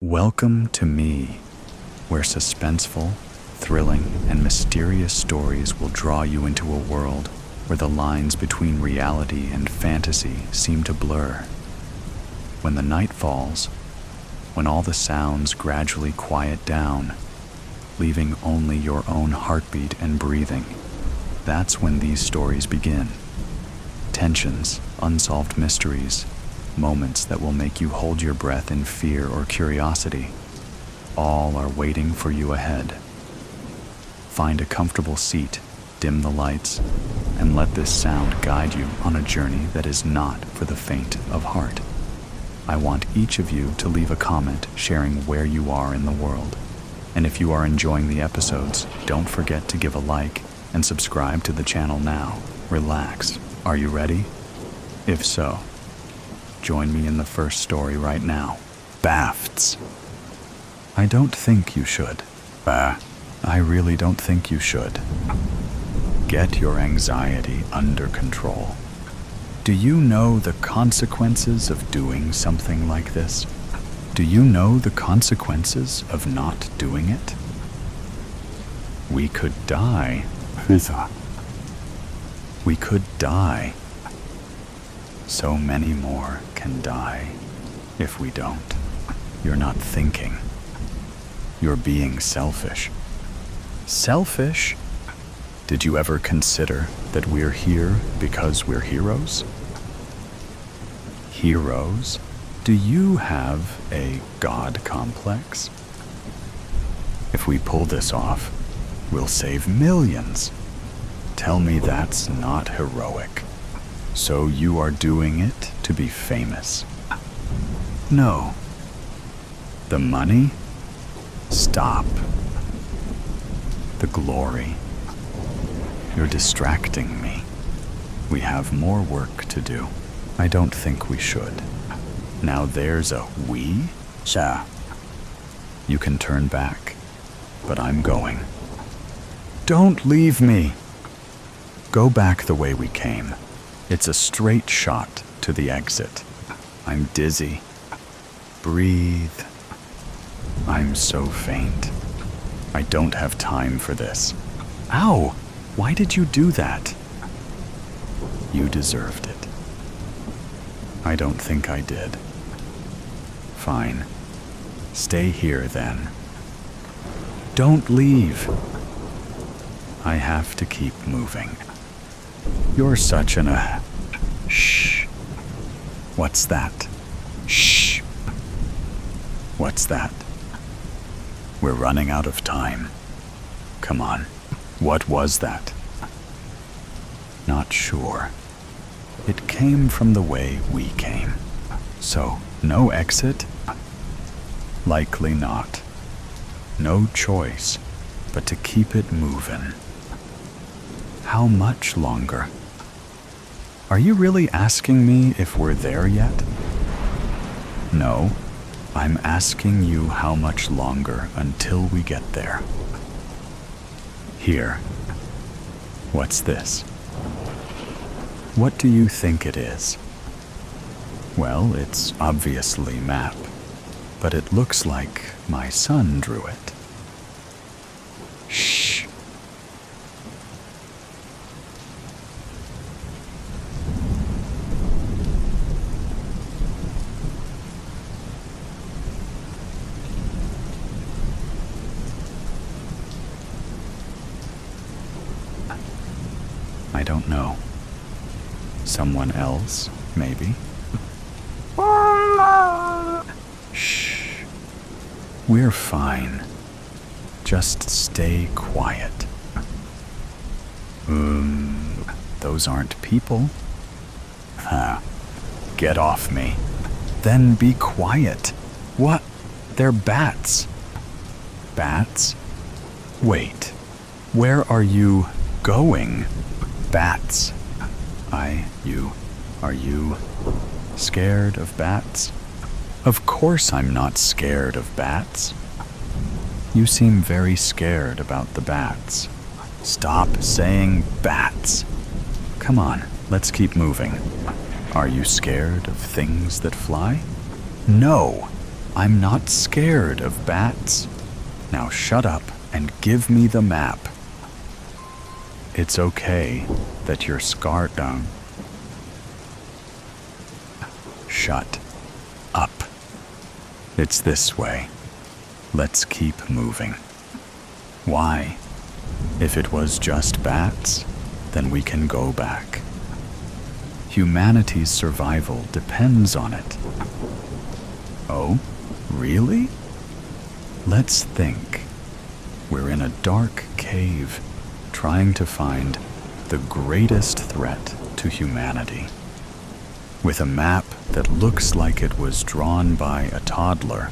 Welcome to me, where suspenseful, thrilling, and mysterious stories will draw you into a world where the lines between reality and fantasy seem to blur. When the night falls, when all the sounds gradually quiet down, leaving only your own heartbeat and breathing, that's when these stories begin. Tensions, unsolved mysteries, moments that will make you hold your breath in fear or curiosity, all are waiting for you ahead. Find a comfortable seat, dim the lights, and let this sound guide you on a journey that is not for the faint of heart. I want each of you to leave a comment sharing where you are in the world. And if you are enjoying the episodes, don't forget to give a like and subscribe to the channel now. Relax. Are you ready? If so, join me in the first story right now. Bafts. I don't think you should. I really don't think you should. Get your anxiety under control. Do you know the consequences of doing something like this? Do you know the consequences of not doing it? We could die. We could die. So many more can die if we don't. You're not thinking. You're being selfish. Selfish? Did you ever consider that we're here because we're heroes? Heroes? Do you have a God complex? If we pull this off, we'll save millions. Tell me that's not heroic. So you are doing it to be famous? No. The money? Stop. The glory. You're distracting me. We have more work to do. I don't think we should. Now there's a we? Sure. You can turn back, but I'm going. Don't leave me. Go back the way we came. It's a straight shot to the exit. I'm dizzy. Breathe. I'm so faint. I don't have time for this. Ow! Why did you do that? You deserved it. I don't think I did. Fine. Stay here then. Don't leave. I have to keep moving. You're such an Shh. What's that? Shh. What's that? We're running out of time. Come on. What was that? Not sure. It came from the way we came. So, no exit? Likely not. No choice but to keep it moving. How much longer? Are you really asking me if we're there yet? No, I'm asking you how much longer until we get there. Here. What's this? What do you think it is? Well, it's obviously map, but it looks like my son drew it. Shh. I don't know. Someone else, maybe? Shh. We're fine. Just stay quiet. Those aren't people. Get off me. Then be quiet. What? They're bats. Bats? Wait. Where are you going? Bats. Are you scared of bats? Of course I'm not scared of bats. You seem very scared about the bats. Stop saying bats. Come on, let's keep moving. Are you scared of things that fly? No, I'm not scared of bats. Now shut up and give me the map. It's okay that you're scarred down. Shut up. It's this way. Let's keep moving. Why? If it was just bats, then we can go back. Humanity's survival depends on it. Oh, really? Let's think. We're in a dark cave, trying to find the greatest threat to humanity. With a map that looks like it was drawn by a toddler,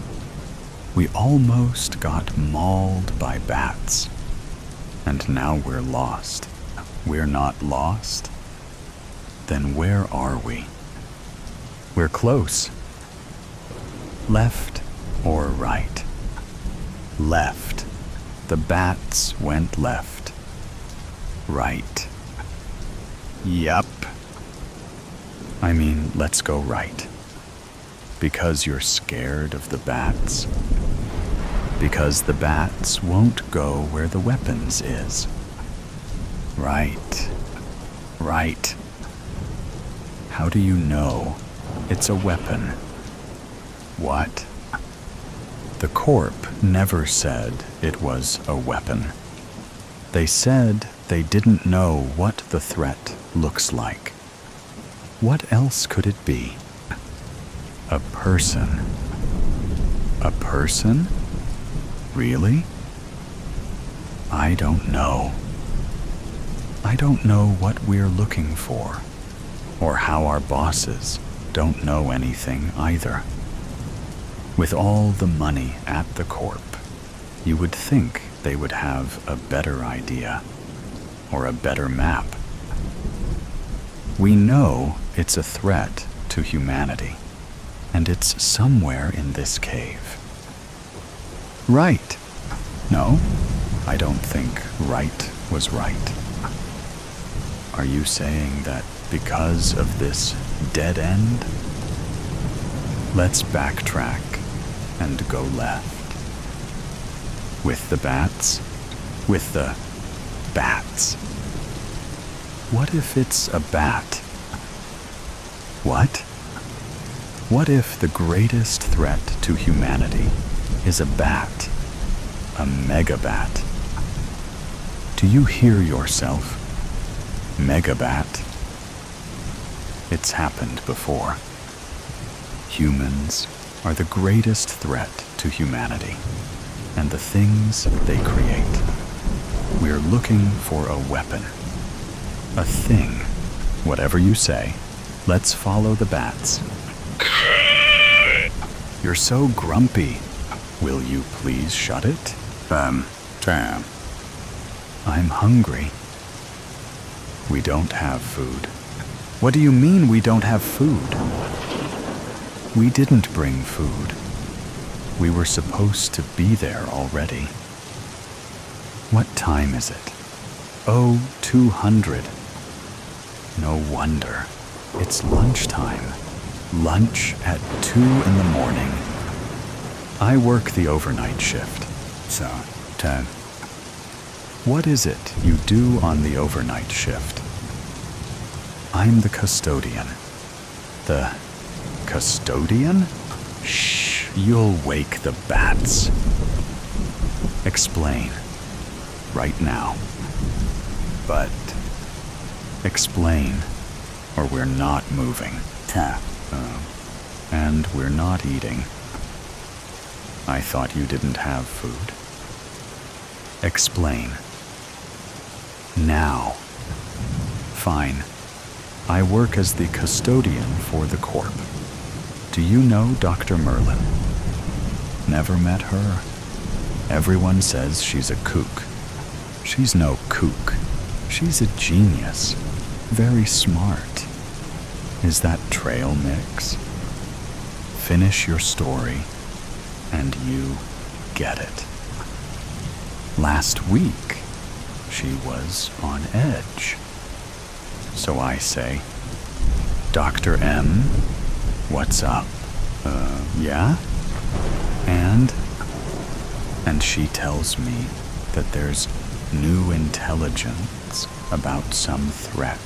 we almost got mauled by bats. And now we're lost. We're not lost? Then where are we? We're close. Left or right? Left. The bats went left. Right. Yup. I mean, let's go right. Because you're scared of the bats? Because the bats won't go where the weapons is. Right. Right. How do you know it's a weapon? What? The corp never said it was a weapon. They said they didn't know what the threat looks like. What else could it be? A person. A person? Really? I don't know. I don't know what we're looking for, or how our bosses don't know anything either. With all the money at the corp, you would think they would have a better idea, or a better map. We know it's a threat to humanity, and it's somewhere in this cave. Right. No, I don't think right was right. Are you saying that because of this dead end? Let's backtrack and go left. With the bats? With the bats. What if it's a bat? What? What if the greatest threat to humanity is a bat? A megabat? Do you hear yourself? Megabat? It's happened before. Humans are the greatest threat to humanity and the things they create. We're looking for a weapon. A thing. Whatever you say. Let's follow the bats. You're so grumpy. Will you please shut it? Tam. I'm hungry. We don't have food. What do you mean we don't have food? We didn't bring food. We were supposed to be there already. What time is it? Oh, 200. No wonder. It's lunchtime. Lunch at 2 in the morning. I work the overnight shift. So, 10. What is it you do on the overnight shift? I'm the custodian. The custodian? Shh, you'll wake the bats. Explain. Right now. But explain, or we're not moving. And we're not eating. I thought you didn't have food. Explain. Now. Fine. I work as the custodian for the corp. Do you know Dr. Merlin? Never met her. Everyone says she's a kook. She's no kook. She's a genius. Very smart. Is that trail mix? Finish your story, and you get it. Last week, she was on edge. So I say, Dr. M, what's up? Yeah? And she tells me that there's new intelligence about some threat,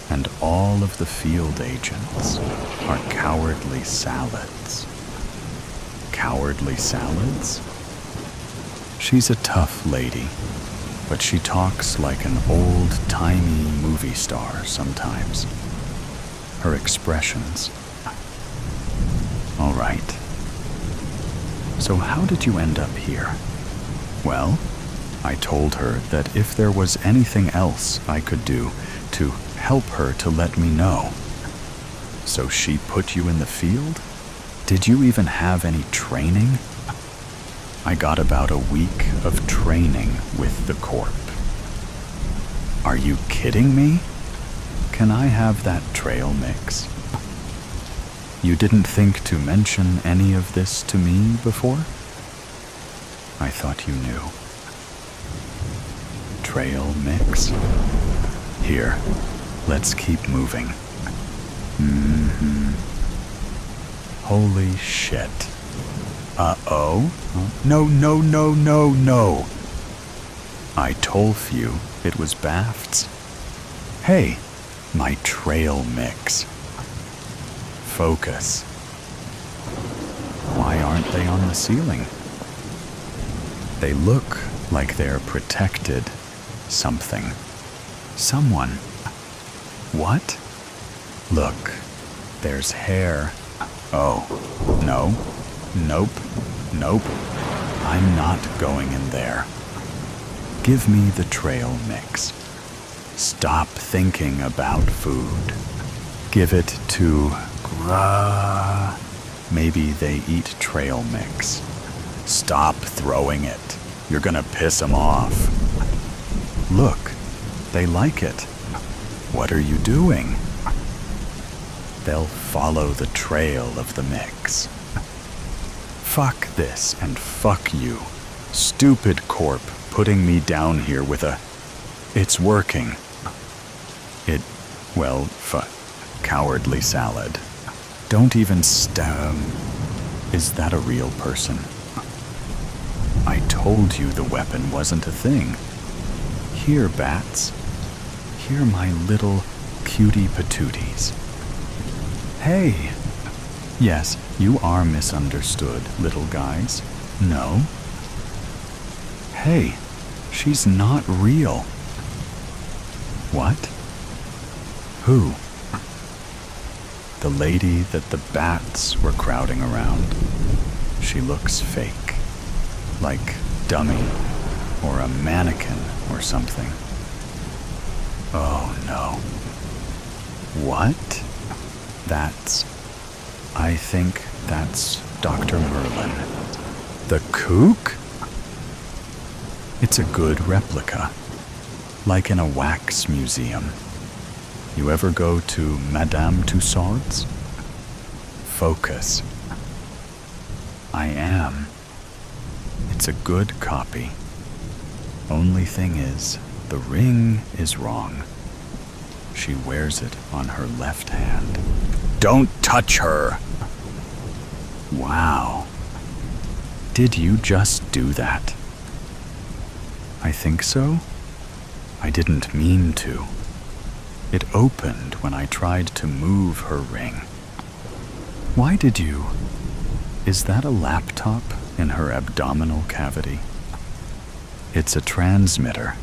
and all of the field agents are cowardly salads. Cowardly salads? She's a tough lady, but she talks like an old-timey movie star sometimes. Her expressions. All right. So how did you end up here? Well, I told her that if there was anything else I could do to help her to let me know. So she put you in the field? Did you even have any training? I got about a week of training with the Corp. Are you kidding me? Can I have that trail mix? You didn't think to mention any of this to me before? I thought you knew. Trail mix? Here, let's keep moving. Holy shit. Uh-oh? No. I told you it was Bafts. Hey, my trail mix. Focus. Why aren't they on the ceiling? They look like they're protected something. Someone. What? Look, there's hair. Oh, no. Nope. I'm not going in there. Give me the trail mix. Stop thinking about food. Give it to Maybe they eat trail mix. Stop throwing it. You're gonna piss them off. Look, they like it. What are you doing? They'll follow the trail of the mix. Fuck this and fuck you. Stupid Corp putting me down here with a... It's working. Cowardly salad. Don't even Is that a real person? I told you the weapon wasn't a thing. Here, bats. Here, my little cutie patooties. Hey! Yes, you are misunderstood, little guys. No? Hey, she's not real. What? Who? The lady that the bats were crowding around. She looks fake. Like dummy, or a mannequin or something. Oh no. What? I think that's Dr. Merlin. The kook? It's a good replica. Like in a wax museum. You ever go to Madame Tussauds? Focus. I am. It's a good copy. Only thing is, the ring is wrong. She wears it on her left hand. Don't touch her! Wow. Did you just do that? I think so. I didn't mean to. It opened when I tried to move her ring. Why did you? Is that a laptop in her abdominal cavity? It's a transmitter.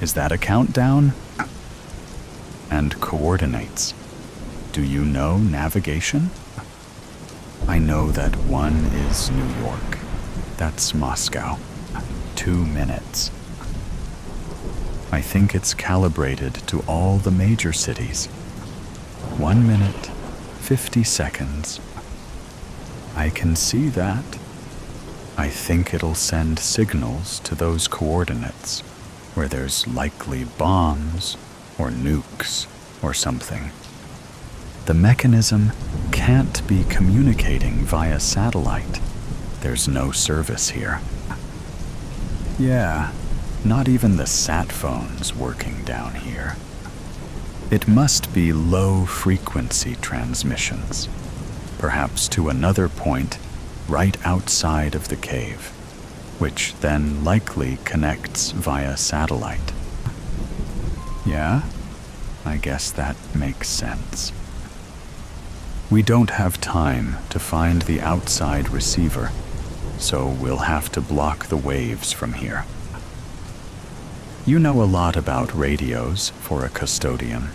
Is that a countdown? And coordinates. Do you know navigation? I know that 1 is New York. That's Moscow. 2 minutes. I think it's calibrated to all the major cities. 1 minute, 50 seconds. I can see that. I think it'll send signals to those coordinates where there's likely bombs or nukes or something. The mechanism can't be communicating via satellite. There's no service here. Yeah, not even the sat phone's working down here. It must be low-frequency transmissions, perhaps to another point right outside of the cave, which then likely connects via satellite. Yeah, I guess that makes sense. We don't have time to find the outside receiver, so we'll have to block the waves from here. You know a lot about radios for a custodian.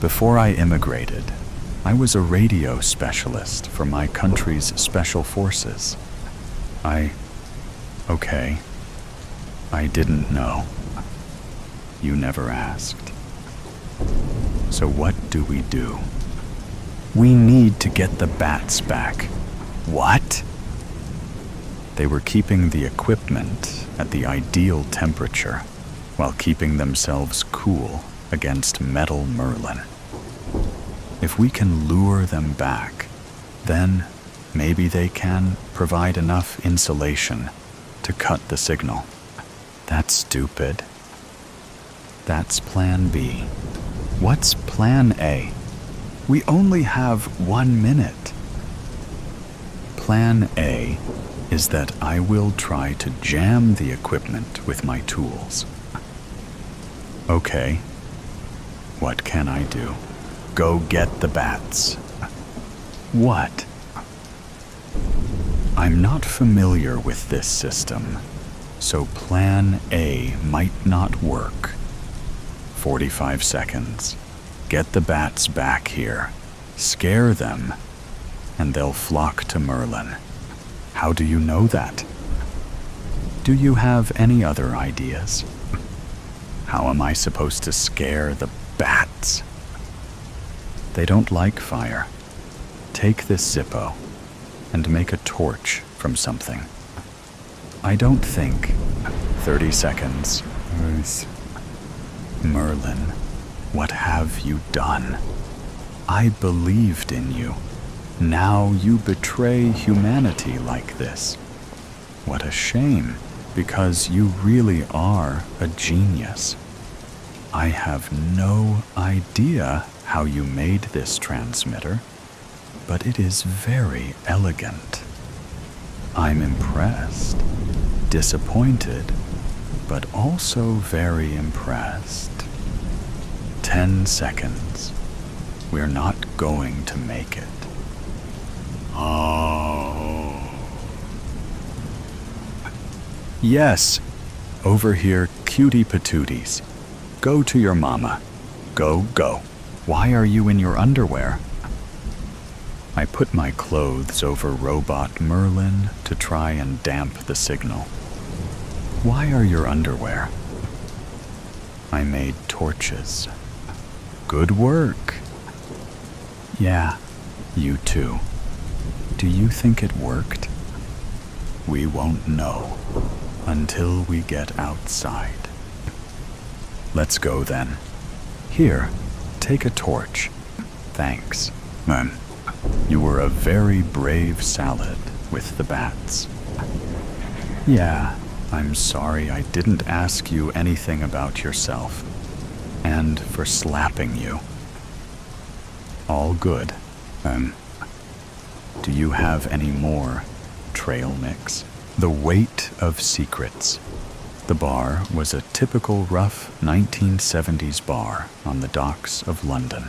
Before I immigrated, I was a radio specialist for my country's special forces. Okay, I didn't know. You never asked. So what do? We need to get the Bafts back. What? They were keeping the equipment at the ideal temperature while keeping themselves cool against metal Merlin. If we can lure them back, then maybe they can provide enough insulation to cut the signal. That's stupid. That's plan B. What's plan A? We only have 1 minute. Plan A is that I will try to jam the equipment with my tools. Okay. What can I do? Go get the Bafts. What? I'm not familiar with this system, so plan A might not work. 45 seconds. Get the Bafts back here. Scare them, and they'll flock to Merlin. How do you know that? Do you have any other ideas? How am I supposed to scare the Bafts? They don't like fire. Take this Zippo and make a torch from something. I don't think. 30 seconds. Merlin, what have you done? I believed in you. Now you betray humanity like this. What a shame, because you really are a genius. I have no idea how you made this transmitter, but it is very elegant. I'm impressed, disappointed, but also very impressed. 10 seconds. We're not going to make it. Oh. Yes, over here, cutie patooties. Go to your mama. Go. Why are you in your underwear? I put my clothes over Robot Merlin to try and damp the signal. Why are your underwear? I made torches. Good work. Yeah, you too. Do you think it worked? We won't know until we get outside. Let's go then. Here, take a torch. Thanks. You were a very brave salad with the Bafts. Yeah, I'm sorry I didn't ask you anything about yourself, and for slapping you. All good. Do you have any more trail mix? The Weight of Secrets. The bar was a typical rough 1970s bar on the docks of London.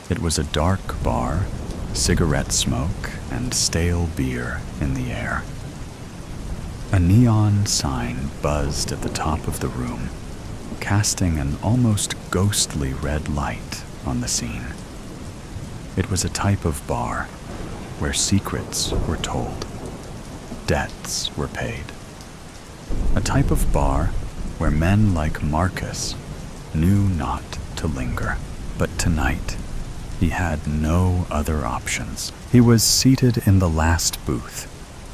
It was a dark bar, cigarette smoke and stale beer in the air. A neon sign buzzed at the top of the room, casting an almost ghostly red light on the scene. It was a type of bar where secrets were told, debts were paid. A type of bar where men like Marcus knew not to linger. But tonight, he had no other options. He was seated in the last booth,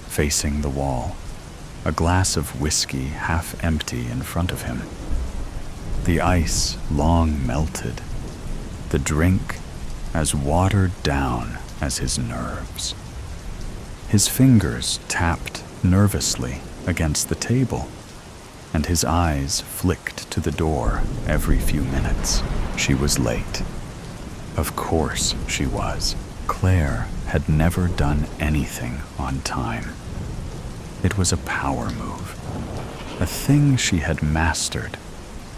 facing the wall, a glass of whiskey half empty in front of him. The ice long melted, the drink as watered down as his nerves. His fingers tapped nervously against the table, and his eyes flicked to the door every few minutes. She was late. Of course she was. Claire had never done anything on time. It was a power move, a thing she had mastered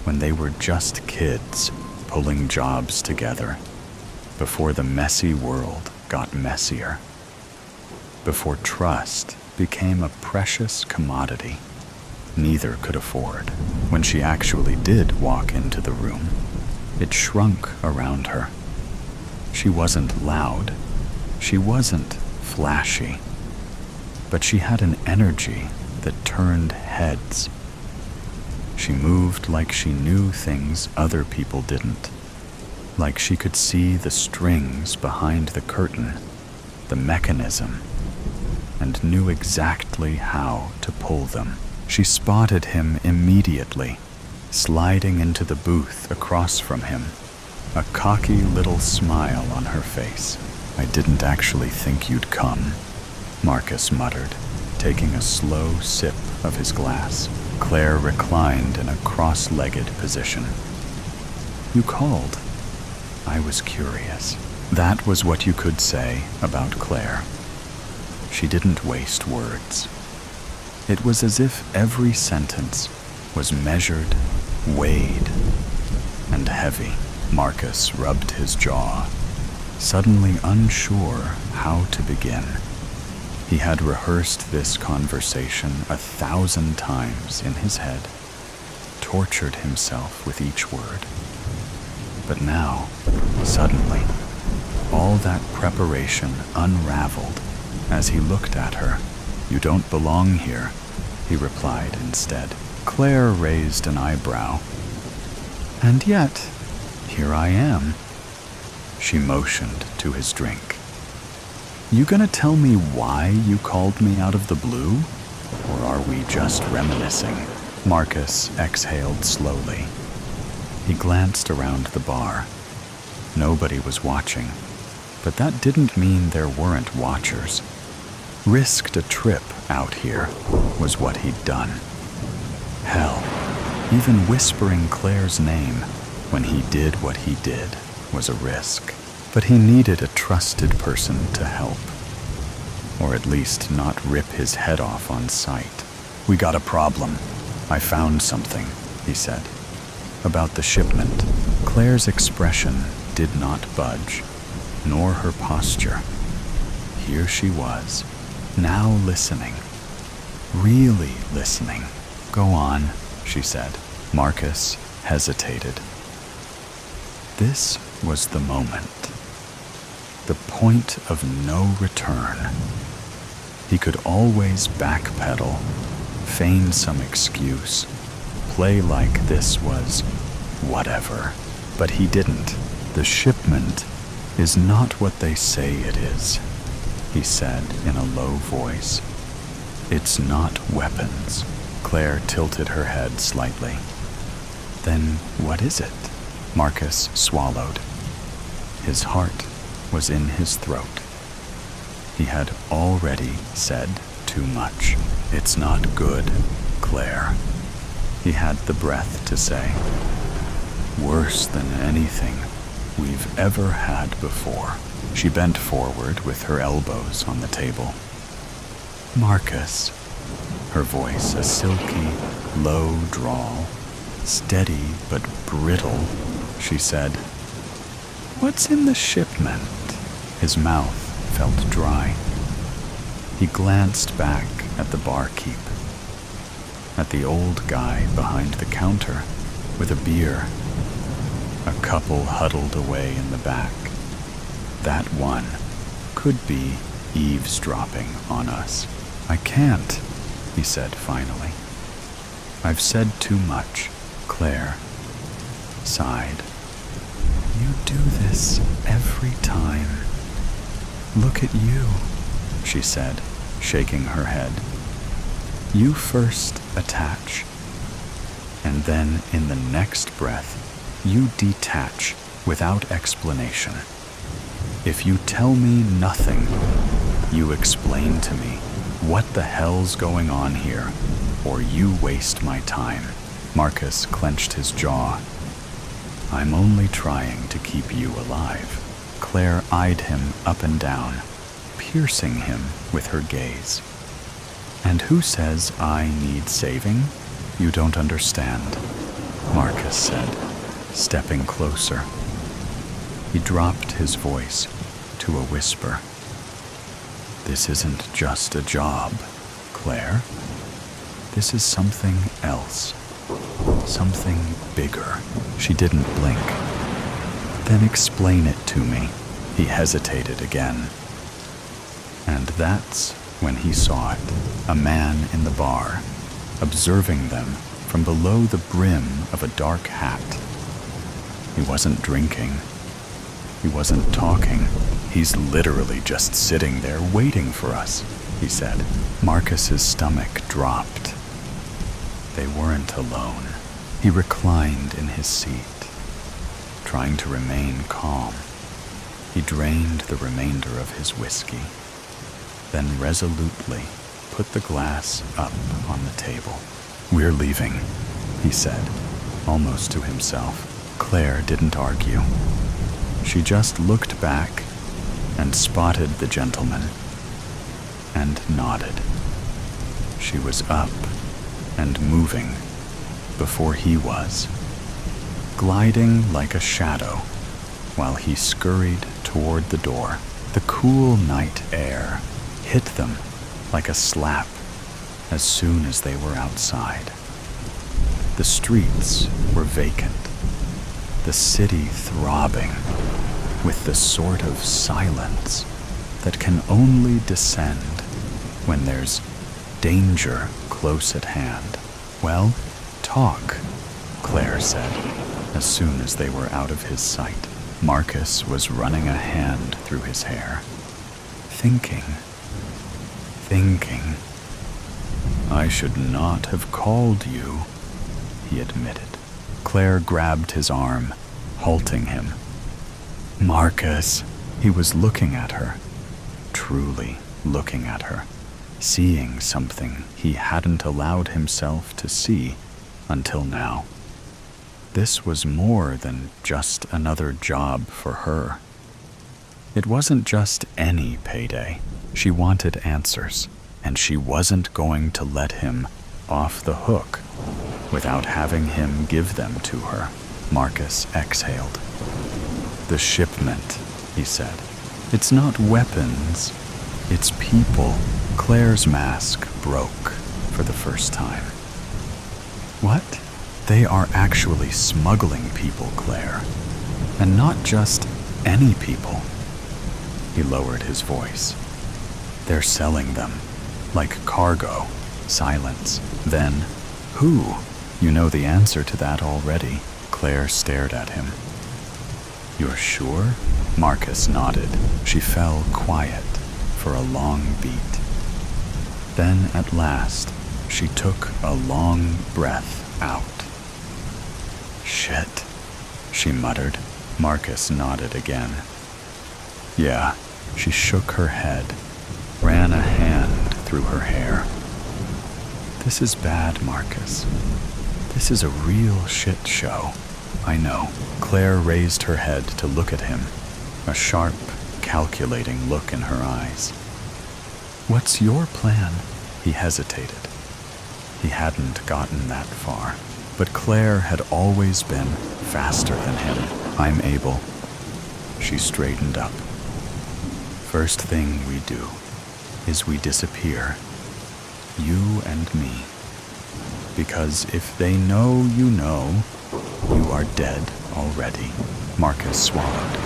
when they were just kids pulling jobs together, before the messy world got messier, before trust became a precious commodity neither could afford. When she actually did walk into the room, it shrunk around her. She wasn't loud, she wasn't flashy, but she had an energy that turned heads. She moved like she knew things other people didn't, like she could see the strings behind the curtain, the mechanism, and knew exactly how to pull them. She spotted him immediately, sliding into the booth across from him, a cocky little smile on her face. "I didn't actually think you'd come," Marcus muttered, taking a slow sip of his glass. Claire reclined in a cross-legged position. "You called. I was curious." That was what you could say about Claire. She didn't waste words. It was as if every sentence was measured, weighed, and heavy. Marcus rubbed his jaw, suddenly unsure how to begin. He had rehearsed this conversation 1,000 times in his head, tortured himself with each word. But now, suddenly, all that preparation unraveled as he looked at her. "You don't belong here," he replied instead. Claire raised an eyebrow. "And yet, here I am." She motioned to his drink. "You gonna tell me why you called me out of the blue? Or are we just reminiscing?" Marcus exhaled slowly. He glanced around the bar. Nobody was watching, but that didn't mean there weren't watchers. Risked a trip out here was what he'd done. Hell, even whispering Claire's name when he did what he did was a risk. But he needed a trusted person to help, or at least not rip his head off on sight. "We got a problem. I found something," he said. About the shipment, Claire's expression did not budge, nor her posture. Here she was, now listening, really listening. "Go on," she said. Marcus hesitated. This was the moment. The point of no return. He could always backpedal, feign some excuse, play like this was whatever. But he didn't. "The shipment is not what they say it is," he said in a low voice. "It's not weapons." Claire tilted her head slightly. "Then what is it?" Marcus swallowed. His heart was in his throat. He had already said too much. "It's not good, Claire," he had the breath to say. "Worse than anything we've ever had before." She bent forward with her elbows on the table. "Marcus," her voice a silky, low drawl, steady but brittle, she said. "What's in the shipment?" His mouth felt dry. He glanced back at the barkeep, at the old guy behind the counter with a beer, a couple huddled away in the back. That one could be eavesdropping on us. "I can't," he said finally. "I've said too much." Claire sighed. "You do this every time. Look at you," she said, shaking her head. "You first attach, and then in the next breath, you detach without explanation. If you tell me nothing, you explain to me what the hell's going on here, or you waste my time." Marcus clenched his jaw. "I'm only trying to keep you alive." Claire eyed him up and down, piercing him with her gaze. "And who says I need saving? You don't understand," Marcus said, stepping closer. He dropped his voice to a whisper. "This isn't just a job, Claire. This is something else. Something bigger." She didn't blink. "Then explain it to me." He hesitated again. And that's when he saw it, a man in the bar, observing them from below the brim of a dark hat. He wasn't drinking. He wasn't talking. "He's literally just sitting there waiting for us," he said. Marcus's stomach dropped. They weren't alone. He reclined in his seat, trying to remain calm. He drained the remainder of his whiskey, then resolutely put the glass up on the table. "We're leaving," he said, almost to himself. Claire didn't argue. She just looked back and spotted the gentleman and nodded. She was up and moving before he was, gliding like a shadow while he scurried toward the door. The cool night air hit them like a slap as soon as they were outside. The streets were vacant, the city throbbing with the sort of silence that can only descend when there's danger close at hand. "Well, talk," Claire said, as soon as they were out of his sight. Marcus was running a hand through his hair. Thinking. "I should not have called you," he admitted. Claire grabbed his arm, halting him. "Marcus." He was looking at her, truly looking at her, seeing something he hadn't allowed himself to see until now. This was more than just another job for her. It wasn't just any payday. She wanted answers, and she wasn't going to let him off the hook without having him give them to her. Marcus exhaled. "The shipment," he said. "It's not weapons, it's people." Claire's mask broke for the first time. "What?" "They are actually smuggling people, Claire. And not just any people." He lowered his voice. "They're selling them, like cargo." Silence. Then, "Who?" "You know the answer to that already." Claire stared at him. "You're sure?" Marcus nodded. She fell quiet for a long beat. Then at last, she took a long breath out. "Shit," she muttered. Marcus nodded again. "Yeah." She shook her head, ran a hand through her hair. "This is bad, Marcus. This is a real shit show." "I know." Claire raised her head to look at him, a sharp, calculating look in her eyes. "What's your plan?" He hesitated. He hadn't gotten that far, but Claire had always been faster than him. "I'm able." She straightened up. "First thing we do is we disappear, you and me. Because if they know, you are dead already." Marcus swallowed.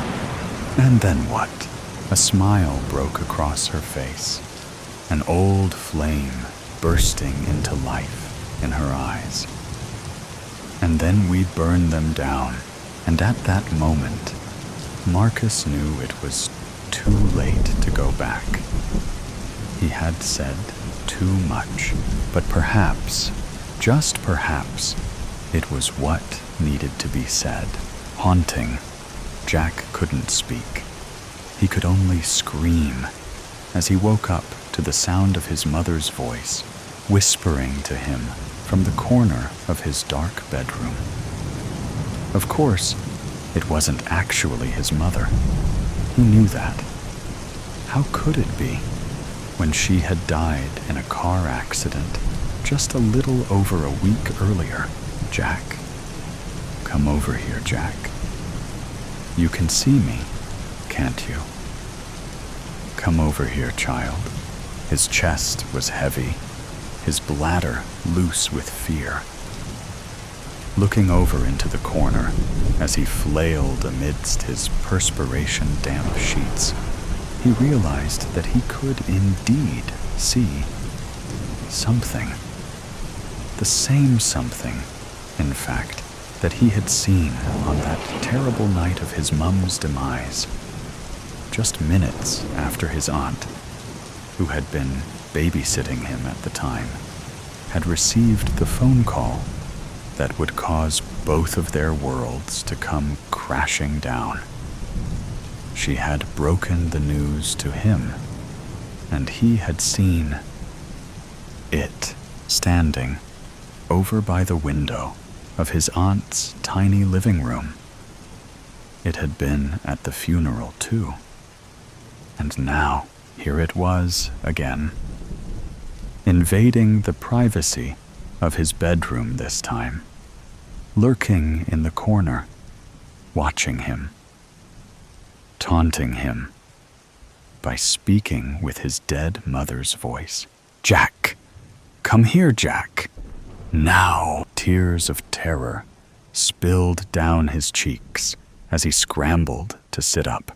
"And then what?" A smile broke across her face, an old flame bursting into life in her eyes. "And then we burn them down." And at that moment, Marcus knew it was too late to go back. He had said too much, but perhaps, just perhaps, it was what needed to be said. Haunting, Jack couldn't speak. He could only scream as he woke up to the sound of his mother's voice, whispering to him from the corner of his dark bedroom. Of course, it wasn't actually his mother. He knew that. How could it be, when she had died in a car accident just a little over a week earlier? Jack. Come over here, Jack. You can see me, can't you? Come over here, child. His chest was heavy, his bladder loose with fear. Looking over into the corner as he flailed amidst his perspiration-damp sheets, he realized that he could indeed see something. The same something, in fact, that he had seen on that terrible night of his mum's demise, just minutes after his aunt, who had been babysitting him at the time, had received the phone call that would cause both of their worlds to come crashing down. She had broken the news to him, and he had seen it standing over by the window of his aunt's tiny living room. It had been at the funeral, too. And now, here it was again, invading the privacy of his bedroom this time, lurking in the corner, watching him, taunting him by speaking with his dead mother's voice. Jack! Come here, Jack! Now! Tears of terror spilled down his cheeks as he scrambled to sit up.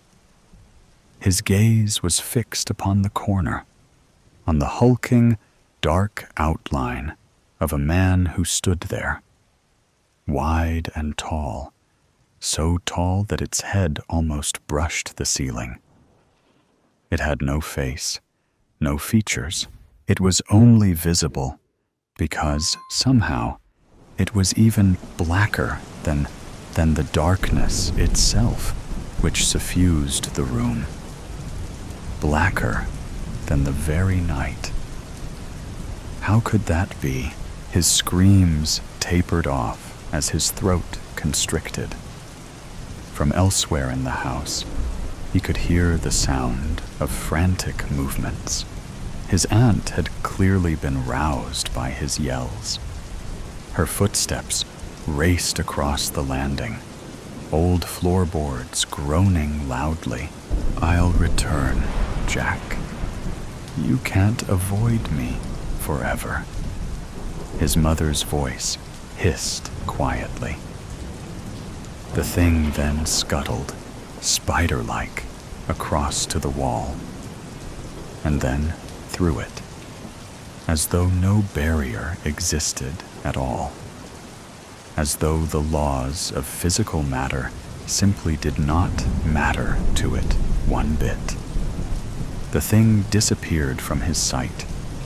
His gaze was fixed upon the corner, on the hulking, dark outline of a man who stood there, wide and tall, so tall that its head almost brushed the ceiling. It had no face, no features. It was only visible because, somehow, it was even blacker than the darkness itself which suffused the room. Blacker than the very night. How could that be? His screams tapered off as his throat constricted. From elsewhere in the house, he could hear the sound of frantic movements. His aunt had clearly been roused by his yells. Her footsteps raced across the landing, old floorboards groaning loudly. I'll return, Jack. You can't avoid me forever. His mother's voice hissed quietly. The thing then scuttled, spider-like, across to the wall, and then through it, as though no barrier existed at all, as though the laws of physical matter simply did not matter to it one bit. The thing disappeared from his sight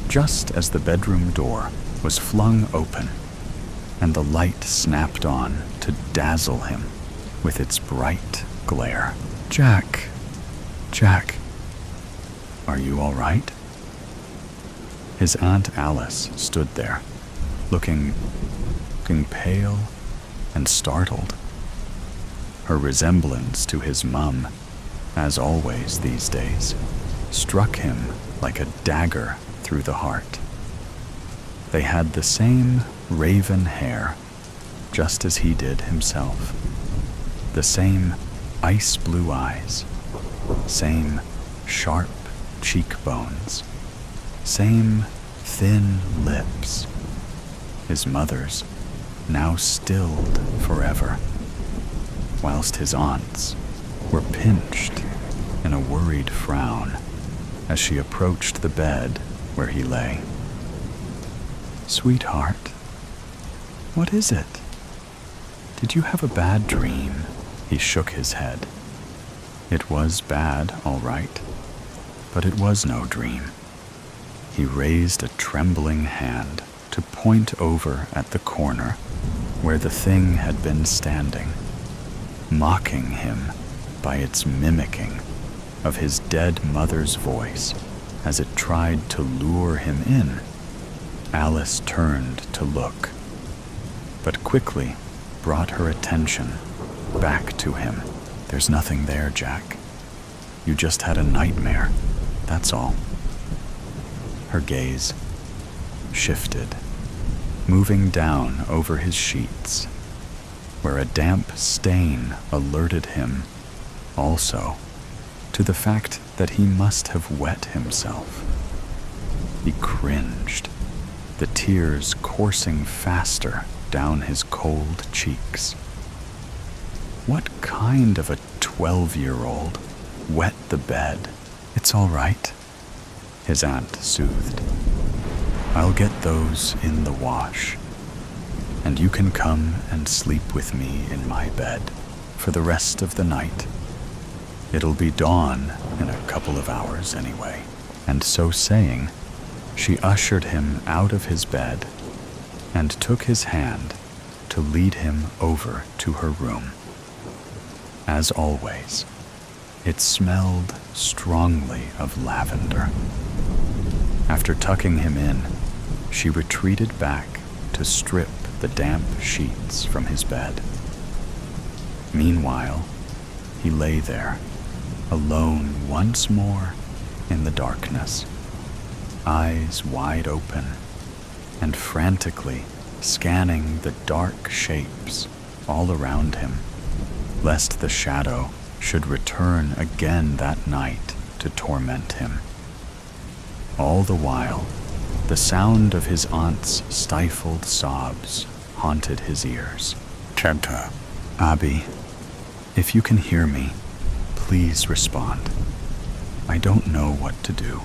just as the bedroom door was flung open and the light snapped on to dazzle him with its bright glare. Jack, Jack, are you all right? His Aunt Alice stood there, looking pale and startled. Her resemblance to his mum, as always these days, struck him like a dagger through the heart. They had the same raven hair, just as he did himself, the same ice blue eyes, same sharp cheekbones, same thin lips. His mother's, now stilled forever, whilst his aunt's were pinched in a worried frown as she approached the bed where he lay. Sweetheart, what is it? Did you have a bad dream? He shook his head. It was bad, all right, but it was no dream. He raised a trembling hand to point over at the corner where the thing had been standing, mocking him by its mimicking of his dead mother's voice as it tried to lure him in. Alice turned to look, but quickly brought her attention back to him. There's nothing there, Jack. You just had a nightmare, that's all. Her gaze shifted, moving down over his sheets, where a damp stain alerted him also to the fact that he must have wet himself. He cringed, the tears coursing faster down his cold cheeks. What kind of a 12-year-old wet the bed? It's all right, his aunt soothed. I'll get those in the wash, and you can come and sleep with me in my bed for the rest of the night. It'll be dawn in a couple of hours anyway. And so saying, she ushered him out of his bed and took his hand to lead him over to her room. As always, it smelled strongly of lavender. After tucking him in, she retreated back to strip the damp sheets from his bed. Meanwhile, he lay there, alone once more in the darkness, eyes wide open, and frantically scanning the dark shapes all around him, lest the shadow should return again that night to torment him. All the while, the sound of his aunt's stifled sobs haunted his ears. Chanta. Abi, if you can hear me, please respond. I don't know what to do.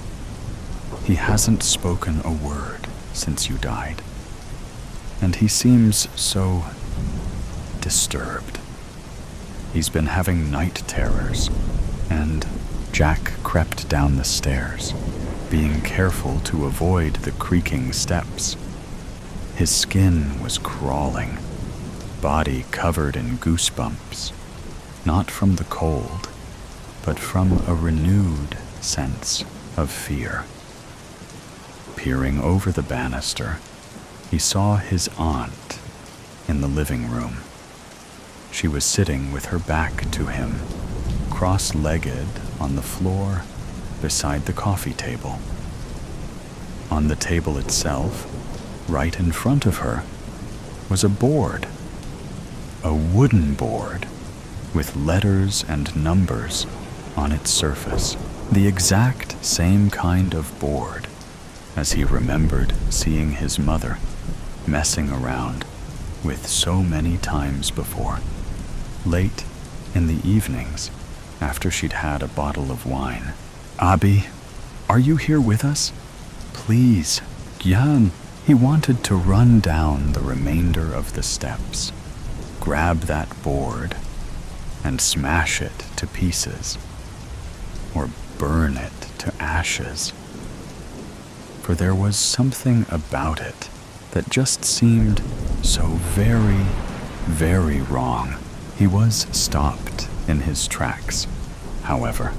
He hasn't spoken a word since you died, and he seems so disturbed. He's been having night terrors, and Jack crept down the stairs, being careful to avoid the creaking steps. His skin was crawling, body covered in goosebumps, not from the cold, but from a renewed sense of fear. Peering over the banister, he saw his aunt in the living room. She was sitting with her back to him, cross-legged on the floor beside the coffee table. On the table itself, right in front of her, was a board, a wooden board with letters and numbers on its surface, the exact same kind of board as he remembered seeing his mother messing around with so many times before, late in the evenings after she'd had a bottle of wine. Abi, are you here with us? Please, Gyan. He wanted to run down the remainder of the steps, grab that board, and smash it to pieces, or burn it to ashes. For there was something about it that just seemed so very, very wrong. He was stopped in his tracks, however,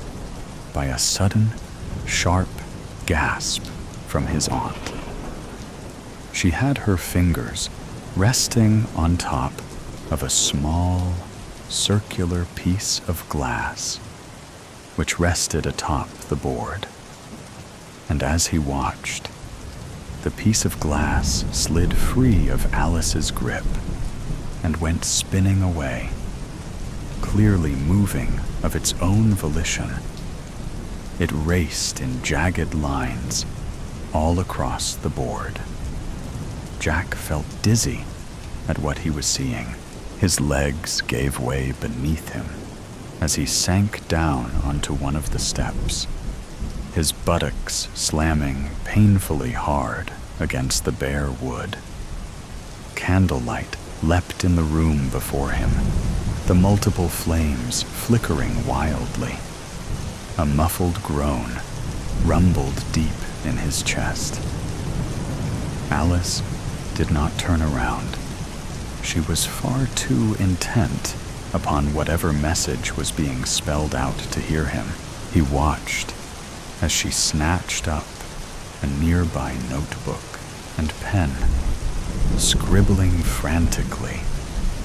by a sudden, sharp gasp from his aunt. She had her fingers resting on top of a small, circular piece of glass, which rested atop the board. And as he watched, the piece of glass slid free of Alice's grip and went spinning away, clearly moving of its own volition. It raced in jagged lines all across the board. Jack felt dizzy at what he was seeing. His legs gave way beneath him as he sank down onto one of the steps, his buttocks slamming painfully hard against the bare wood. Candlelight leapt in the room before him, the multiple flames flickering wildly. A muffled groan rumbled deep in his chest. Alice did not turn around. She was far too intent upon whatever message was being spelled out to hear him. He watched as she snatched up a nearby notebook and pen, scribbling frantically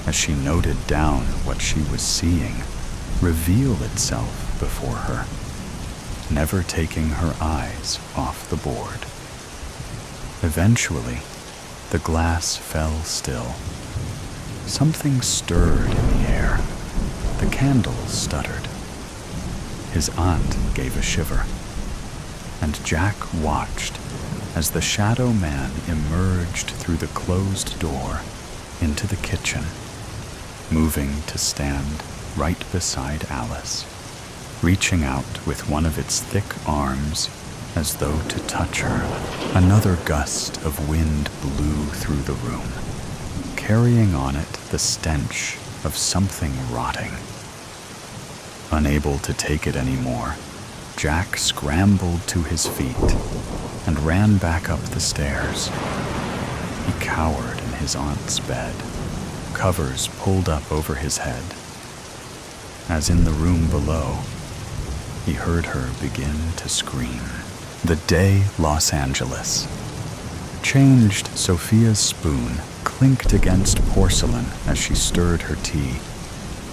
as she noted down what she was seeing reveal itself before her. never taking her eyes off the board. Eventually, the glass fell still. Something stirred in the air. The candles stuttered. His aunt gave a shiver, and Jack watched as the shadow man emerged through the closed door into the kitchen, moving to stand right beside Alice, reaching out with one of its thick arms as though to touch her. Another gust of wind blew through the room, carrying on it the stench of something rotting. Unable to take it anymore, Jack scrambled to his feet and ran back up the stairs. He cowered in his aunt's bed, covers pulled up over his head. As in the room below, he heard her begin to scream. The day Los Angeles. Changed Sophia's spoon clinked against porcelain as she stirred her tea,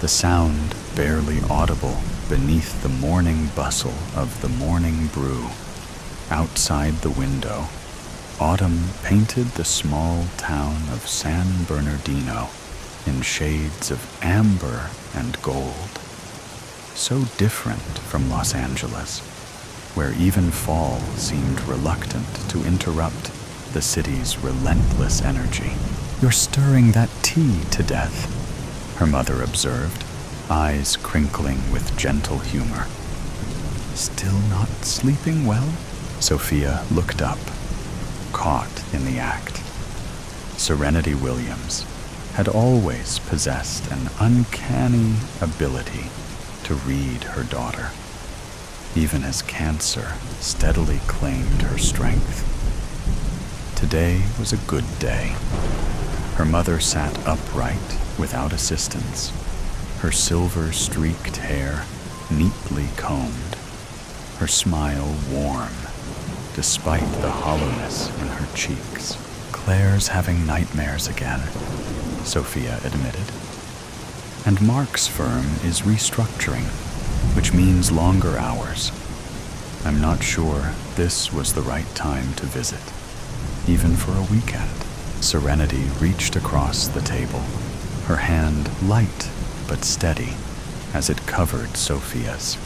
the sound barely audible beneath the morning bustle of the morning brew. Outside the window, autumn painted the small town of San Bernardino in shades of amber and gold. So different from Los Angeles, where even fall seemed reluctant to interrupt the city's relentless energy. "You're stirring that tea to death," her mother observed, eyes crinkling with gentle humor. "Still not sleeping well?" Sophia looked up, caught in the act. Serenity Williams had always possessed an uncanny ability to read her daughter, even as cancer steadily claimed her strength. Today was a good day. Her mother sat upright without assistance, her silver-streaked hair neatly combed, her smile warm despite the hollowness in her cheeks. "Claire's having nightmares again," Sophia admitted. "And Mark's firm is restructuring, which means longer hours. I'm not sure this was the right time to visit, even for a weekend." Serenity reached across the table, her hand light but steady as it covered Sophia's.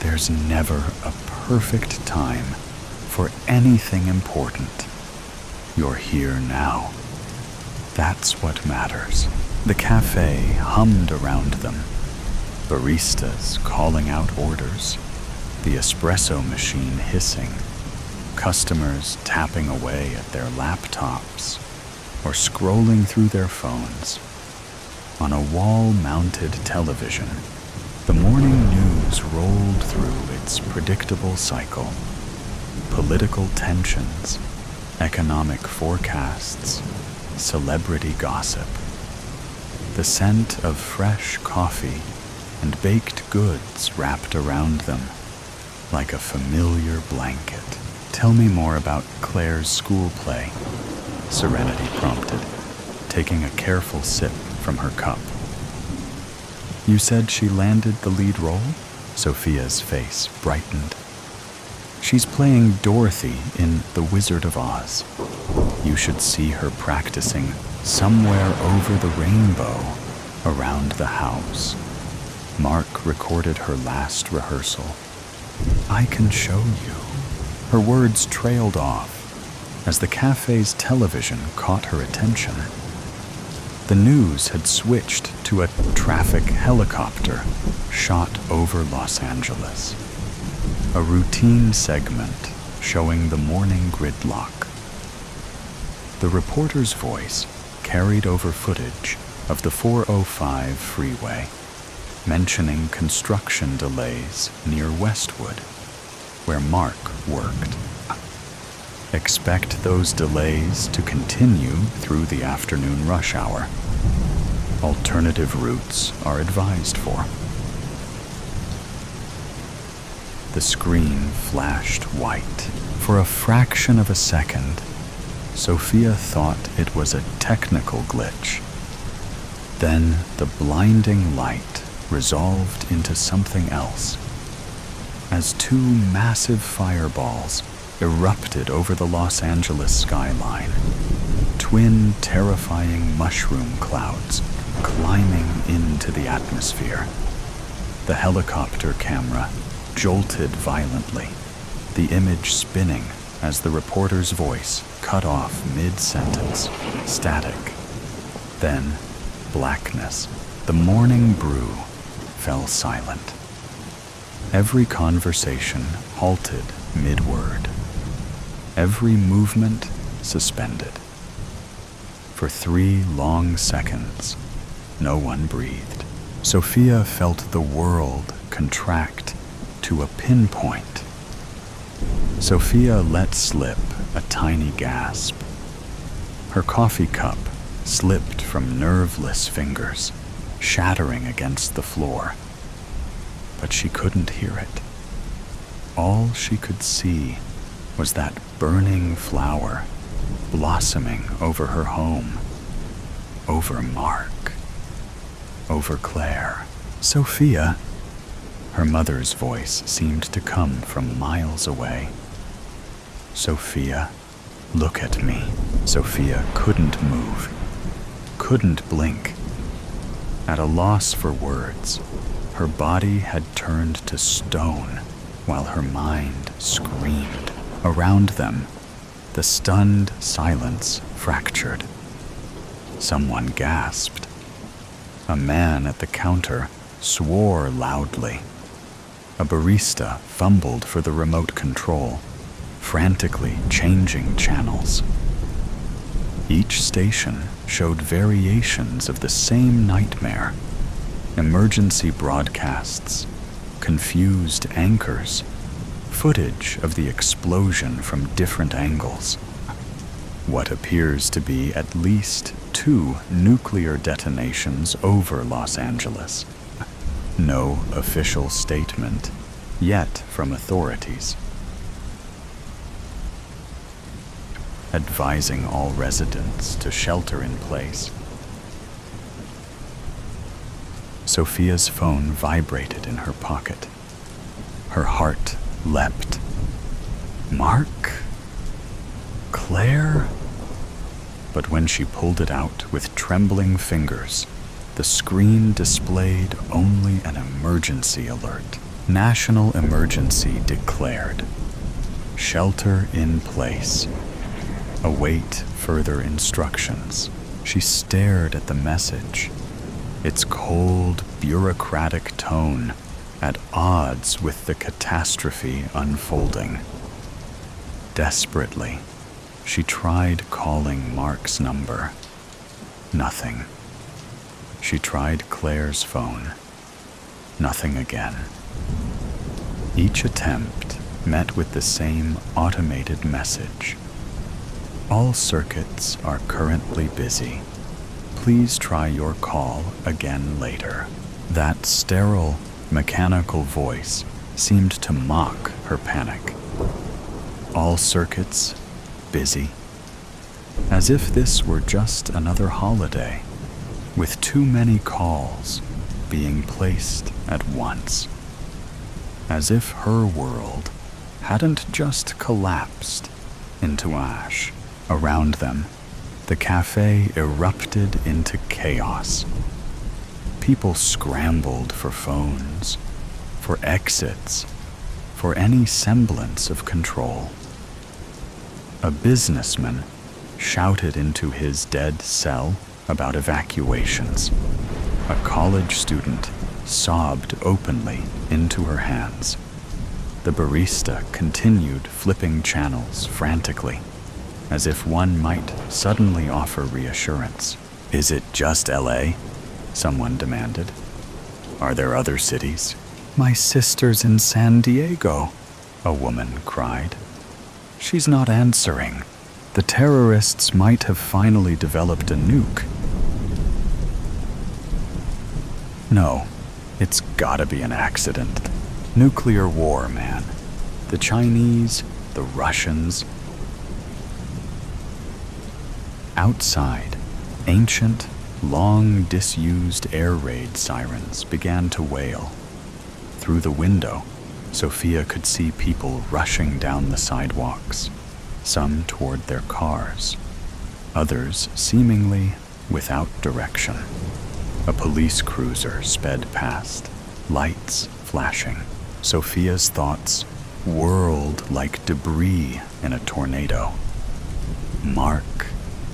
"There's never a perfect time for anything important. You're here now. That's what matters." The cafe hummed around them, baristas calling out orders, the espresso machine hissing, customers tapping away at their laptops or scrolling through their phones. On a wall-mounted television, the morning news rolled through its predictable cycle. Political tensions, economic forecasts, celebrity gossip. The scent of fresh coffee and baked goods wrapped around them like a familiar blanket. "Tell me more about Claire's school play," Serenity prompted, taking a careful sip from her cup. "You said she landed the lead role?" Sophia's face brightened. "She's playing Dorothy in The Wizard of Oz. You should see her practicing Somewhere Over the Rainbow around the house. Mark recorded her last rehearsal. I can show you." Her words trailed off as the cafe's television caught her attention. The news had switched to a traffic helicopter shot over Los Angeles. A routine segment showing the morning gridlock. The reporter's voice carried over footage of the 405 freeway, mentioning construction delays near Westwood, where Mark worked. Expect those delays to continue through the afternoon rush hour. Alternative routes are advised for. The screen flashed white. For a fraction of a second, Sophia thought it was a technical glitch. Then the blinding light resolved into something else. as two massive fireballs erupted over the Los Angeles skyline. Twin terrifying mushroom clouds climbing into the atmosphere. The helicopter camera jolted violently, the image spinning as the reporter's voice cut off mid-sentence, static. Then, blackness. The morning brew fell silent. Every conversation halted mid-word. Every movement suspended. For 3 long seconds, no one breathed. Sophia felt the world contract to a pinpoint. Sophia let slip a tiny gasp. Her coffee cup slipped from nerveless fingers, shattering against the floor. But she couldn't hear it. All she could see was that burning flower blossoming over her home, over Mark, over Claire. Sophia. Her mother's voice seemed to come from miles away. Sophia, look at me. Sophia couldn't move, couldn't blink. At a loss for words, her body had turned to stone while her mind screamed. Around them, the stunned silence fractured. Someone gasped. A man at the counter swore loudly. A barista fumbled for the remote control, frantically changing channels. Each station showed variations of the same nightmare. Emergency broadcasts, confused anchors, footage of the explosion from different angles. What appears to be at least 2 nuclear detonations over Los Angeles. No official statement yet from authorities, advising all residents to shelter in place. Sophia's phone vibrated in her pocket. Her heart leapt. Mark? Claire? But when she pulled it out with trembling fingers, the screen displayed only an emergency alert. National emergency declared. Shelter in place. Await further instructions. She stared at the message, its cold, bureaucratic tone at odds with the catastrophe unfolding. Desperately, she tried calling Mark's number. Nothing. She tried Claire's phone. Nothing again. Each attempt met with the same automated message. All circuits are currently busy. Please try your call again later. That sterile, mechanical voice seemed to mock her panic. All circuits busy. As if this were just another holiday, with too many calls being placed at once. As if her world hadn't just collapsed into ash. Around them, the cafe erupted into chaos. People scrambled for phones, for exits, for any semblance of control. A businessman shouted into his dead cell about evacuations. A college student sobbed openly into her hands. The barista continued flipping channels frantically, as if one might suddenly offer reassurance. Is it just LA? Someone demanded. Are there other cities? My sister's in San Diego, a woman cried. She's not answering. The terrorists might have finally developed a nuke. No, it's gotta be an accident. Nuclear war, man. The Chinese, the Russians. Outside, ancient, long disused air raid sirens began to wail. Through the window, Sophia could see people rushing down the sidewalks, some toward their cars, others seemingly without direction. A police cruiser sped past, lights flashing. Sophia's thoughts whirled like debris in a tornado. Mark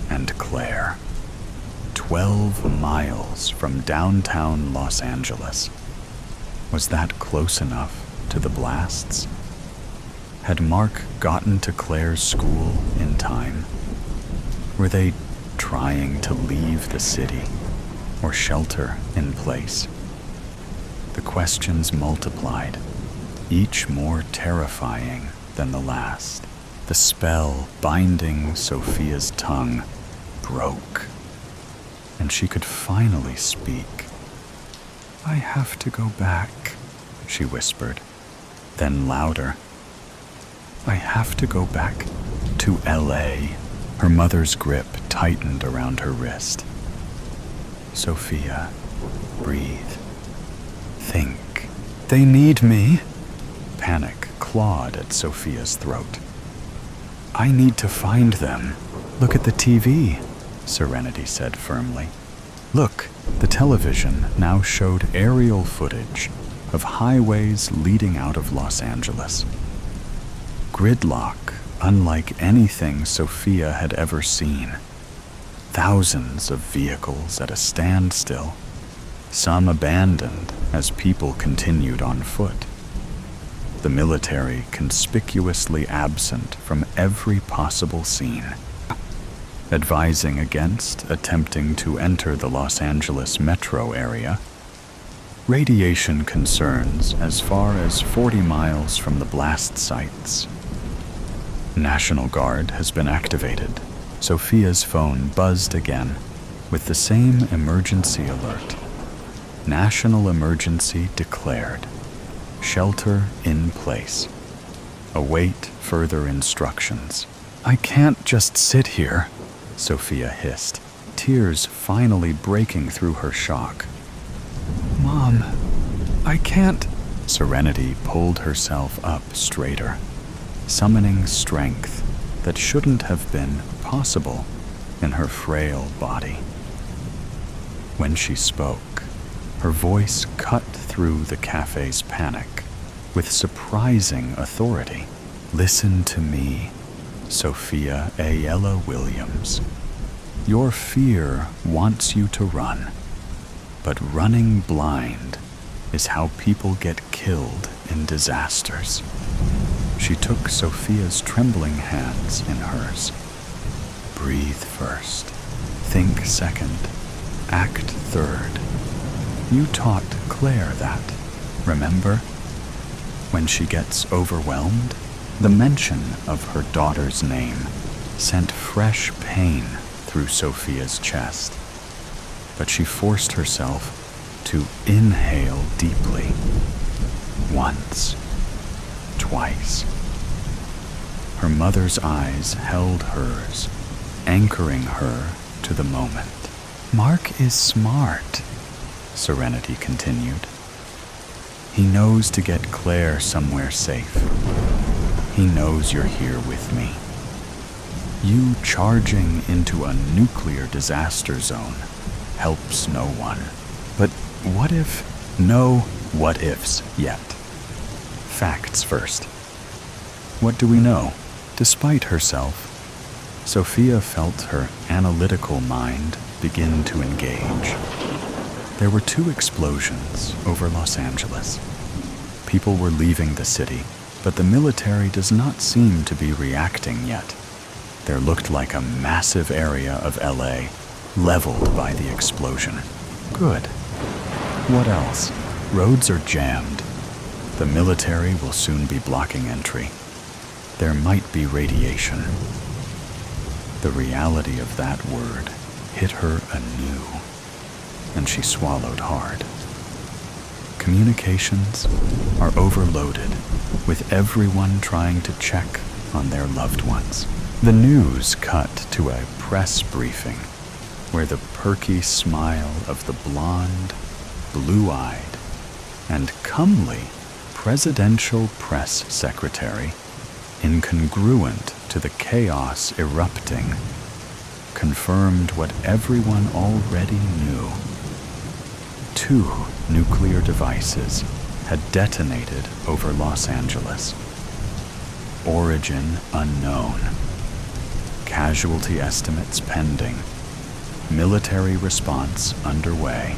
and Claire. 12 miles from downtown Los Angeles. Was that close enough to the blasts? Had Mark gotten to Claire's school in time? Were they trying to leave the city or shelter in place? The questions multiplied, each more terrifying than the last. The spell binding Sophia's tongue broke, and she could finally speak. "I have to go back," she whispered. Then louder, "I have to go back to LA." Her mother's grip tightened around her wrist. "Sophia, breathe. Think. They need me." Panic clawed at Sophia's throat. "I need to find them." "Look at the TV," Serenity said firmly. Look, the television now showed aerial footage of highways leading out of Los Angeles. Gridlock unlike anything Sophia had ever seen. Thousands of vehicles at a standstill, some abandoned as people continued on foot. The military conspicuously absent from every possible scene, advising against attempting to enter the Los Angeles metro area. Radiation concerns as far as 40 miles from the blast sites. National Guard has been activated. Sophia's phone buzzed again with the same emergency alert. National emergency declared. Shelter in place. Await further instructions. "I can't just sit here," Sophia hissed, tears finally breaking through her shock. "Mom, I can't." Serenity pulled herself up straighter, summoning strength that shouldn't have been possible in her frail body. When she spoke, her voice cut through the cafe's panic with surprising authority. "Listen to me, Sophia Ayala Williams. Your fear wants you to run, but running blind is how people get killed in disasters." She took Sophia's trembling hands in hers. "Breathe first, think second, act third. You taught Claire that, remember? When she gets overwhelmed, the mention of her daughter's name sent fresh pain through Sophia's chest. But she forced herself to inhale deeply. Once, twice. Her mother's eyes held hers, anchoring her to the moment. "Mark is smart," Serenity continued. "He knows to get Claire somewhere safe. He knows you're here with me. You charging into a nuclear disaster zone helps no one. But what if? No what ifs yet. Facts first. What do we know?" Despite herself, Sophia felt her analytical mind begin to engage. There were 2 explosions over Los Angeles. People were leaving the city, but the military does not seem to be reacting yet. There looked like a massive area of LA leveled by the explosion. Good. What else? Roads are jammed. The military will soon be blocking entry. There might be radiation. The reality of that word hit her anew, and she swallowed hard. Communications are overloaded, with everyone trying to check on their loved ones. The news cut to a press briefing where the perky smile of the blonde, blue-eyed, and comely presidential press secretary, incongruent to the chaos erupting, confirmed what everyone already knew. 2 nuclear devices had detonated over Los Angeles. Origin unknown. Casualty estimates pending. Military response underway.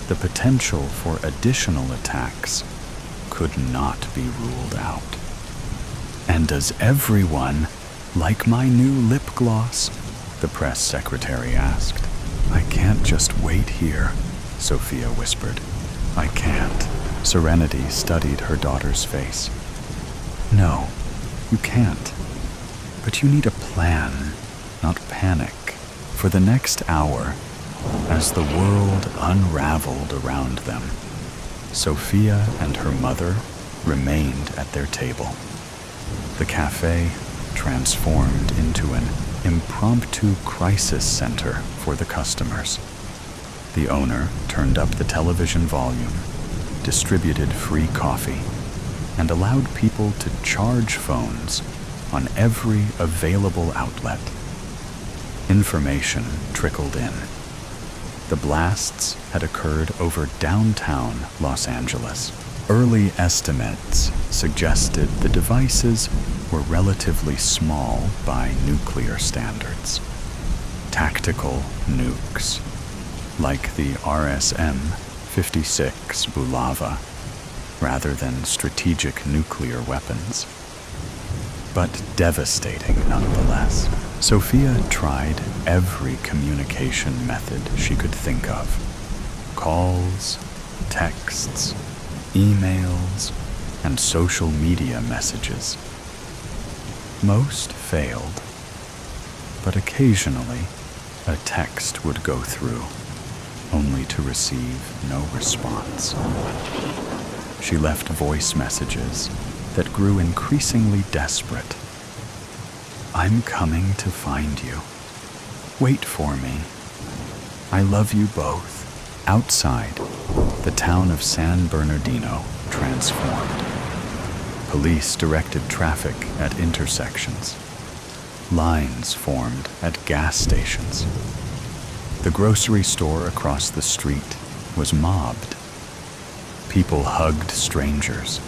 The potential for additional attacks could not be ruled out. And does everyone like my new lip gloss? The press secretary asked. I can't just wait here, Sophia whispered. I can't. Serenity studied her daughter's face. No, you can't. But you need a plan, not panic, for the next hour, as the world unraveled around them. Sophia and her mother remained at their table. The cafe transformed into an impromptu crisis center for the customers. The owner turned up the television volume, distributed free coffee, and allowed people to charge phones on every available outlet. Information trickled in. The blasts had occurred over downtown Los Angeles. Early estimates suggested the devices were relatively small by nuclear standards. Tactical nukes, like the RSM-56 Bulava, rather than strategic nuclear weapons. But devastating nonetheless. Sophia tried every communication method she could think of. Calls, texts, emails, and social media messages. Most failed, but occasionally a text would go through, only to receive no response. She left voice messages that grew increasingly desperate. I'm coming to find you. Wait for me. I love you both. Outside, the town of San Bernardino transformed. Police directed traffic at intersections. Lines formed at gas stations. The grocery store across the street was mobbed. People hugged strangers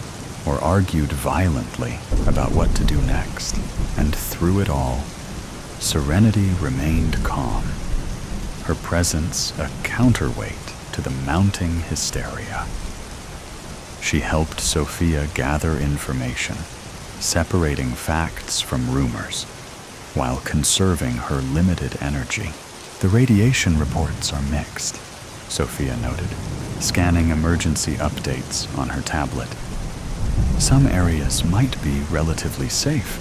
or argued violently about what to do next. And through it all, Serenity remained calm, her presence a counterweight to the mounting hysteria. She helped Sophia gather information, separating facts from rumors, while conserving her limited energy. The radiation reports are mixed, Sophia noted, scanning emergency updates on her tablet. Some areas might be relatively safe,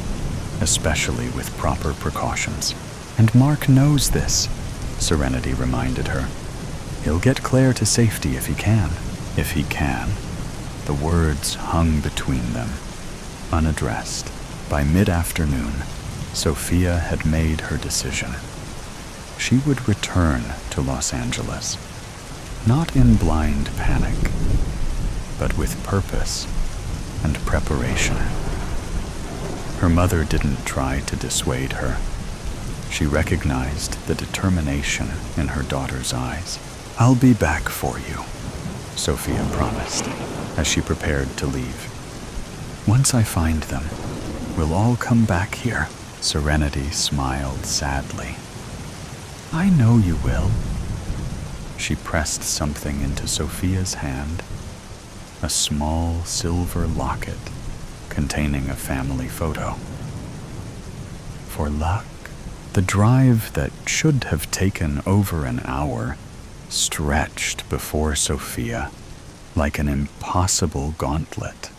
especially with proper precautions. And Mark knows this, Serenity reminded her. He'll get Claire to safety if he can. If he can. The words hung between them, unaddressed. By mid-afternoon, Sophia had made her decision. She would return to Los Angeles, not in blind panic, but with purpose and preparation. Her mother didn't try to dissuade her. She recognized the determination in her daughter's eyes. I'll be back for you, Sophia promised, as she prepared to leave. Once I find them, we'll all come back here. Serenity smiled sadly. I know you will. She pressed something into Sophia's hand, a small silver locket containing a family photo. For luck, the drive that should have taken over an hour stretched before Sophia like an impossible gauntlet.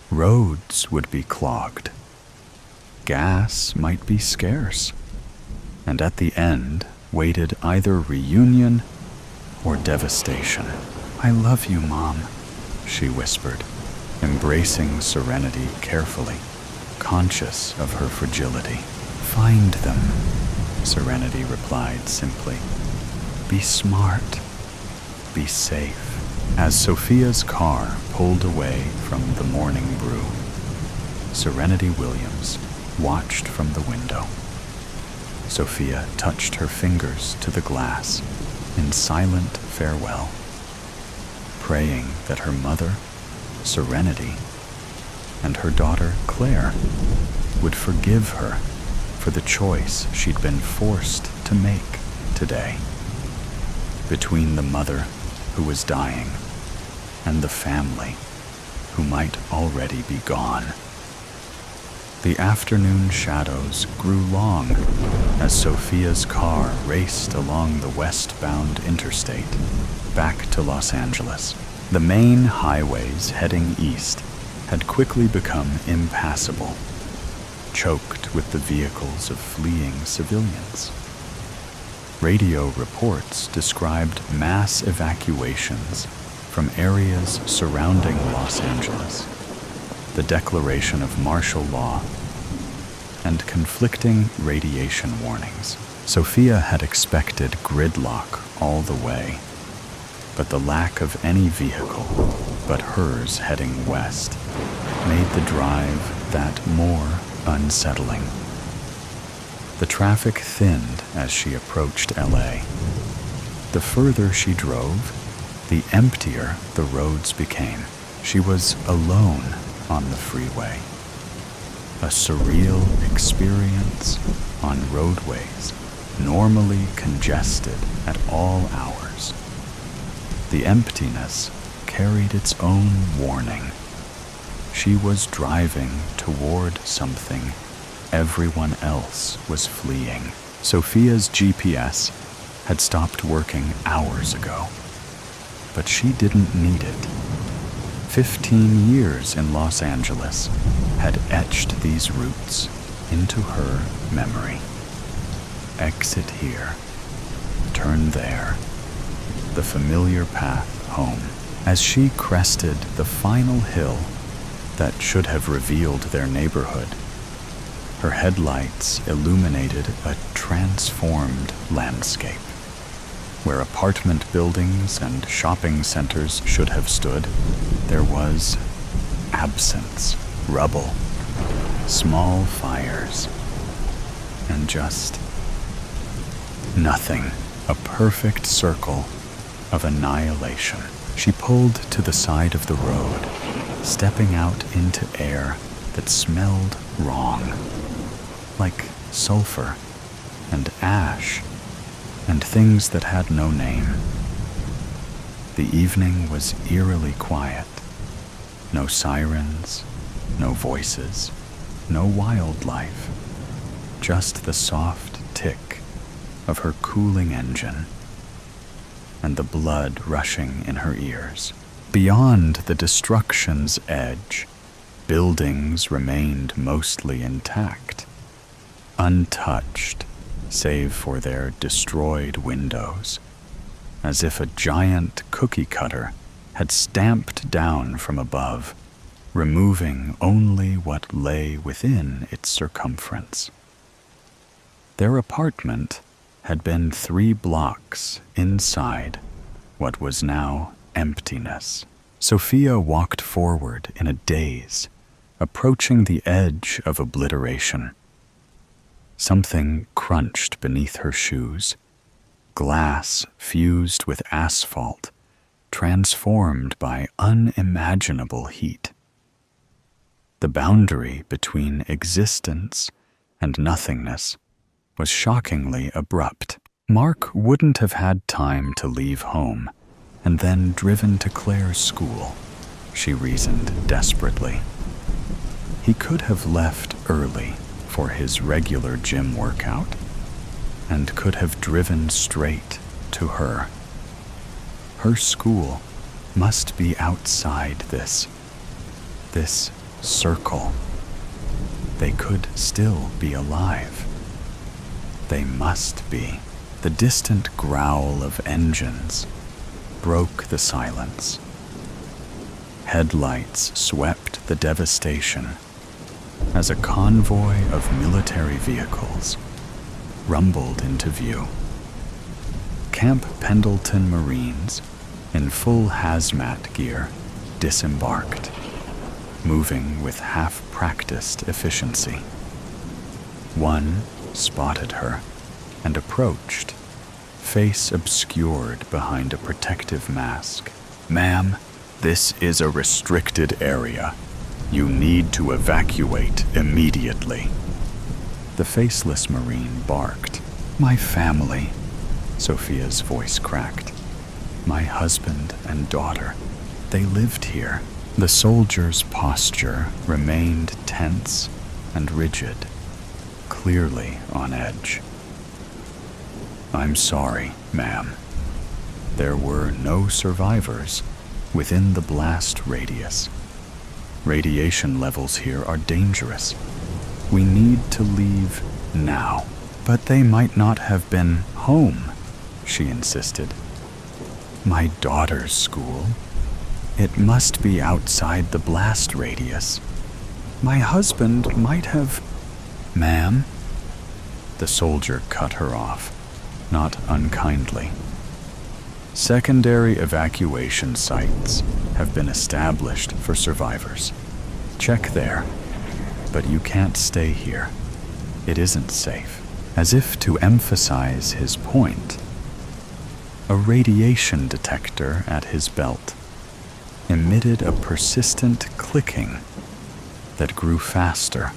Roads would be clogged. Gas might be scarce. And at the end waited either reunion or devastation. I love you, Mom, she whispered, embracing Serenity carefully, conscious of her fragility. Find them, Serenity replied simply. Be smart. Be safe. As Sophia's car pulled away from the morning brew, Serenity Williams watched from the window. Sophia touched her fingers to the glass in silent farewell, praying that her mother, Serenity, and her daughter, Claire, would forgive her for the choice she'd been forced to make today. Between the mother who was dying and the family who might already be gone. The afternoon shadows grew long as Sophia's car raced along the westbound interstate back to Los Angeles. The main highways heading east had quickly become impassable, choked with the vehicles of fleeing civilians. Radio reports described mass evacuations from areas surrounding Los Angeles, the declaration of martial law, and conflicting radiation warnings. Sophia had expected gridlock all the way, but the lack of any vehicle but hers heading west made the drive that more unsettling. The traffic thinned as she approached LA. The further she drove, the emptier the roads became. She was alone on the freeway. A surreal experience on roadways normally congested at all hours. The emptiness carried its own warning. She was driving toward something everyone else was fleeing. Sophia's GPS had stopped working hours ago, but she didn't need it. 15 years in Los Angeles had etched these routes into her memory. Exit here, turn there, the familiar path home. As she crested the final hill that should have revealed their neighborhood, her headlights illuminated a transformed landscape. Where apartment buildings and shopping centers should have stood, there was absence, rubble, small fires, and just nothing. A perfect circle of annihilation. She pulled to the side of the road, stepping out into air that smelled wrong, like sulfur and ash and things that had no name. The evening was eerily quiet. No sirens, no voices, no wildlife, just the soft tick of her cooling engine and the blood rushing in her ears. Beyond the destruction's edge, buildings remained mostly intact, untouched save for their destroyed windows, as if a giant cookie cutter had stamped down from above, removing only what lay within its circumference. Their apartment had been 3 blocks inside what was now emptiness. Sophia walked forward in a daze, approaching the edge of obliteration. Something crunched beneath her shoes, glass fused with asphalt, transformed by unimaginable heat. The boundary between existence and nothingness was shockingly abrupt. Mark wouldn't have had time to leave home and then driven to Claire's school, she reasoned desperately. He could have left early for his regular gym workout and could have driven straight to her. Her school must be outside this circle. They could still be alive. They must be. The distant growl of engines broke the silence. Headlights swept the devastation as a convoy of military vehicles rumbled into view. Camp Pendleton Marines in full hazmat gear, disembarked, moving with half-practiced efficiency. One spotted her and approached, face obscured behind a protective mask. "Ma'am, this is a restricted area. You need to evacuate immediately." The faceless Marine barked. "My family," Sophia's voice cracked. "My husband and daughter, they lived here." The soldier's posture remained tense and rigid, clearly on edge. "I'm sorry, ma'am. There were no survivors within the blast radius. Radiation levels here are dangerous. We need to leave now." "But they might not have been home," she insisted. "My daughter's school. It must be outside the blast radius. My husband might have—" "Ma'am?" The soldier cut her off, not unkindly. "Secondary evacuation sites have been established for survivors. Check there, but you can't stay here. It isn't safe." As if to emphasize his point, a radiation detector at his belt emitted a persistent clicking that grew faster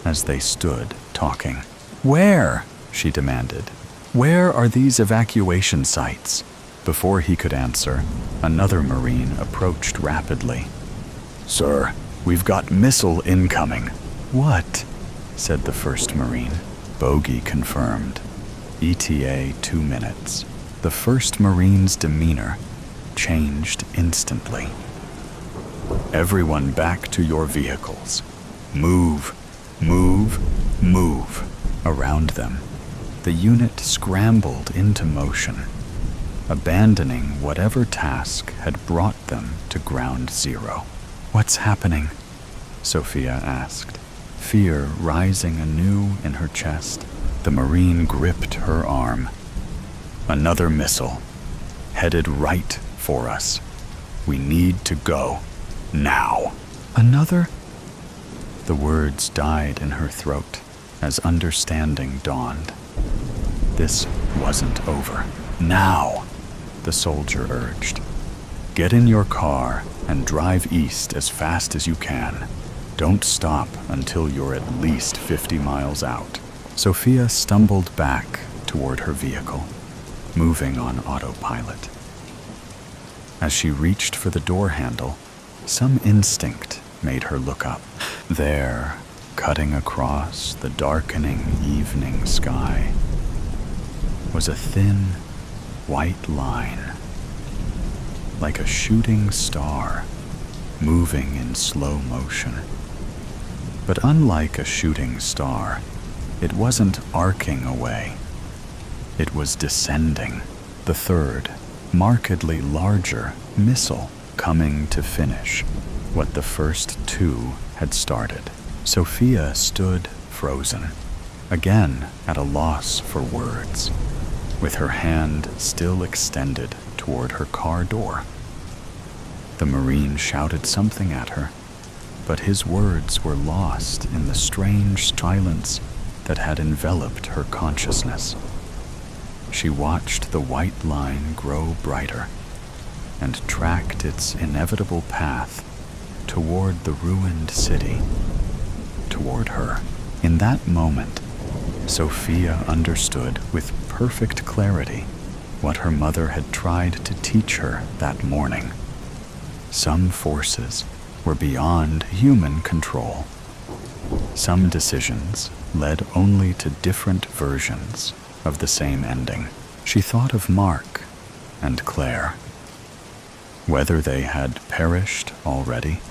as they stood talking. "Where?" she demanded. "Where are these evacuation sites?" Before he could answer, another Marine approached rapidly. "Sir, we've got missile incoming." "What?" said the first Marine. Bogey confirmed. ETA 2 minutes. The first Marine's demeanor changed instantly. "Everyone back to your vehicles. Move, move, move." Around them, the unit scrambled into motion, abandoning whatever task had brought them to ground zero. "What's happening?" Sophia asked, fear rising anew in her chest. The Marine gripped her arm. "Another missile, headed right for us. We need to go, now." "Another?" The words died in her throat as understanding dawned. This wasn't over. "Now," the soldier urged. "Get in your car and drive east as fast as you can. Don't stop until you're at least 50 miles out." Sophia stumbled back toward her vehicle, moving on autopilot. As she reached for the door handle, some instinct made her look up. There, cutting across the darkening evening sky, was a thin, white line, like a shooting star, moving in slow motion. But unlike a shooting star, it wasn't arcing away. It was descending, the third, markedly larger missile coming to finish what the first two had started. Sophia stood frozen, again at a loss for words, with her hand still extended toward her car door. The Marine shouted something at her, but his words were lost in the strange silence that had enveloped her consciousness. She watched the white line grow brighter and tracked its inevitable path toward the ruined city, toward her. In that moment, Sophia understood with perfect clarity what her mother had tried to teach her that morning. Some forces were beyond human control. Some decisions led only to different versions of the same ending. She thought of Mark and Claire. Whether they had perished already,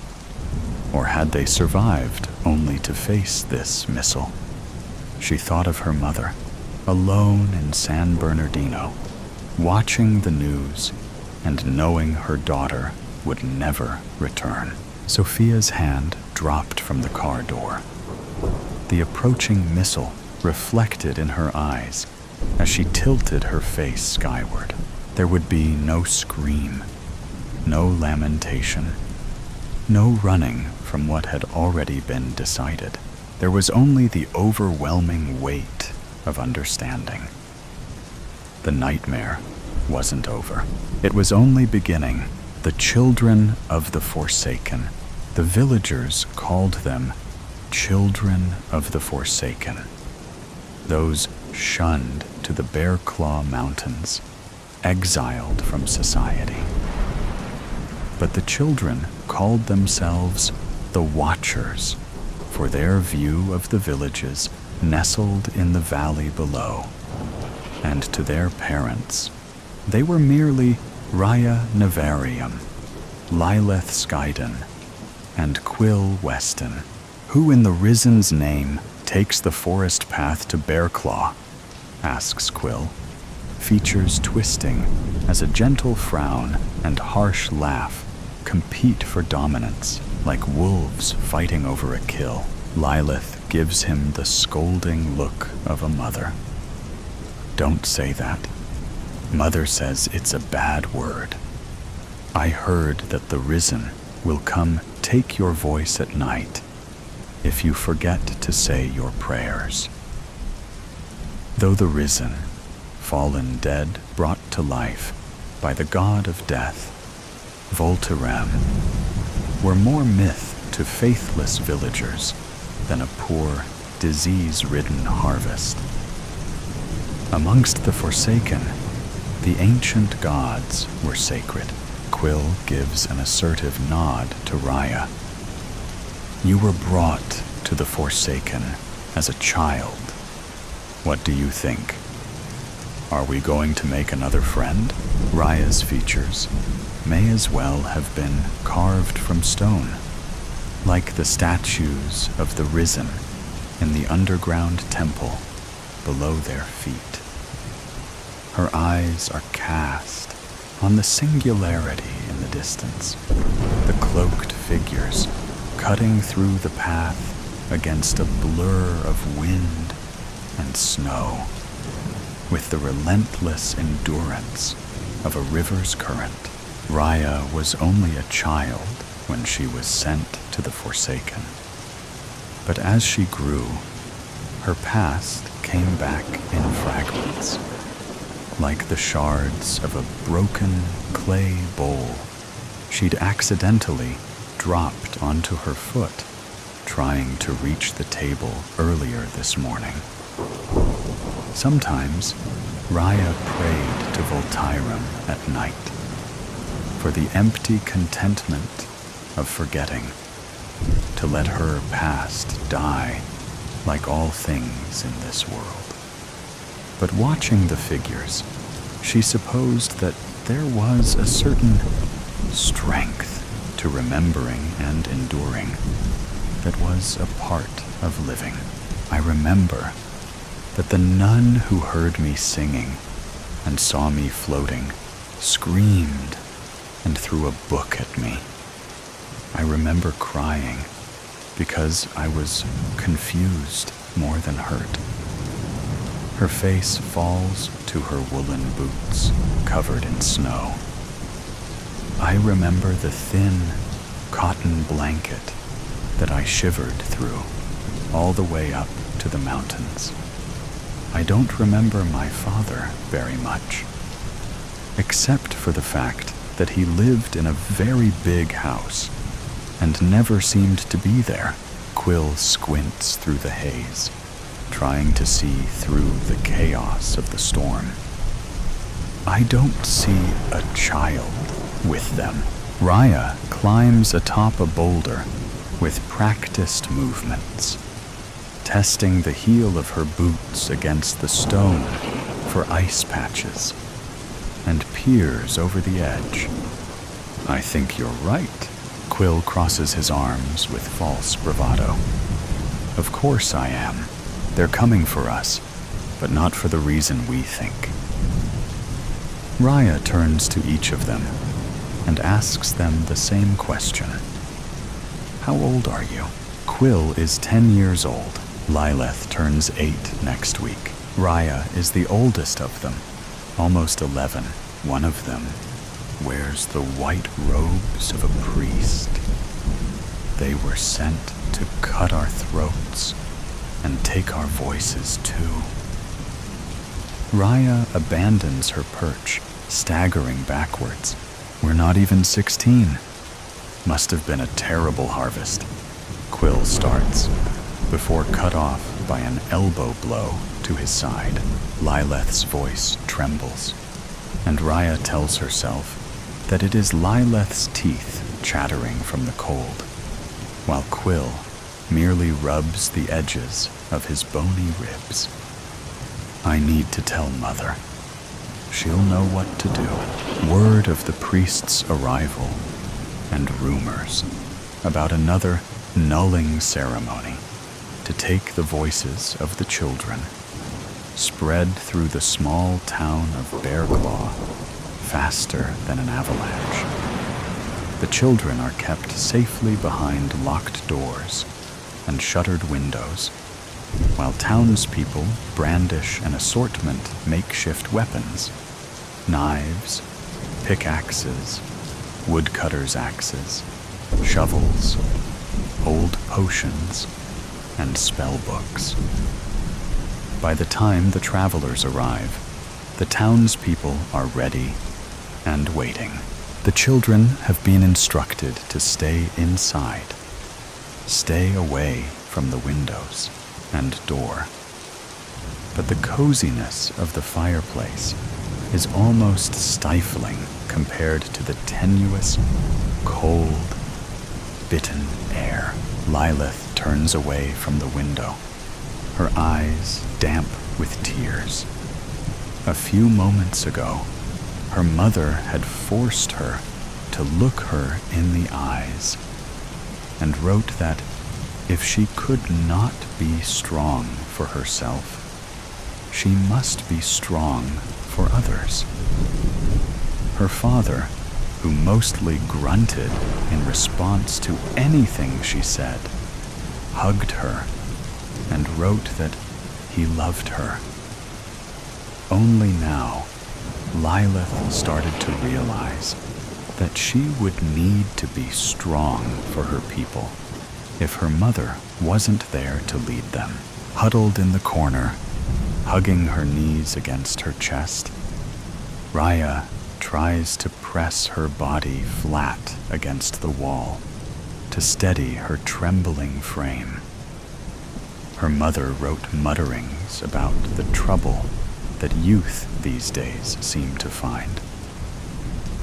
or had they survived only to face this missile. She thought of her mother, alone in San Bernardino, watching the news and knowing her daughter would never return. Sophia's hand dropped from the car door. The approaching missile reflected in her eyes as she tilted her face skyward. There would be no scream, no lamentation, no running from what had already been decided. There was only the overwhelming weight of understanding. The nightmare wasn't over. It was only beginning. The children of the Forsaken. The villagers called them Children of the Forsaken. Those shunned to the Bear Claw Mountains, exiled from society. But the children called themselves the Watchers, for their view of the villages nestled in the valley below. And to their parents, they were merely Raya Nevarium, Lilith Skyden, and Quill Weston. Who in the Risen's name takes the forest path to Bearclaw? Asks Quill, features twisting as a gentle frown and harsh laugh compete for dominance like wolves fighting over a kill. Lilith gives him the scolding look of a mother. Don't say that. Mother says it's a bad word. I heard that the Risen will come take your voice at night if you forget to say your prayers. Though the Risen, fallen dead brought to life by the god of death, Vol.3, were more myth to faithless villagers than a poor, disease-ridden harvest. Amongst the Forsaken, the ancient gods were sacred. Quill gives an assertive nod to Raya. You were brought to the Forsaken as a child. What do you think? Are we going to make another friend? Raya's features may as well have been carved from stone, like the statues of the Risen in the underground temple below their feet. Her eyes are cast on the singularity in the distance, the cloaked figures cutting through the path against a blur of wind and snow, with the relentless endurance of a river's current. Raya was only a child when she was sent to the Forsaken. But as she grew, her past came back in fragments, like the shards of a broken clay bowl she'd accidentally dropped onto her foot trying to reach the table earlier this morning. Sometimes Raya prayed to Vol.3 at night for the empty contentment of forgetting, to let her past die like all things in this world. But watching the figures, she supposed that there was a certain strength to remembering and enduring that was a part of living. I remember that the nun who heard me singing and saw me floating screamed and threw a book at me. I remember crying because I was confused more than hurt. Her face falls to her woolen boots covered in snow. I remember the thin cotton blanket that I shivered through all the way up to the mountains. I don't remember my father very much, except for the fact that he lived in a very big house and never seemed to be there. Quill squints through the haze, trying to see through the chaos of the storm. I don't see a child with them. Raya climbs atop a boulder with practiced movements, testing the heel of her boots against the stone for ice patches, and peers over the edge. I think you're right. Quill crosses his arms with false bravado. Of course I am. They're coming for us, but not for the reason we think. Raya turns to each of them and asks them the same question. How old are you? Quill is 10 years old. Lilith turns 8 next week. Raya is the oldest of them, almost 11. One of them wears the white robes of a priest. They were sent to cut our throats and take our voices too. Raya abandons her perch, staggering backwards. We're not even 16. Must have been a terrible harvest. Quill starts, before cut off by an elbow blow to his side. Lilith's voice trembles, and Raya tells herself that it is Lilith's teeth chattering from the cold, while Quill merely rubs the edges of his bony ribs. I need to tell Mother. She'll know what to do. Word of the priest's arrival, and rumors about another nulling ceremony to take the voices of the children, spread through the small town of Bearclaw faster than an avalanche. The children are kept safely behind locked doors and shuttered windows, while townspeople brandish an assortment makeshift weapons: knives, pickaxes, woodcutters' axes, shovels, old potions, and spell books. By the time the travelers arrive, the townspeople are ready and waiting. The children have been instructed to stay inside, stay away from the windows and door. But the coziness of the fireplace is almost stifling compared to the tenuous, cold, bitten air. Lilith turns away from the window, her eyes damp with tears. A few moments ago, her mother had forced her to look her in the eyes, and wrote that if she could not be strong for herself, she must be strong for others. Her father, who mostly grunted in response to anything she said, hugged her and wrote that he loved her. Only now, Lilith started to realize that she would need to be strong for her people if her mother wasn't there to lead them. Huddled in the corner, hugging her knees against her chest, Raya tries to press her body flat against the wall to steady her trembling frame. Her mother wrote mutterings about the trouble that youth these days seem to find.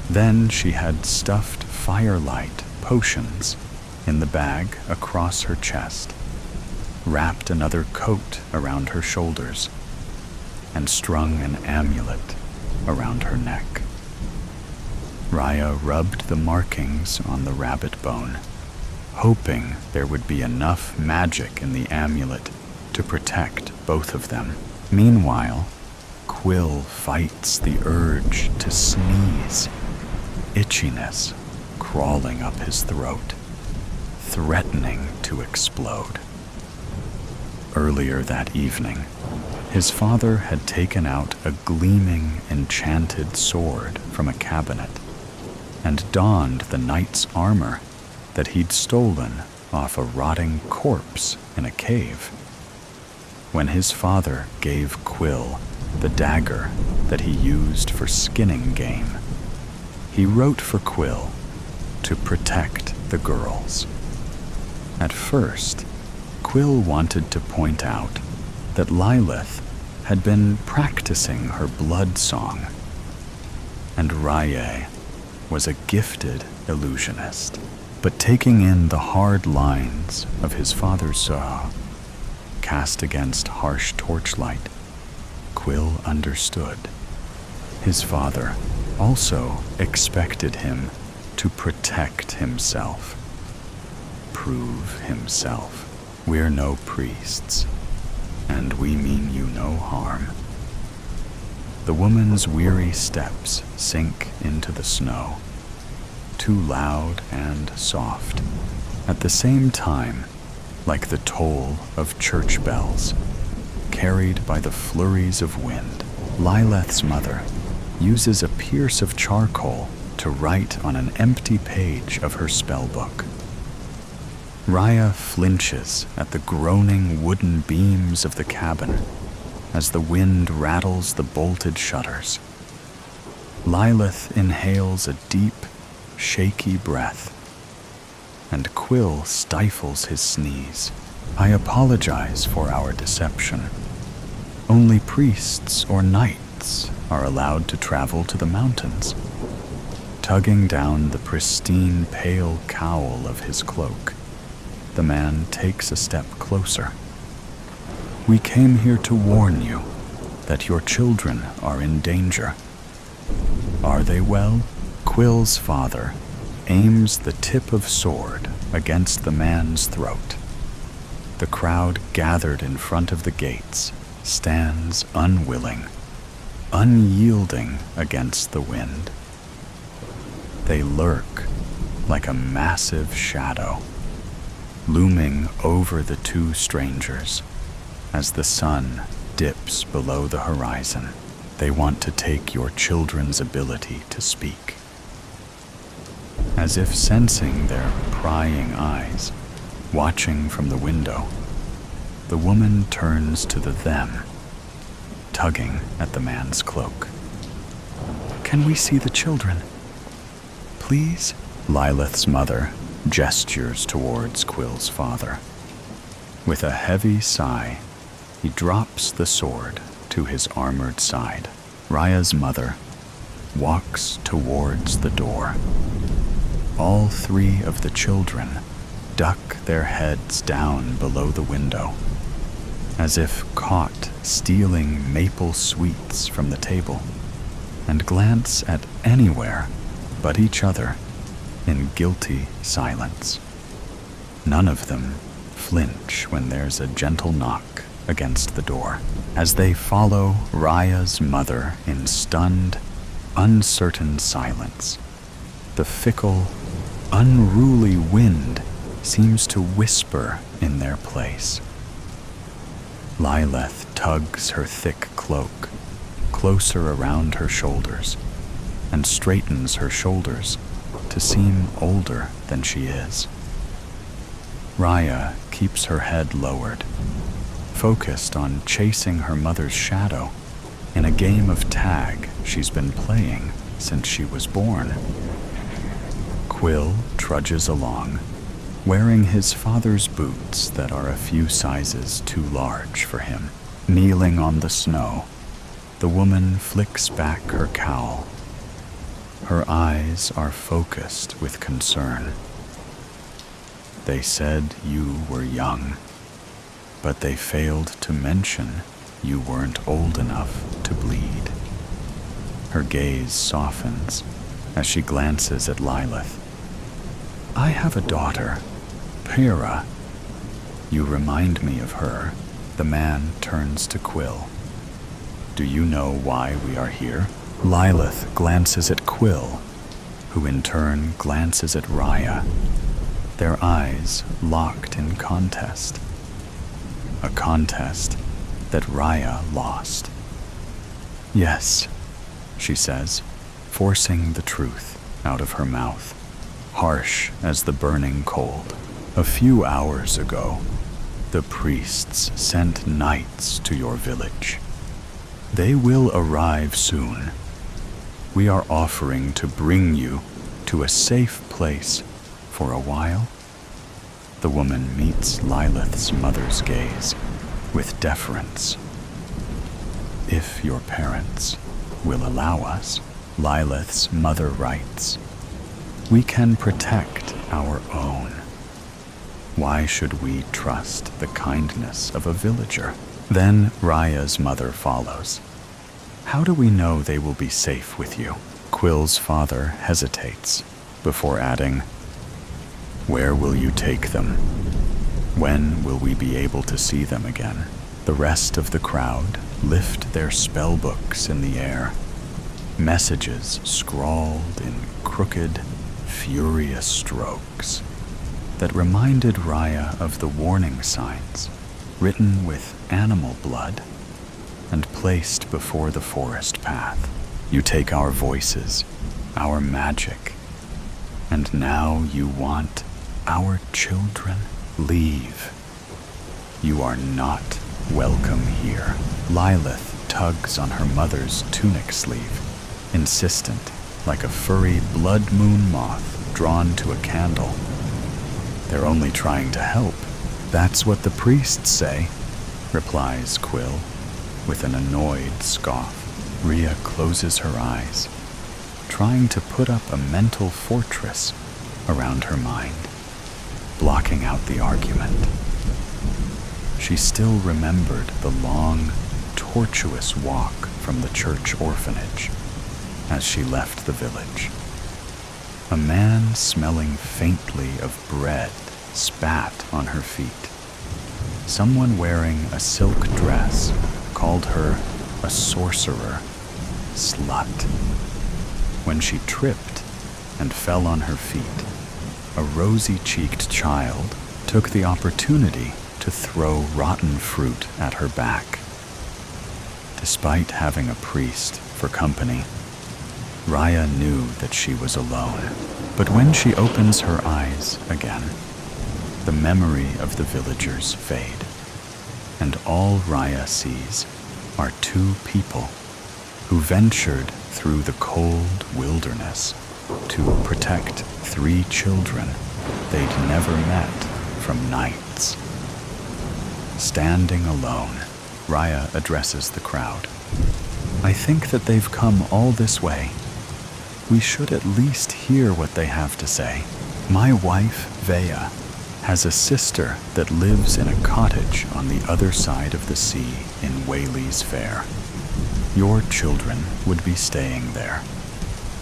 Then she had stuffed firelight potions in the bag across her chest, wrapped another coat around her shoulders, and strung an amulet around her neck. Raya rubbed the markings on the rabbit bone, hoping there would be enough magic in the amulet to protect both of them. Meanwhile, Quill fights the urge to sneeze, itchiness crawling up his throat, threatening to explode. Earlier that evening, his father had taken out a gleaming, enchanted sword from a cabinet and donned the knight's armor that he'd stolen off a rotting corpse in a cave. When his father gave Quill the dagger that he used for skinning game, he wrote for Quill to protect the girls. At first, Quill wanted to point out that Lilith had been practicing her blood song, and Raya was a gifted illusionist. But taking in the hard lines of his father's saw, cast against harsh torchlight, Quill understood. His father also expected him to protect himself, prove himself. We're no priests, and we mean you no harm. The woman's weary steps sink into the snow, too loud and soft, at the same time like the toll of church bells, carried by the flurries of wind. Lilith's mother uses a pierce of charcoal to write on an empty page of her spellbook. Raya flinches at the groaning wooden beams of the cabin as the wind rattles the bolted shutters. Lilith inhales a deep, shaky breath, and Quill stifles his sneeze. I apologize for our deception. Only priests or knights are allowed to travel to the mountains. Tugging down the pristine pale cowl of his cloak, the man takes a step closer. We came here to warn you that your children are in danger. Are they well? Quill's father aims the tip of sword against the man's throat. The crowd gathered in front of the gates stands unwilling, unyielding against the wind. They lurk like a massive shadow, looming over the two strangers as the sun dips below the horizon. They want to take your children's ability to speak. As if sensing their prying eyes, watching from the window, the woman turns to the them, tugging at the man's cloak. Can we see the children? Please? Lilith's mother gestures towards Quill's father. With a heavy sigh, he drops the sword to his armored side. Raya's mother walks towards the door. All three of the children duck their heads down below the window, as if caught stealing maple sweets from the table, and glance at anywhere but each other in guilty silence. None of them flinch when there's a gentle knock against the door, as they follow Raya's mother in stunned, uncertain silence. The fickle, unruly wind seems to whisper in their place. Lilith tugs her thick cloak closer around her shoulders and straightens her shoulders to seem older than she is. Raya keeps her head lowered, focused on chasing her mother's shadow in a game of tag she's been playing since she was born. Quill trudges along, wearing his father's boots that are a few sizes too large for him. Kneeling on the snow, the woman flicks back her cowl. Her eyes are focused with concern. They said you were young, but they failed to mention you weren't old enough to bleed. Her gaze softens as she glances at Lilith. I have a daughter, Pyrrha. You remind me of her. The man turns to Quill. Do you know why we are here? Lilith glances at Quill, who in turn glances at Raya, their eyes locked in contest. A contest that Raya lost. Yes, she says, forcing the truth out of her mouth, harsh as the burning cold. A few hours ago, the priests sent knights to your village. They will arrive soon. We are offering to bring you to a safe place for a while. The woman meets Lilith's mother's gaze with deference. If your parents will allow us, Lilith's mother writes, we can protect our own. Why should we trust the kindness of a villager? Then Raya's mother follows. How do we know they will be safe with you? Quill's father hesitates before adding, where will you take them? When will we be able to see them again? The rest of the crowd lift their spellbooks in the air. Messages scrawled in crooked, furious strokes that reminded Raya of the warning signs written with animal blood and placed before the forest path. You take our voices our magic. And now you want our children? Leave. You are not welcome here. Lilith tugs on her mother's tunic sleeve, insistent, like a furry blood moon moth drawn to a candle. They're only trying to help. That's what the priests say, replies Quill, with an annoyed scoff. Rhea closes her eyes, trying to put up a mental fortress around her mind, blocking out the argument. She still remembered the long, tortuous walk from the church orphanage as she left the village. A man smelling faintly of bread spat on her feet. Someone wearing a silk dress called her a sorcerer, slut. When she tripped and fell on her feet, a rosy-cheeked child took the opportunity to throw rotten fruit at her back. Despite having a priest for company, Raya knew that she was alone. But when she opens her eyes again, the memory of the villagers fade, and all Raya sees are two people who ventured through the cold wilderness to protect 3 children they'd never met from knights. Standing alone, Raya addresses the crowd. I think that they've come all this way. We should at least hear what they have to say. My wife, Vea, has a sister that lives in a cottage on the other side of the sea in Whaley's Fair. Your children would be staying there.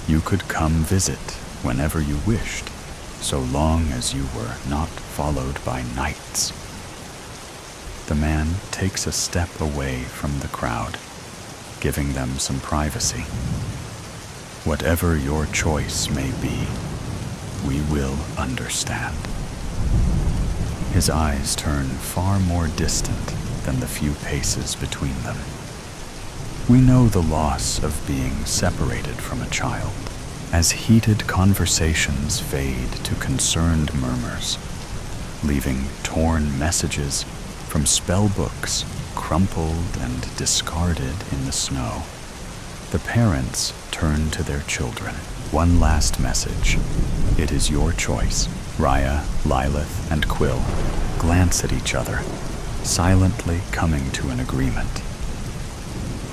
You could come visit whenever you wished, so long as you were not followed by knights. The man takes a step away from the crowd, giving them some privacy. Whatever your choice may be, we will understand. His eyes turn far more distant than the few paces between them. We know the loss of being separated from a child, as heated conversations fade to concerned murmurs, leaving torn messages from spellbooks crumpled and discarded in the snow. The parents turn to their children. One last message. It is your choice. Raya, Lilith, and Quill glance at each other, silently coming to an agreement.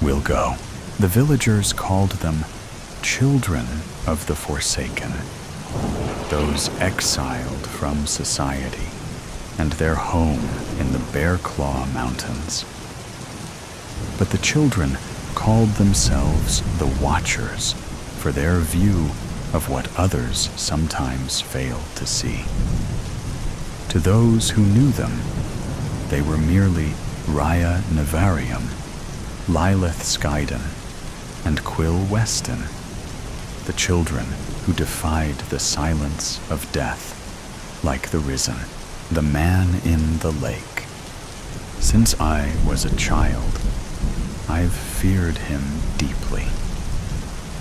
We'll go. The villagers called them children of the Forsaken, those exiled from society and their home in the Bear Claw Mountains. But the children called themselves the Watchers for their view of what others sometimes fail to see. To those who knew them, they were merely Raya Navarium, Lilith Skyden, and Quill Weston, the children who defied the silence of death like the Risen, the man in the lake. Since I was a child, I've feared him deeply,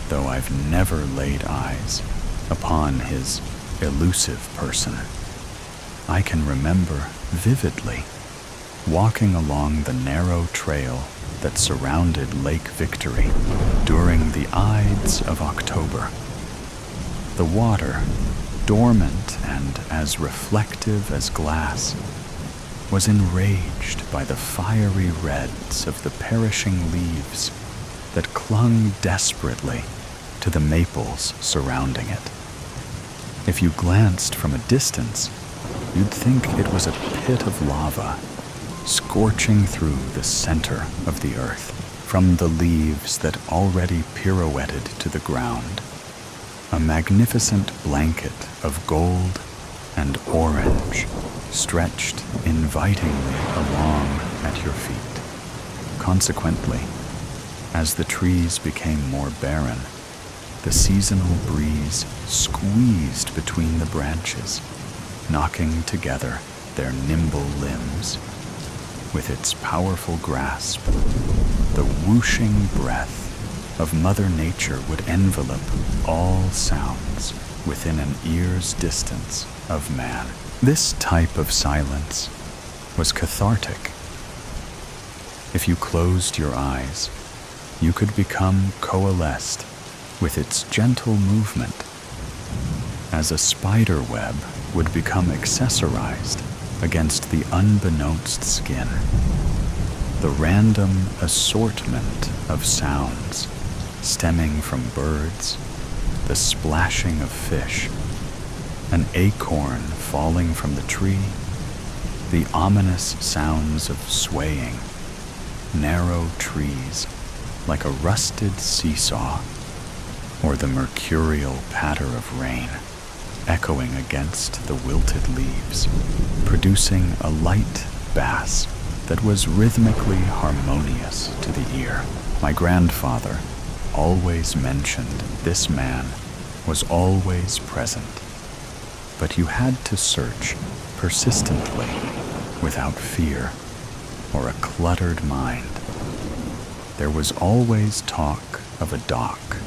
though I've never laid eyes upon his elusive person. I can remember vividly walking along the narrow trail that surrounded Lake Victory during the Ides of October. The water, dormant and as reflective as glass, was enraged by the fiery reds of the perishing leaves that clung desperately to the maples surrounding it. If you glanced from a distance, you'd think it was a pit of lava, scorching through the center of the earth from the leaves that already pirouetted to the ground. A magnificent blanket of gold and orange stretched invitingly along at your feet. Consequently, as the trees became more barren, the seasonal breeze squeezed between the branches, knocking together their nimble limbs. With its powerful grasp, the whooshing breath of Mother Nature would envelop all sounds within an ear's distance of man. This type of silence was cathartic. If you closed your eyes, you could become coalesced with its gentle movement, as a spider web would become accessorized against the unbeknownst skin. The random assortment of sounds stemming from birds, the splashing of fish, an acorn falling from the tree, the ominous sounds of swaying, narrow trees like a rusted seesaw, or the mercurial patter of rain echoing against the wilted leaves, producing a light bass that was rhythmically harmonious to the ear. My grandfather always mentioned this man was always present, but you had to search persistently without fear or a cluttered mind. There was always talk of a dock,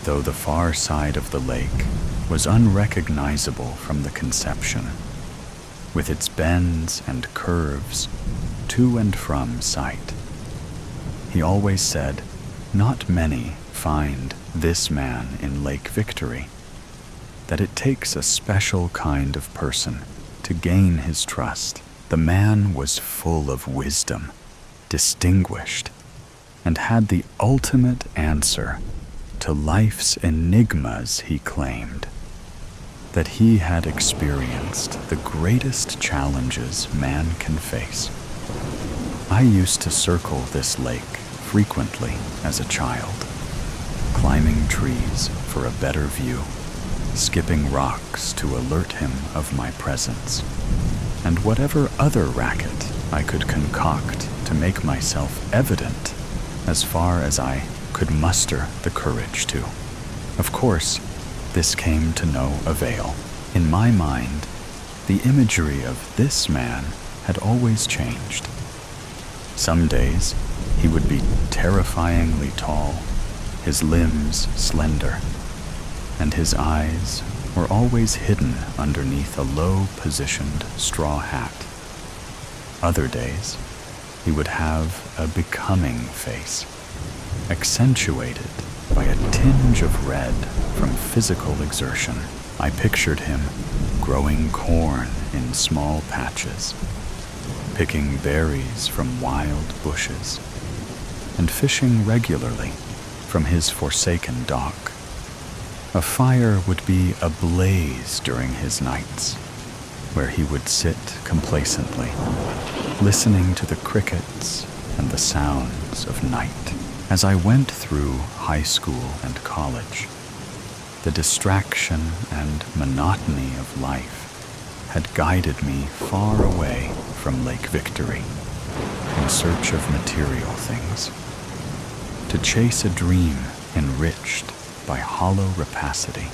though the far side of the lake was unrecognizable from the conception, with its bends and curves to and from sight. He always said, not many find this man in Lake Victory, that it takes a special kind of person to gain his trust. The man was full of wisdom, distinguished, and had the ultimate answer to life's enigmas, he claimed. That he had experienced the greatest challenges man can face. I used to circle this lake frequently as a child, climbing trees for a better view, skipping rocks to alert him of my presence, and whatever other racket I could concoct to make myself evident as far as I could muster the courage to. Of course, this came to no avail. In my mind, the imagery of this man had always changed. Some days, he would be terrifyingly tall, his limbs slender, and his eyes were always hidden underneath a low-positioned straw hat. Other days, he would have a becoming face, accentuated by a tinge of red from physical exertion. I pictured him growing corn in small patches, picking berries from wild bushes, and fishing regularly from his forsaken dock. A fire would be ablaze during his nights, where he would sit complacently, listening to the crickets and the sounds of night. As I went through high school and college, the distraction and monotony of life had guided me far away from Lake Victory in search of material things, to chase a dream enriched by hollow rapacity.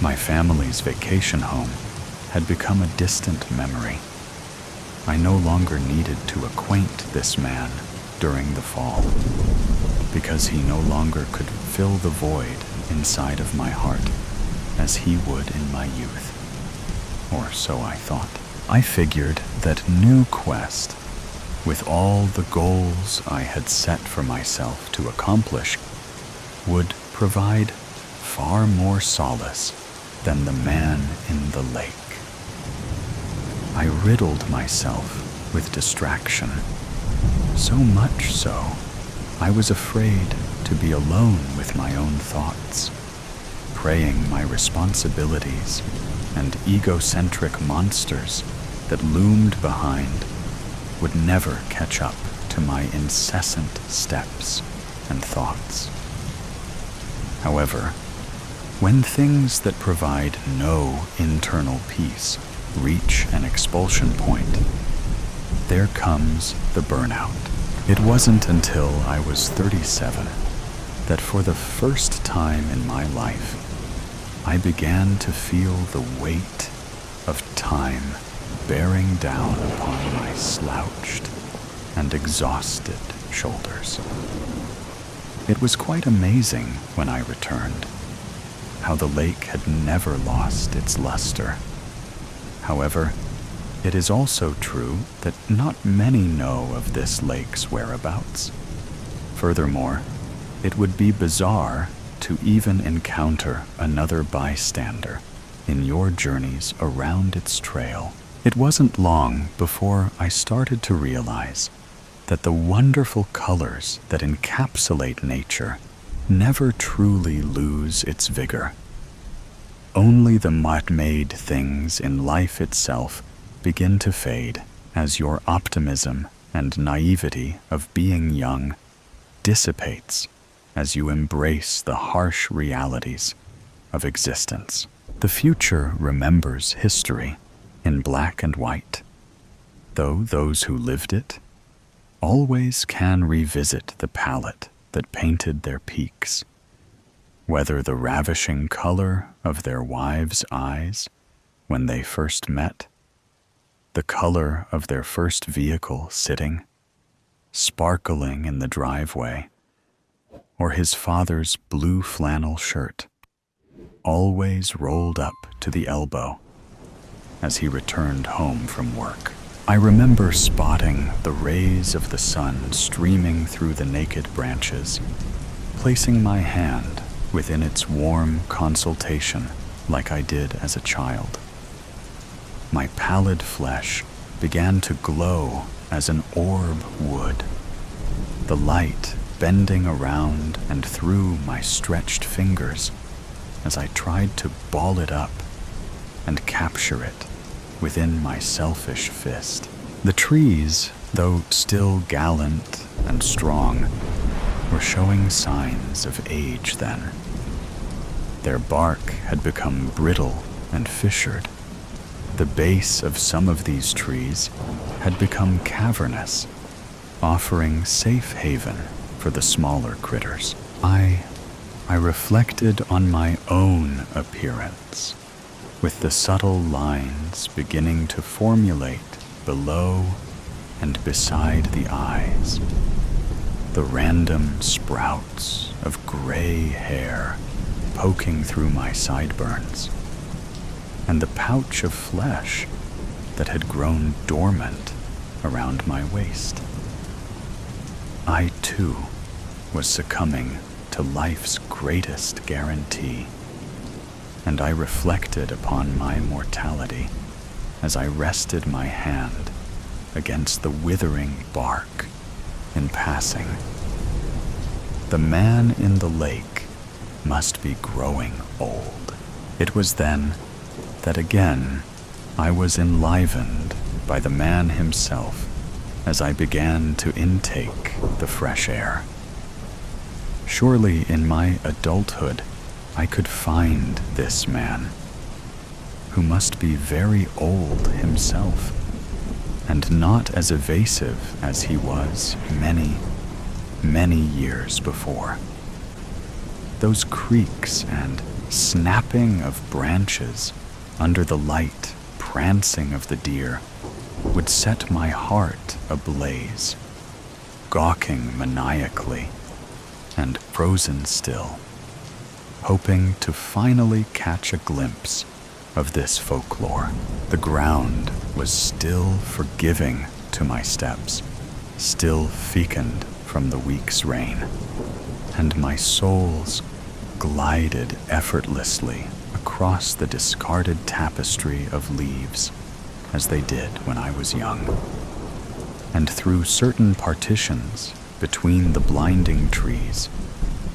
My family's vacation home had become a distant memory. I no longer needed to acquaint this man during the fall, because he no longer could fill the void inside of my heart as he would in my youth. Or so I thought. I figured that new quest, with all the goals I had set for myself to accomplish, would provide far more solace than the man in the lake. I riddled myself with distraction, so much so I was afraid to be alone with my own thoughts, praying my responsibilities and egocentric monsters that loomed behind would never catch up to my incessant steps and thoughts. However, when things that provide no internal peace reach an expulsion point, there comes the burnout. It wasn't until I was 37 that for the first time in my life, I began to feel the weight of time bearing down upon my slouched and exhausted shoulders. It was quite amazing when I returned, how the lake had never lost its luster. However, it is also true that not many know of this lake's whereabouts. Furthermore, it would be bizarre to even encounter another bystander in your journeys around its trail. It wasn't long before I started to realize that the wonderful colors that encapsulate nature never truly lose its vigor. Only the mud-made things in life itself begin to fade as your optimism and naivety of being young dissipates as you embrace the harsh realities of existence. The future remembers history in black and white, though those who lived it always can revisit the palette that painted their peaks, whether the ravishing color of their wives' eyes when they first met, the color of their first vehicle sitting, sparkling in the driveway, or his father's blue flannel shirt, always rolled up to the elbow as he returned home from work. I remember spotting the rays of the sun streaming through the naked branches, placing my hand within its warm consultation like I did as a child. My pallid flesh began to glow as an orb would, the light bending around and through my stretched fingers as I tried to ball it up and capture it within my selfish fist. The trees, though still gallant and strong, were showing signs of age then. Their bark had become brittle and fissured. The base of some of these trees had become cavernous, offering safe haven for the smaller critters. I reflected on my own appearance, with the subtle lines beginning to formulate below and beside the eyes, the random sprouts of gray hair poking through my sideburns, and the pouch of flesh that had grown dormant around my waist. I, too, was succumbing to life's greatest guarantee, and I reflected upon my mortality as I rested my hand against the withering bark in passing. The man in the lake must be growing old. It was then that again I was enlivened by the man himself as I began to intake the fresh air. Surely in my adulthood I could find this man, who must be very old himself, and not as evasive as he was many, many years before. Those creaks and snapping of branches under the light prancing of the deer would set my heart ablaze, gawking maniacally and frozen still, hoping to finally catch a glimpse of this folklore. The ground was still forgiving to my steps, still fecund from the week's rain, and my soles glided effortlessly across the discarded tapestry of leaves as they did when I was young, and through certain partitions between the blinding trees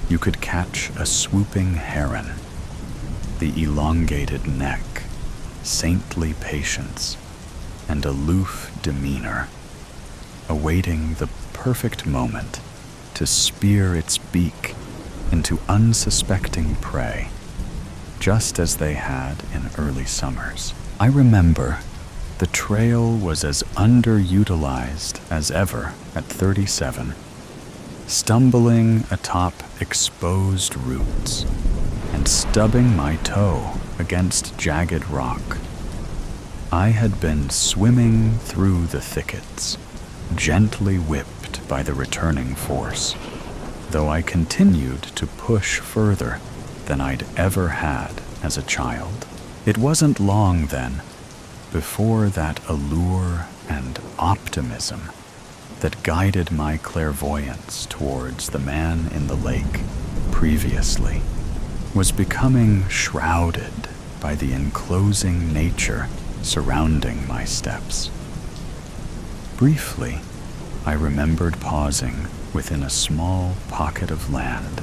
you could catch a swooping heron, the elongated neck, saintly patience, and aloof demeanor, awaiting the perfect moment to spear its beak into unsuspecting prey, just as they had in early summers. I remember the trail was as underutilized as ever at 37, stumbling atop exposed roots and stubbing my toe against jagged rock. I had been swimming through the thickets, gently whipped by the returning force, though I continued to push further than I'd ever had as a child. It wasn't long then, before that allure and optimism that guided my clairvoyance towards the man in the lake previously was becoming shrouded by the enclosing nature surrounding my steps. Briefly, I remembered pausing within a small pocket of land,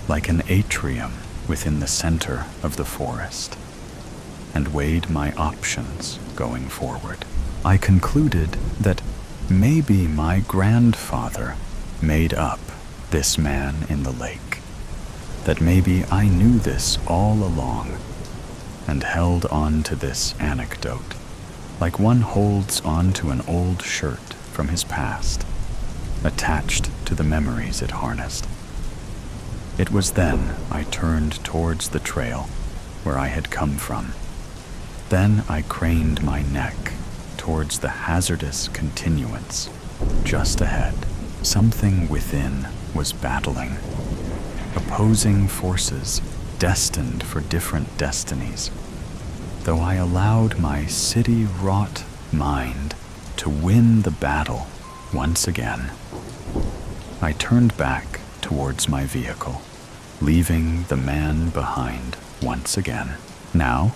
like an atrium within the center of the forest, and weighed my options going forward. I concluded that maybe my grandfather made up this man in the lake, that maybe I knew this all along and held on to this anecdote like one holds on to an old shirt from his past, attached to the memories it harnessed. It was then I turned towards the trail where I had come from. Then I craned my neck towards the hazardous continuance just ahead. Something within was battling, opposing forces destined for different destinies, though I allowed my city-wrought mind to win the battle once again. I turned back towards my vehicle, leaving the man behind once again. Now,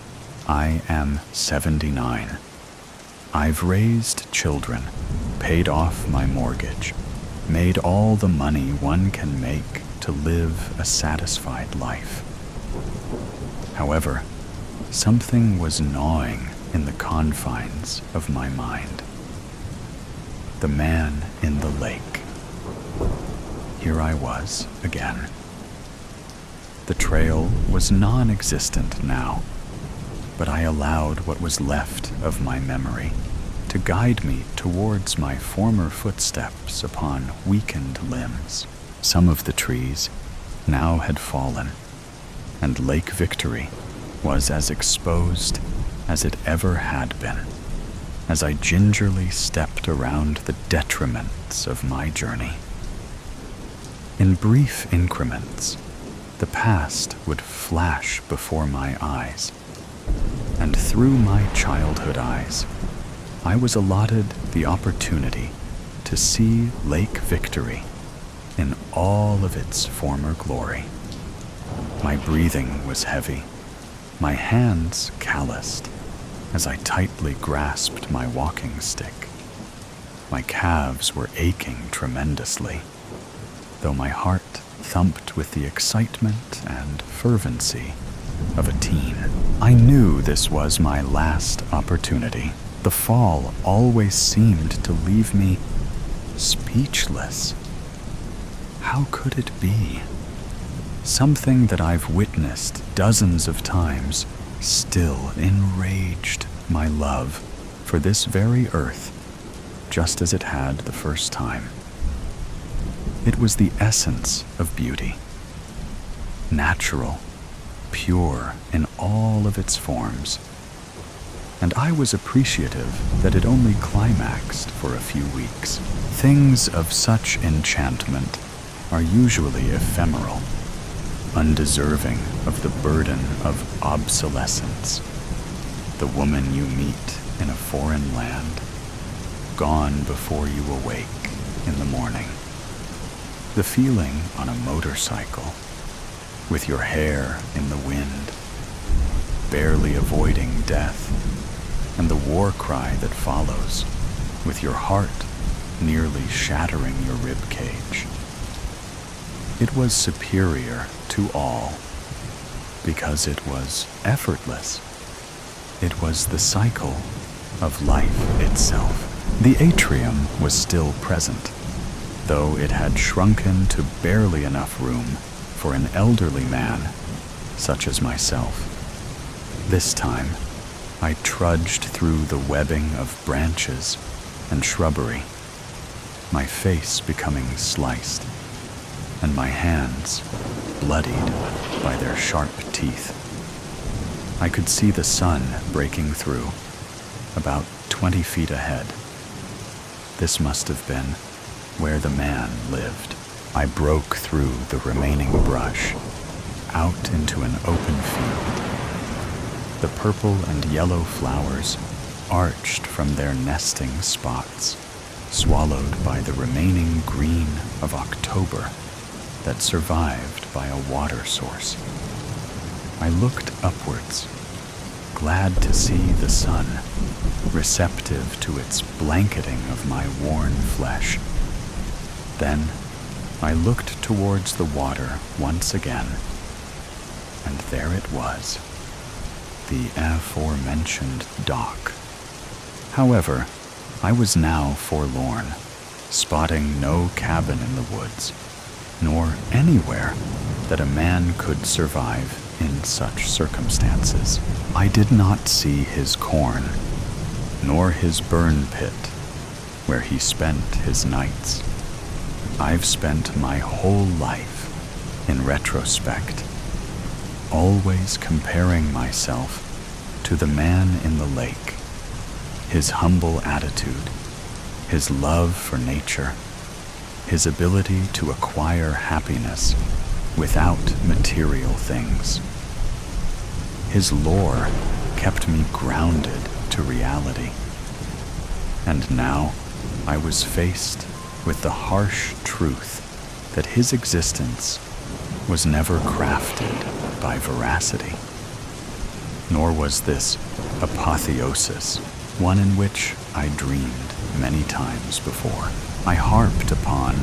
I am 79. I've raised children, paid off my mortgage, made all the money one can make to live a satisfied life. However, something was gnawing in the confines of my mind. The man in the lake. Here I was again. The trail was non-existent now, but I allowed what was left of my memory to guide me towards my former footsteps upon weakened limbs. Some of the trees now had fallen, and Lake Victory was as exposed as it ever had been, as I gingerly stepped around the detriments of my journey. In brief increments, the past would flash before my eyes, and through my childhood eyes, I was allotted the opportunity to see Lake Victory in all of its former glory. My breathing was heavy, my hands calloused as I tightly grasped my walking stick. My calves were aching tremendously, though my heart thumped with the excitement and fervency of a teen. I knew this was my last opportunity. The fall always seemed to leave me speechless. How could it be? Something that I've witnessed dozens of times still enraged my love for this very earth, just as it had the first time. It was the essence of beauty, natural, pure in all of its forms, and I was appreciative that it only climaxed for a few weeks. Things of such enchantment are usually ephemeral, undeserving of the burden of obsolescence. The woman you meet in a foreign land, gone before you awake in the morning. The feeling on a motorcycle, with your hair in the wind, barely avoiding death, and the war cry that follows, with your heart nearly shattering your rib cage. It was superior to all, because it was effortless. It was the cycle of life itself. The atrium was still present, though it had shrunken to barely enough room for an elderly man such as myself. This time, I trudged through the webbing of branches and shrubbery, my face becoming sliced, and my hands bloodied by their sharp teeth. I could see the sun breaking through, about 20 feet ahead. This must have been where the man lived. I broke through the remaining brush, out into an open field. The purple and yellow flowers arched from their nesting spots, swallowed by the remaining green of October that survived by a water source. I looked upwards, glad to see the sun, receptive to its blanketing of my worn flesh. Then I looked towards the water once again, and there it was, the aforementioned dock. However, I was now forlorn, spotting no cabin in the woods, nor anywhere that a man could survive in such circumstances. I did not see his corn, nor his burn pit, where he spent his nights. I've spent my whole life, in retrospect, always comparing myself to the man in the lake, his humble attitude, his love for nature, his ability to acquire happiness without material things. His lore kept me grounded to reality. And now I was faced with the harsh truth that his existence was never crafted by veracity. Nor was this apotheosis one in which I dreamed many times before. I harped upon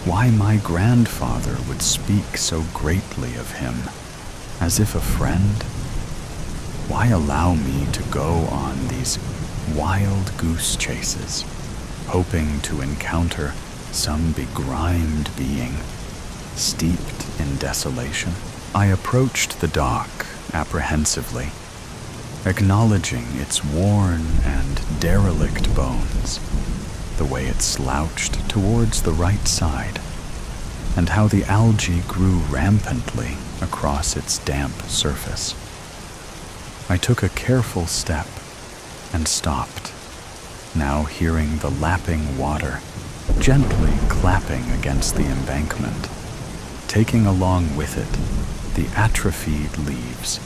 why my grandfather would speak so greatly of him, as if a friend. Why allow me to go on these wild goose chases, hoping to encounter some begrimed being, steeped in desolation? I approached the dock apprehensively, acknowledging its worn and derelict bones, the way it slouched towards the right side, and how the algae grew rampantly across its damp surface. I took a careful step and stopped, now hearing the lapping water gently clapping against the embankment, taking along with it the atrophied leaves,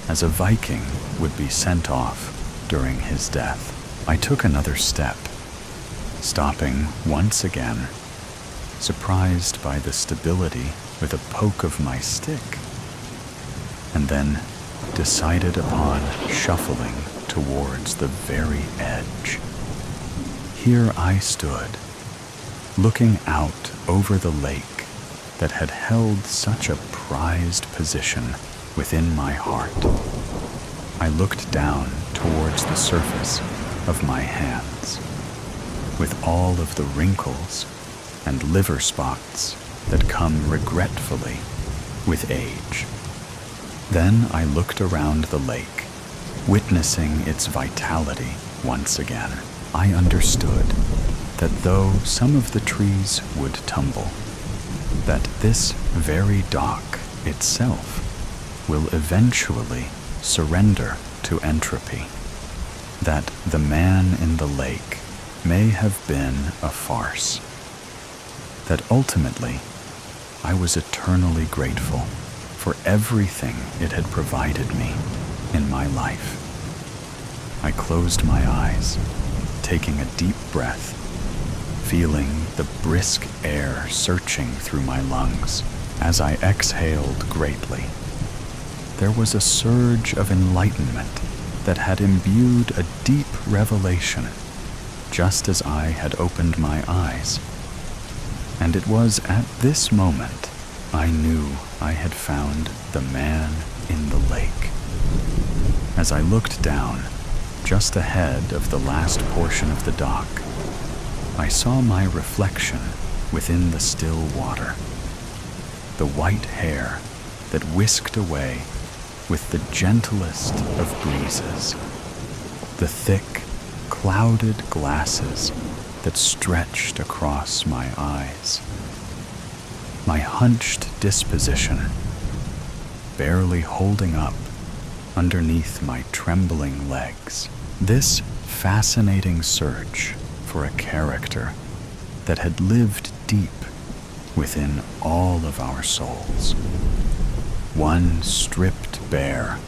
as a Viking would be sent off during his death. I took another step, stopping once again, surprised by the stability with a poke of my stick, and then decided upon shuffling towards the very edge. Here I stood, looking out over the lake that had held such a prized position within my heart. I looked down towards the surface of my hands, with all of the wrinkles and liver spots that come regretfully with age. Then I looked around the lake, witnessing its vitality once again. I understood that though some of the trees would tumble, that this very dock itself will eventually surrender to entropy, that the man in the lake may have been a farce, that ultimately I was eternally grateful for everything it had provided me in my life. I closed my eyes, taking a deep breath, feeling the brisk air searching through my lungs. As I exhaled greatly, there was a surge of enlightenment that had imbued a deep revelation just as I had opened my eyes. And it was at this moment I knew I had found the man in the lake. As I looked down, just ahead of the last portion of the dock, I saw my reflection within the still water. The white hair that whisked away with the gentlest of breezes. The thick, clouded glasses that stretched across my eyes. My hunched disposition, barely holding up underneath my trembling legs. This fascinating search for a character that had lived deep within all of our souls. One stripped bare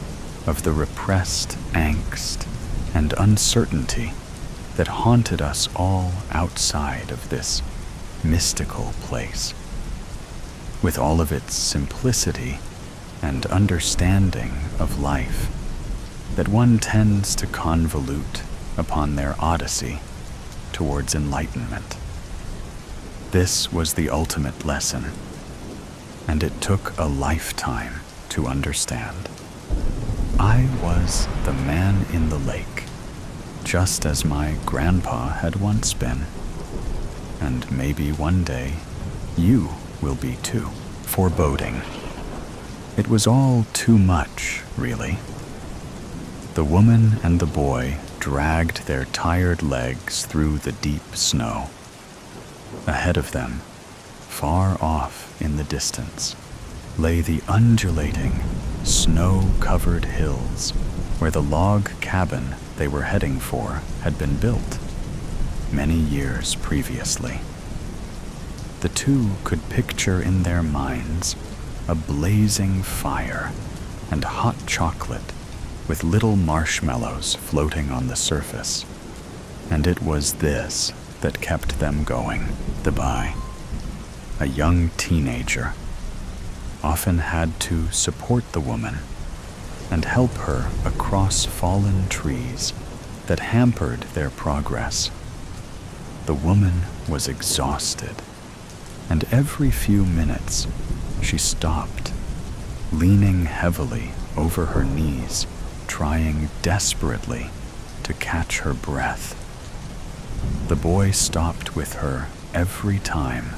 of the repressed angst and uncertainty that haunted us all outside of this mystical place. With all of its simplicity and understanding of life that one tends to convolute upon their odyssey towards enlightenment. This was the ultimate lesson, and it took a lifetime to understand. I was the man in the lake, just as my grandpa had once been, and maybe one day you will be too. Foreboding. It was all too much, really. The woman and the boy dragged their tired legs through the deep snow. Ahead of them, far off in the distance, lay the undulating, snow-covered hills where the log cabin they were heading for had been built many years previously. The two could picture in their minds a blazing fire and hot chocolate with little marshmallows floating on the surface, and it was this that kept them going. The boy, a young teenager, often had to support the woman and help her across fallen trees that hampered their progress. The woman was exhausted, and every few minutes she stopped, leaning heavily over her knees, trying desperately to catch her breath. The boy stopped with her every time,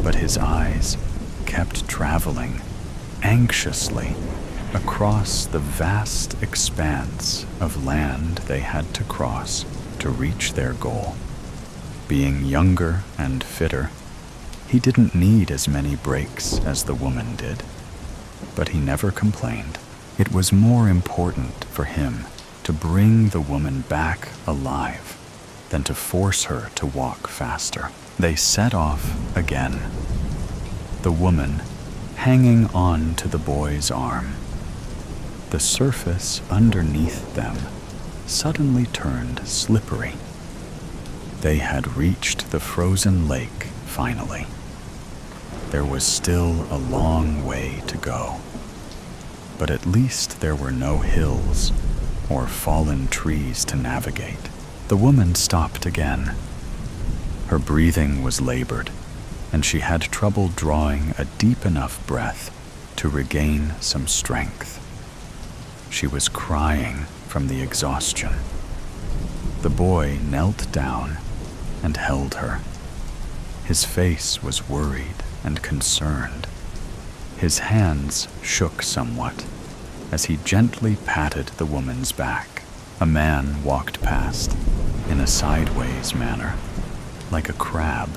but his eyes kept traveling anxiously across the vast expanse of land they had to cross to reach their goal. Being younger and fitter, he didn't need as many breaks as the woman did, but he never complained. It was more important for him to bring the woman back alive than to force her to walk faster. They set off again, the woman hanging on to the boy's arm. The surface underneath them suddenly turned slippery. They had reached the frozen lake finally. There was still a long way to go, but at least there were no hills or fallen trees to navigate. The woman stopped again. Her breathing was labored, and she had trouble drawing a deep enough breath to regain some strength. She was crying from the exhaustion. The boy knelt down and held her. His face was worried and concerned. His hands shook somewhat as he gently patted the woman's back. A man walked past in a sideways manner, like a crab.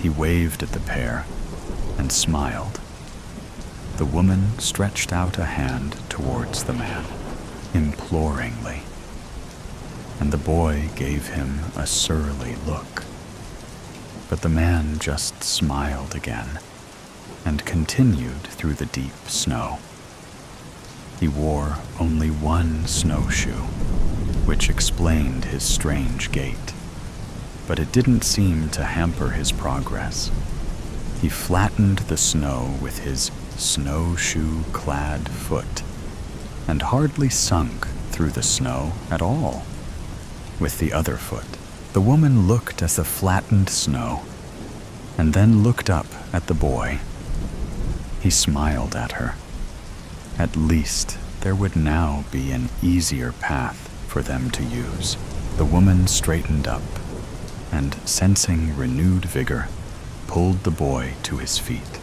He waved at the pair and smiled. The woman stretched out a hand towards the man, imploringly, and the boy gave him a surly look. But the man just smiled again and continued through the deep snow. He wore only one snowshoe, which explained his strange gait, but it didn't seem to hamper his progress. He flattened the snow with his snowshoe-clad foot and hardly sunk through the snow at all with the other foot. The woman looked at the flattened snow and then looked up at the boy. He smiled at her. At least there would now be an easier path for them to use. The woman straightened up and, sensing renewed vigor, pulled the boy to his feet.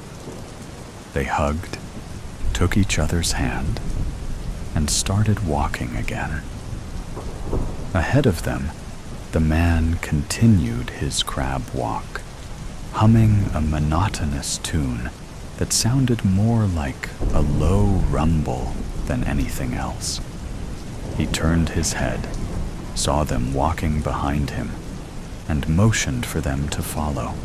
They hugged, took each other's hand, and started walking again. Ahead of them, the man continued his crab walk, humming a monotonous tune that sounded more like a low rumble than anything else. He turned his head, saw them walking behind him, and motioned for them to follow.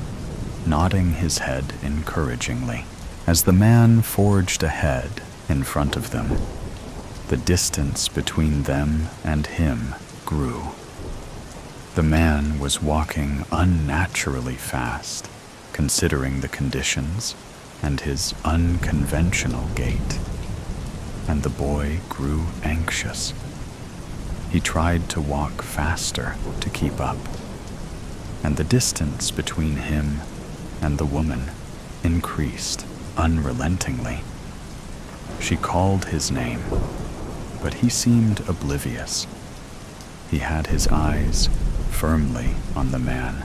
nodding his head encouragingly. As the man forged ahead in front of them, the distance between them and him grew. The man was walking unnaturally fast, considering the conditions and his unconventional gait, and the boy grew anxious. He tried to walk faster to keep up, and the distance between him and the woman increased unrelentingly. She called his name, but he seemed oblivious. He had his eyes firmly on the man,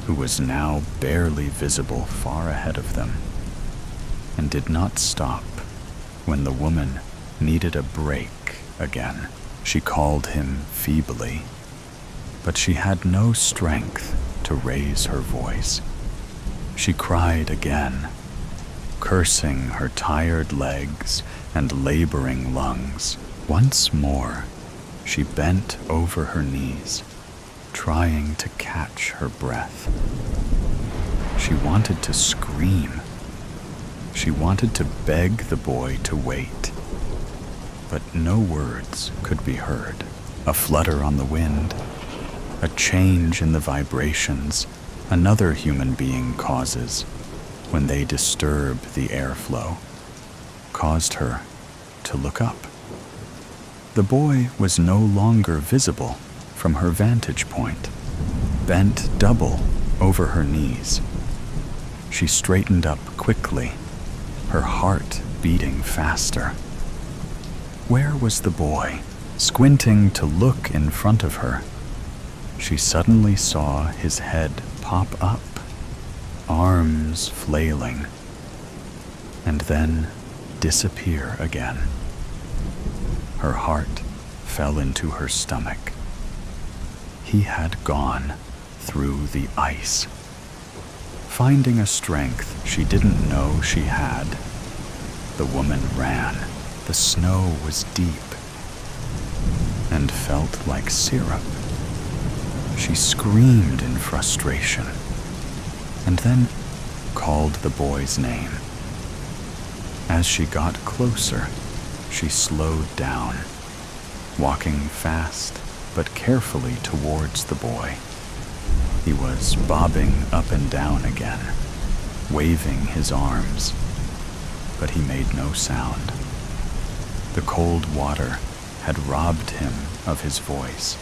who was now barely visible far ahead of them, and did not stop when the woman needed a break again. She called him feebly, but she had no strength to raise her voice. She cried again, cursing her tired legs and laboring lungs. Once more, she bent over her knees, trying to catch her breath. She wanted to scream. She wanted to beg the boy to wait, but no words could be heard. A flutter on the wind, a change in the vibrations another human being causes when they disturb the airflow, caused her to look up. The boy was no longer visible from her vantage point, bent double over her knees. She straightened up quickly, her heart beating faster. Where was the boy? Squinting to look in front of her, she suddenly saw his head pop up, arms flailing, and then disappear again. Her heart fell into her stomach. He had gone through the ice. Finding a strength she didn't know she had, the woman ran. The snow was deep and felt like syrup. She screamed in frustration and then called the boy's name. As she got closer, she slowed down, walking fast but carefully towards the boy. He was bobbing up and down again, waving his arms, but he made no sound. The cold water had robbed him of his voice,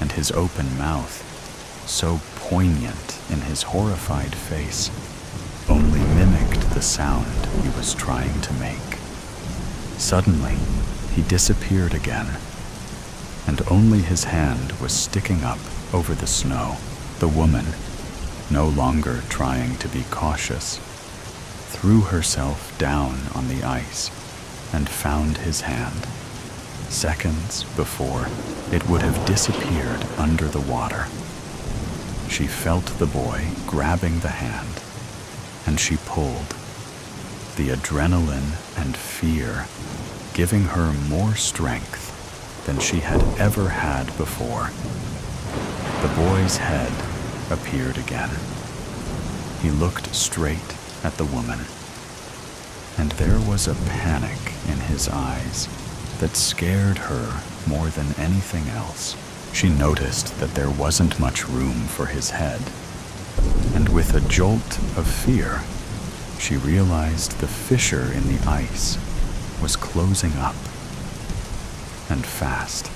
and his open mouth, so poignant in his horrified face, only mimicked the sound he was trying to make. Suddenly, he disappeared again, and only his hand was sticking up over the snow. The woman, no longer trying to be cautious, threw herself down on the ice and found his hand. Seconds before, it would have disappeared under the water. She felt the boy grabbing the hand, and she pulled, the adrenaline and fear giving her more strength than she had ever had before. The boy's head appeared again. He looked straight at the woman, and there was a panic in his eyes that scared her more than anything else. She noticed that there wasn't much room for his head, and with a jolt of fear, she realized the fissure in the ice was closing up, and fast.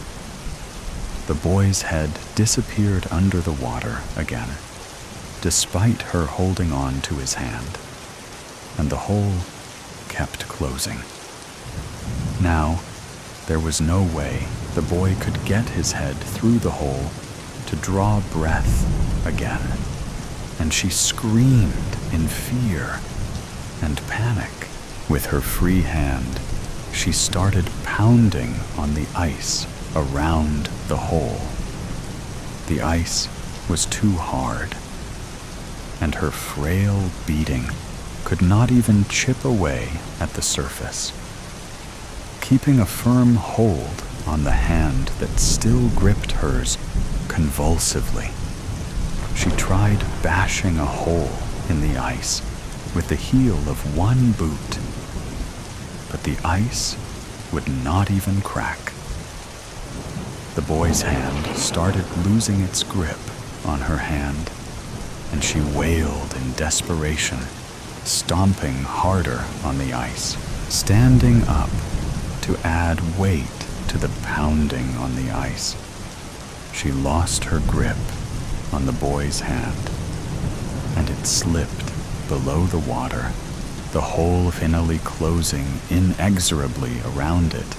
The boy's head disappeared under the water again, despite her holding on to his hand, and the hole kept closing. Now, there was no way the boy could get his head through the hole to draw breath again, and she screamed in fear and panic. With her free hand, she started pounding on the ice around the hole. The ice was too hard, and her frail beating could not even chip away at the surface. Keeping a firm hold on the hand that still gripped hers convulsively, she tried bashing a hole in the ice with the heel of one boot. But the ice would not even crack. The boy's hand started losing its grip on her hand, and she wailed in desperation, stomping harder on the ice, standing up to add weight to the pounding on the ice. She lost her grip on the boy's hand, and it slipped below the water, the hole finally closing inexorably around it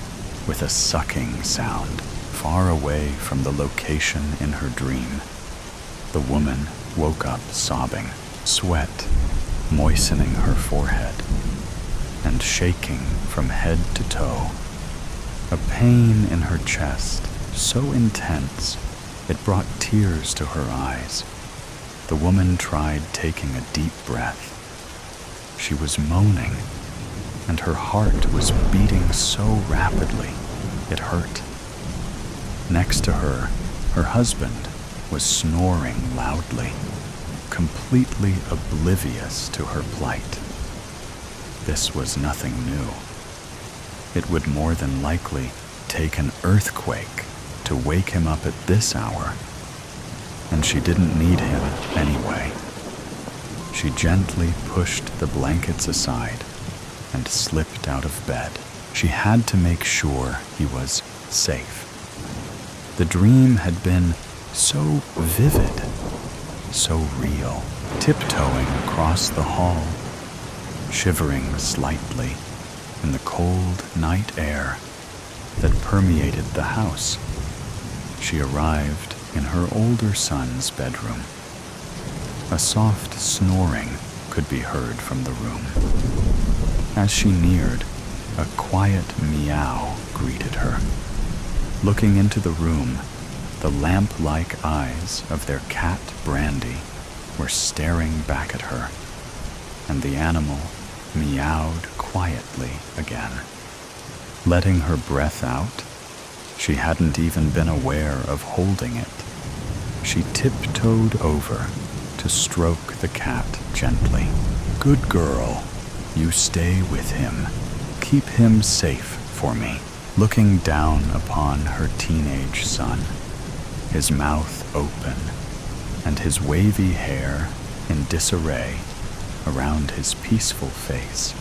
with a sucking sound, far away from the location in her dream. The woman woke up sobbing, sweat moistening her forehead, and shaking from head to toe. A pain in her chest so intense it brought tears to her eyes. The woman tried taking a deep breath. She was moaning, and her heart was beating so rapidly it hurt. Next to her, her husband was snoring loudly, completely oblivious to her plight. This was nothing new. It would more than likely take an earthquake to wake him up at this hour, and she didn't need him anyway. She gently pushed the blankets aside and slipped out of bed. She had to make sure he was safe. The dream had been so vivid, so real. Tiptoeing across the hall, shivering slightly in the cold night air that permeated the house, she arrived in her older son's bedroom. A soft snoring could be heard from the room. As she neared, a quiet meow greeted her. Looking into the room, the lamp-like eyes of their cat Brandy were staring back at her, and the animal meowed quietly again. Letting her breath out, she hadn't even been aware of holding it. She tiptoed over to stroke the cat gently. "Good girl, you stay with him. Keep him safe for me." Looking down upon her teenage son, his mouth open and his wavy hair in disarray around his peaceful face,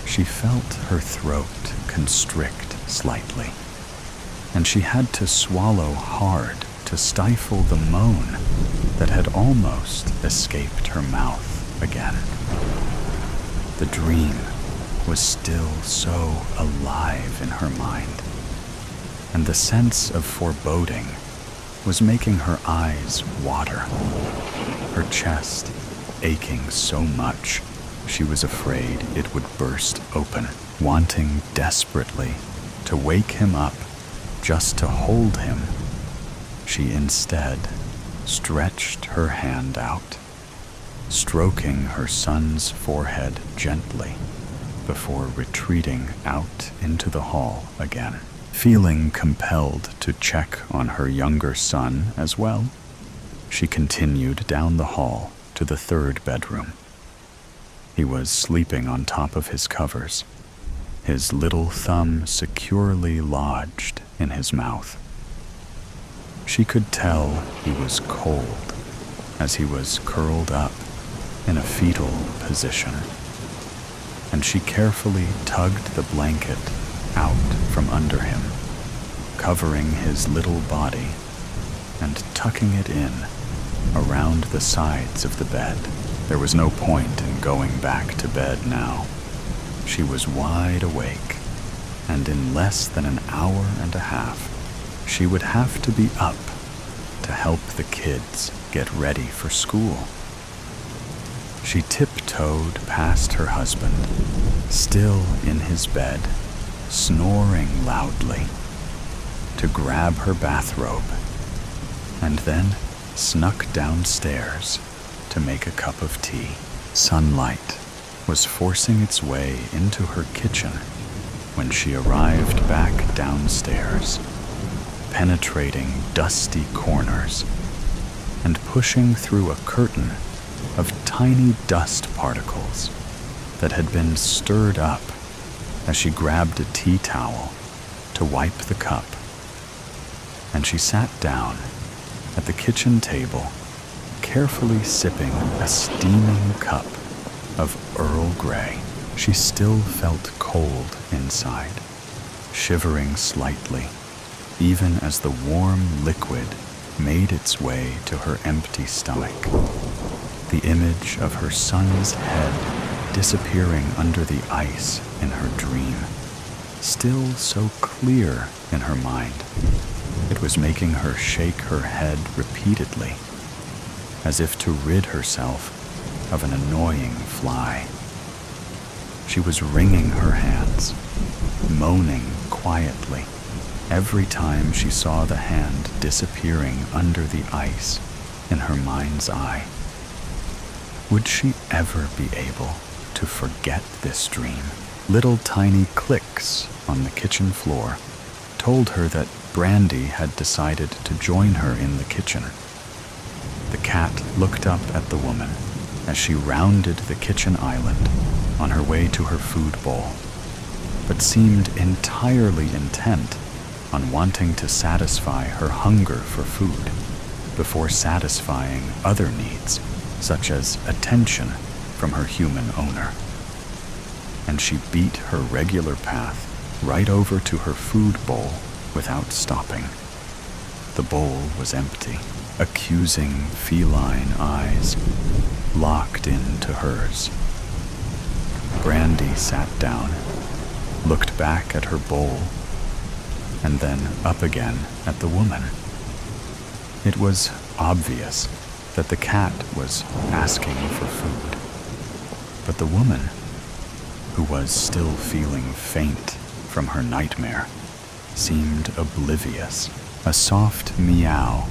she felt her throat constrict slightly, and she had to swallow hard to stifle the moan that had almost escaped her mouth again. The dream was still so alive in her mind, and the sense of foreboding was making her eyes water, her chest aching so much she was afraid it would burst open. Wanting desperately to wake him up just to hold him, she instead stretched her hand out, stroking her son's forehead gently before retreating out into the hall again. Feeling compelled to check on her younger son as well, she continued down the hall to the third bedroom. He was sleeping on top of his covers, his little thumb securely lodged in his mouth. She could tell he was cold as he was curled up in a fetal position, and she carefully tugged the blanket out from under him, covering his little body and tucking it in around the sides of the bed. There was no point in going back to bed now. She was wide awake, and in less than an hour and a half, she would have to be up to help the kids get ready for school. She tiptoed past her husband, still in his bed, snoring loudly, to grab her bathrobe, and then snuck downstairs to make a cup of tea. Sunlight was forcing its way into her kitchen when she arrived back downstairs, penetrating dusty corners and pushing through a curtain of tiny dust particles that had been stirred up as she grabbed a tea towel to wipe the cup. And she sat down at the kitchen table, carefully sipping a steaming cup of Earl Grey. She still felt cold inside, shivering slightly, even as the warm liquid made its way to her empty stomach. The image of her son's head disappearing under the ice in her dream, still so clear in her mind, it was making her shake her head repeatedly, as if to rid herself of an annoying fly. She was wringing her hands, moaning quietly every time she saw the hand disappearing under the ice in her mind's eye. Would she ever be able to forget this dream? Little tiny clicks on the kitchen floor told her that Brandy had decided to join her in the kitchen. The cat looked up at the woman as she rounded the kitchen island on her way to her food bowl, but seemed entirely intent on wanting to satisfy her hunger for food before satisfying other needs, such as attention from her human owner. And she beat her regular path right over to her food bowl without stopping. The bowl was empty, accusing feline eyes locked into hers. Brandy sat down, looked back at her bowl, and then up again at the woman. It was obvious that the cat was asking for food, but the woman, who was still feeling faint from her nightmare, seemed oblivious. A soft meow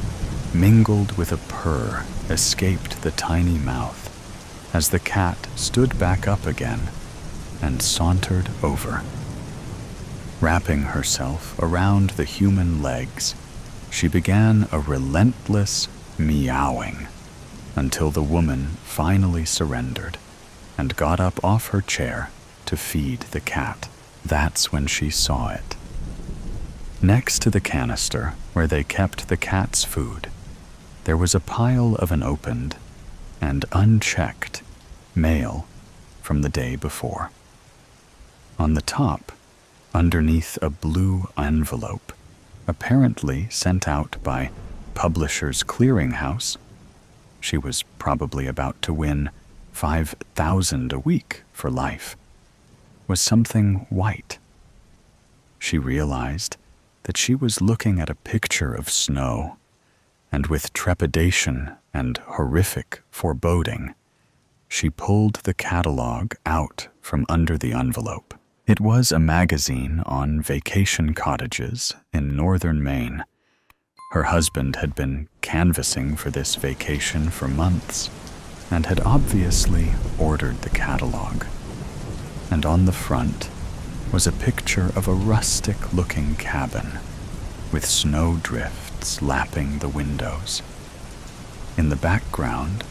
mingled with a purr escaped the tiny mouth as the cat stood back up again and sauntered over. Wrapping herself around the human legs, she began a relentless meowing until the woman finally surrendered and got up off her chair to feed the cat. That's when she saw it. Next to the canister where they kept the cat's food, there was a pile of unopened and unchecked mail from the day before. On the top, underneath a blue envelope, apparently sent out by Publishers Clearinghouse, she was probably about to win $5,000 a week for life, was something white. She realized that she was looking at a picture of snow, and with trepidation and horrific foreboding, she pulled the catalog out from under the envelope. It was a magazine on vacation cottages in northern Maine. Her husband had been canvassing for this vacation for months and had obviously ordered the catalog. And on the front was a picture of a rustic-looking cabin with snowdrifts lapping the windows. In the background,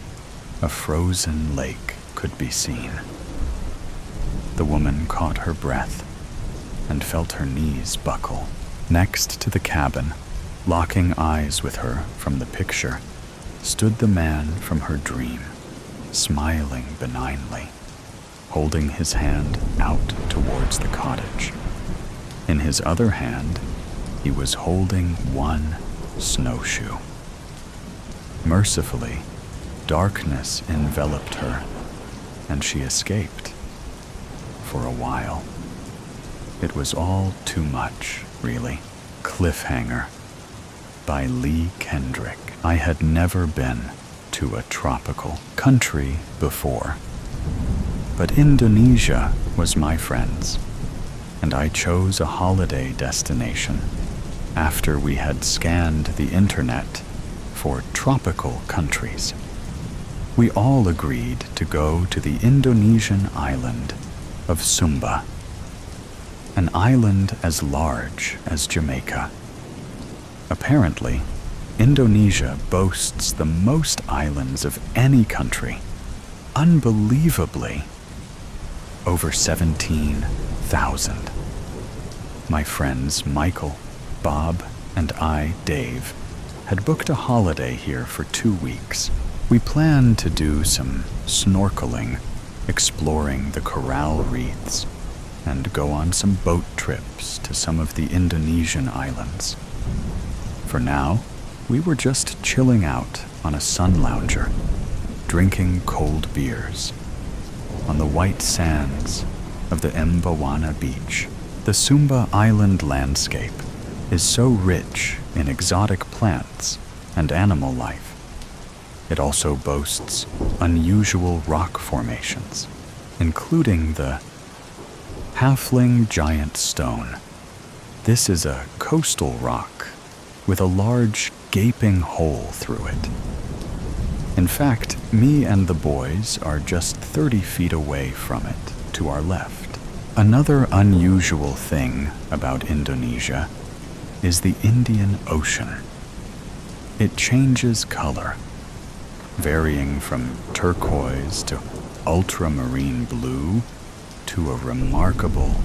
a frozen lake could be seen. The woman caught her breath and felt her knees buckle. Next to the cabin, locking eyes with her from the picture, stood the man from her dream, smiling benignly, holding his hand out towards the cottage. In his other hand, he was holding one snowshoe. Mercifully, darkness enveloped her, and she escaped. For a while. It was all too much, really. Cliffhanger by Lee Kendrick. I had never been to a tropical country before, but Indonesia was my friend's, and I chose a holiday destination after we had scanned the internet for tropical countries. We all agreed to go to the Indonesian island of Sumba, an island as large as Jamaica. Apparently, Indonesia boasts the most islands of any country unbelievably over 17,000. My friends Michael, Bob, and I, Dave, had booked a holiday here for 2 weeks. We planned to do some snorkeling, exploring the coral reefs, and go on some boat trips to some of the Indonesian islands. For now, we were just chilling out on a sun lounger, drinking cold beers on the white sands of the Mbawana beach. The Sumba Island landscape is so rich in exotic plants and animal life. It also boasts unusual rock formations, including the Halfling Giant Stone. This is a coastal rock with a large gaping hole through it. In fact, me and the boys are just 30 feet away from it, to our left. Another unusual thing about Indonesia is the Indian Ocean. It changes color, varying from turquoise to ultramarine blue to a remarkable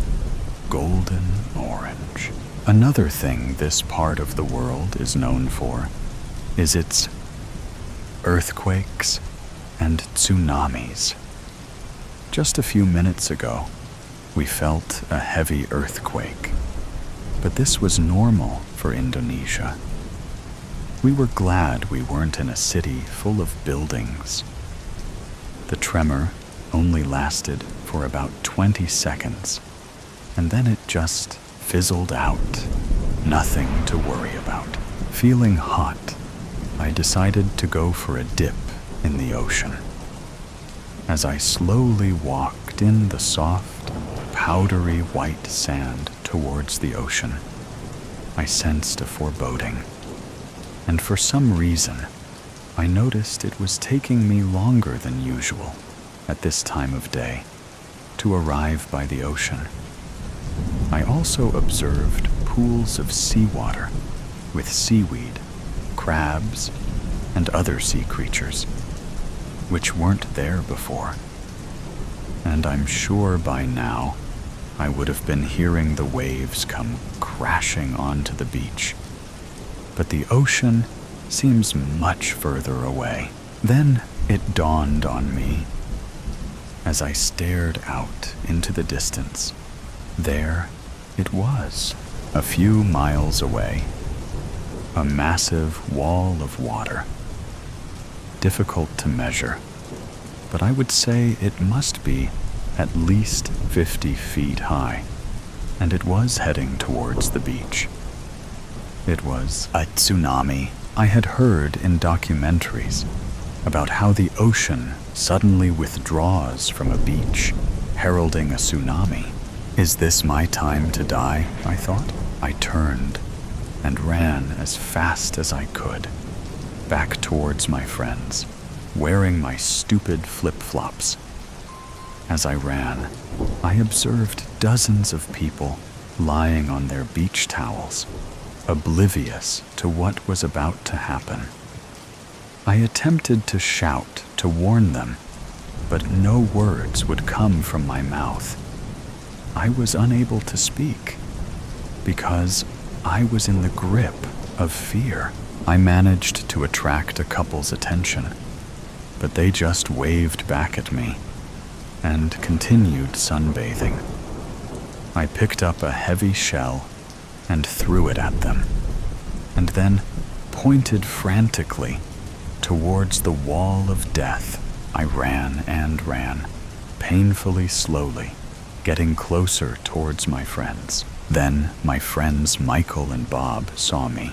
golden orange. Another thing this part of the world is known for is its earthquakes and tsunamis. Just a few minutes ago, we felt a heavy earthquake, but this was normal for Indonesia. We were glad we weren't in a city full of buildings. The tremor only lasted for about 20 seconds, and then it just fizzled out. Nothing to worry about. Feeling hot, I decided to go for a dip in the ocean. As I slowly walked in the soft, powdery white sand towards the ocean, I sensed a foreboding. And for some reason, I noticed it was taking me longer than usual at this time of day to arrive by the ocean. I also observed pools of seawater with seaweed, crabs, and other sea creatures, which weren't there before. And I'm sure by now I would have been hearing the waves come crashing onto the beach. But the ocean seems much further away. Then it dawned on me as I stared out into the distance. There it was, a few miles away, a massive wall of water. Difficult to measure, but I would say it must be at least 50 feet high, and it was heading towards the beach. It was a tsunami. I had heard in documentaries about how the ocean suddenly withdraws from a beach, heralding a tsunami. Is this my time to die? I thought. I turned and ran as fast as I could, back towards my friends, wearing my stupid flip-flops. As I ran, I observed dozens of people lying on their beach towels, oblivious to what was about to happen. I attempted to shout to warn them, but no words would come from my mouth. I was unable to speak because I was in the grip of fear. I managed to attract a couple's attention, but they just waved back at me and continued sunbathing. I picked up a heavy shell and threw it at them, and then pointed frantically towards the wall of death. I ran and ran, painfully slowly, getting closer towards my friends. Then my friends Michael and Bob saw me.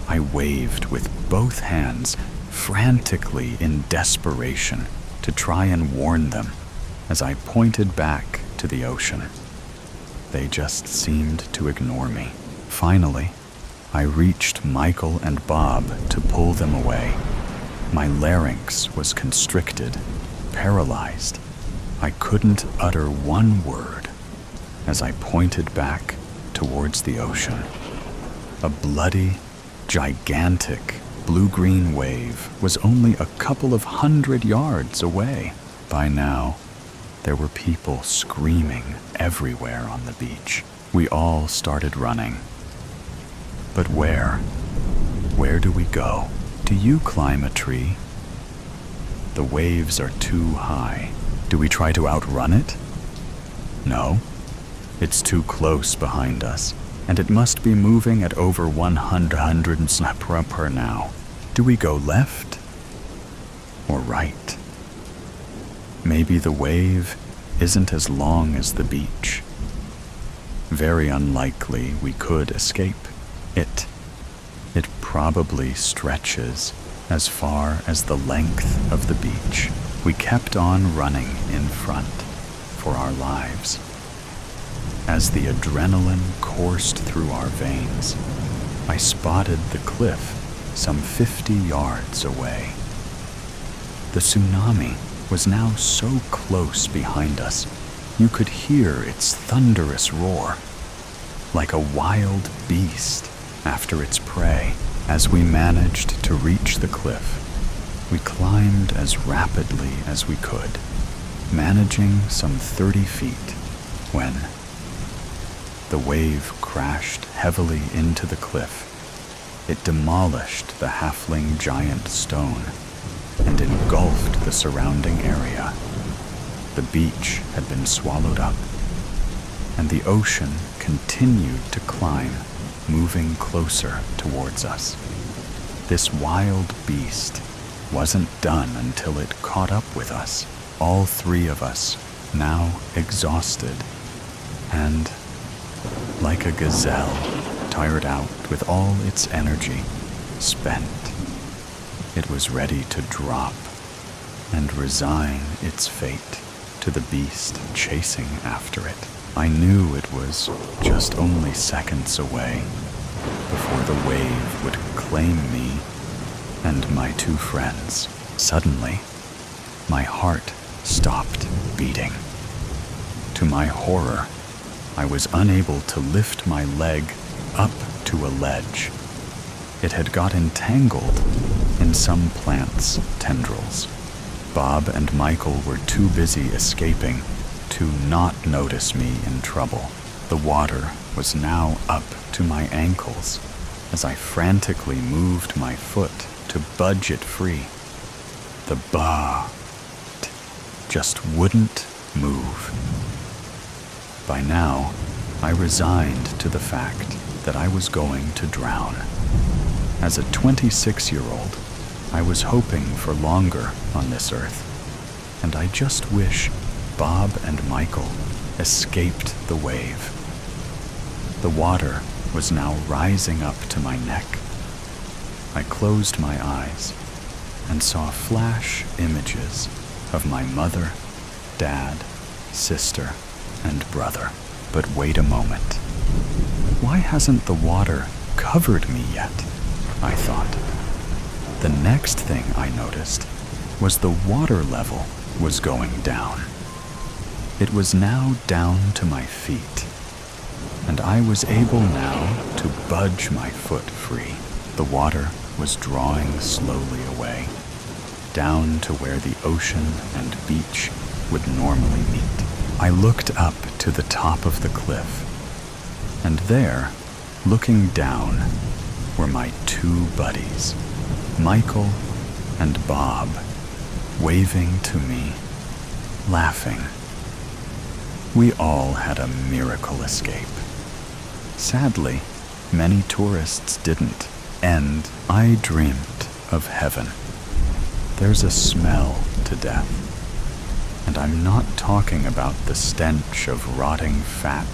I waved with both hands, frantically in desperation, to try and warn them as I pointed back to the ocean. They just seemed to ignore me. Finally, I reached Michael and Bob to pull them away. My larynx was constricted, paralyzed. I couldn't utter one word as I pointed back towards the ocean. A bloody, gigantic blue-green wave was only a couple of 100 yards away. By now, there were people screaming everywhere on the beach. We all started running. But where? Where do we go? Do you climb a tree? The waves are too high. Do we try to outrun it? No. It's too close behind us, and it must be moving at over 100 per now. Do we go left or right? Maybe the wave isn't as long as the beach. Very unlikely we could escape it. It probably stretches as far as the length of the beach. We kept on running in front for our lives. As the adrenaline coursed through our veins, I spotted the cliff some 50 yards away. The tsunami was now so close behind us, you could hear its thunderous roar, like a wild beast after its prey. As we managed to reach the cliff, we climbed as rapidly as we could, managing some 30 feet when the wave crashed heavily into the cliff. It demolished the halfling giant stone and engulfed the surrounding area. The beach had been swallowed up, and the ocean continued to climb, moving closer towards us. This wild beast wasn't done until it caught up with us, all three of us, now exhausted, and, like a gazelle, tired out with all its energy, spent. It was ready to drop and resign its fate to the beast chasing after it. I knew it was just only seconds away before the wave would claim me and my two friends. Suddenly, my heart stopped beating. To my horror, I was unable to lift my leg up to a ledge. It had got entangled in some plant's tendrils. Bob and Michael were too busy escaping to not notice me in trouble. The water was now up to my ankles as I frantically moved my foot to budge it free. The boat just wouldn't move. By now, I resigned to the fact that I was going to drown. As a 26-year-old, I was hoping for longer on this earth, and I just wish Bob and Michael escaped the wave. The water was now rising up to my neck. I closed my eyes and saw flash images of my mother, dad, sister, and brother. But wait a moment. Why hasn't the water covered me yet? I thought. The next thing I noticed was the water level was going down. It was now down to my feet, and I was able now to budge my foot free. The water was drawing slowly away, down to where the ocean and beach would normally meet. I looked up to the top of the cliff, and there, looking down, were my two buddies, Michael and Bob, waving to me, laughing. We all had a miracle escape. Sadly, many tourists didn't, and I dreamed of heaven. There's a smell to death. And I'm not talking about the stench of rotting fat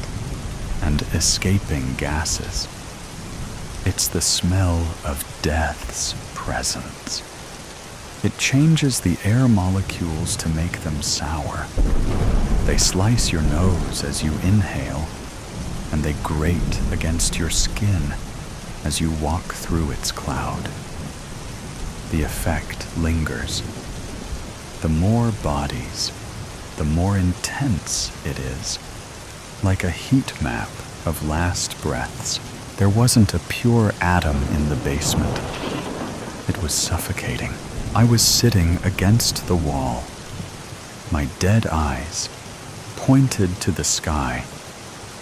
and escaping gases. It's the smell of death's presence. It changes the air molecules to make them sour. They slice your nose as you inhale, and they grate against your skin as you walk through its cloud. The effect lingers. The more bodies, the more intense it is, like a heat map of last breaths. There wasn't a pure atom in the basement. It was suffocating. I was sitting against the wall. My dead eyes pointed to the sky,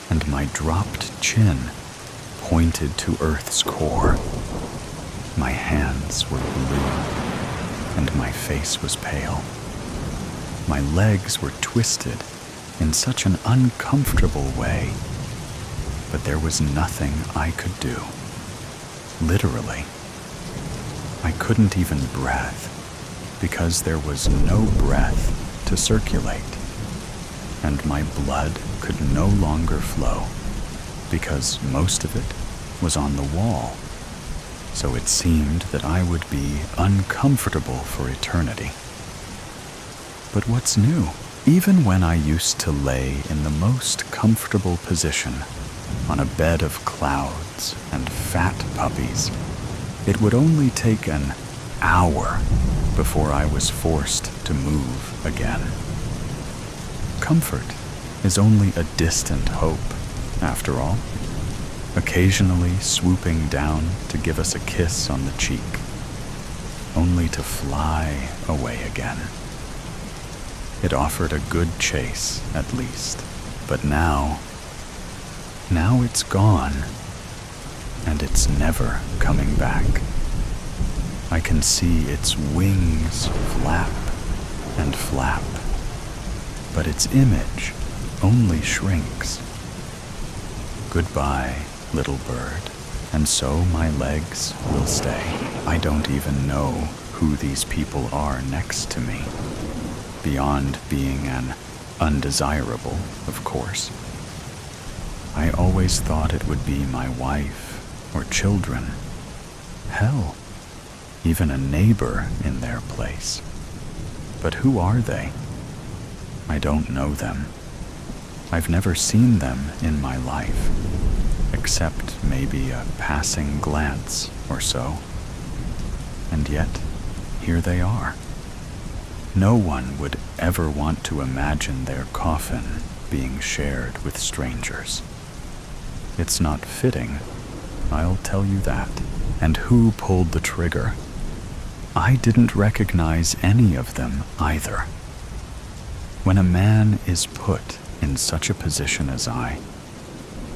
and my dropped chin pointed to Earth's core. My hands were blue, and my face was pale. My legs were twisted in such an uncomfortable way, but there was nothing I could do. Literally, I couldn't even breathe because there was no breath to circulate, and my blood could no longer flow because most of it was on the wall. So it seemed that I would be uncomfortable for eternity. But what's new? Even when I used to lay in the most comfortable position on a bed of clouds and fat puppies, it would only take an hour before I was forced to move again. Comfort is only a distant hope, after all, occasionally swooping down to give us a kiss on the cheek, only to fly away again. It offered a good chase, at least, but now it's gone, and it's never coming back. I can see its wings flap and flap, but its image only shrinks. Goodbye, little bird, and so my legs will stay. I don't even know who these people are next to me, beyond being an undesirable, of course. I always thought it would be my wife or children. Hell, even a neighbor in their place. But who are they? I don't know them. I've never seen them in my life, except maybe a passing glance or so. And yet, here they are. No one would ever want to imagine their coffin being shared with strangers. It's not fitting, I'll tell you that. And who pulled the trigger? I didn't recognize any of them either. When a man is put in such a position as I,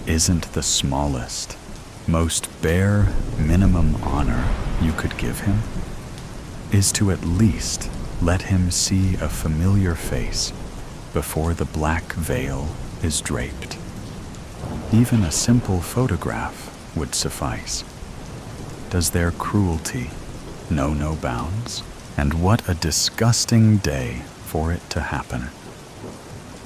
isn't the smallest, most bare minimum honor you could give him is to at least let him see a familiar face before the black veil is draped. Even a simple photograph would suffice. Does their cruelty know no bounds? And what a disgusting day for it to happen.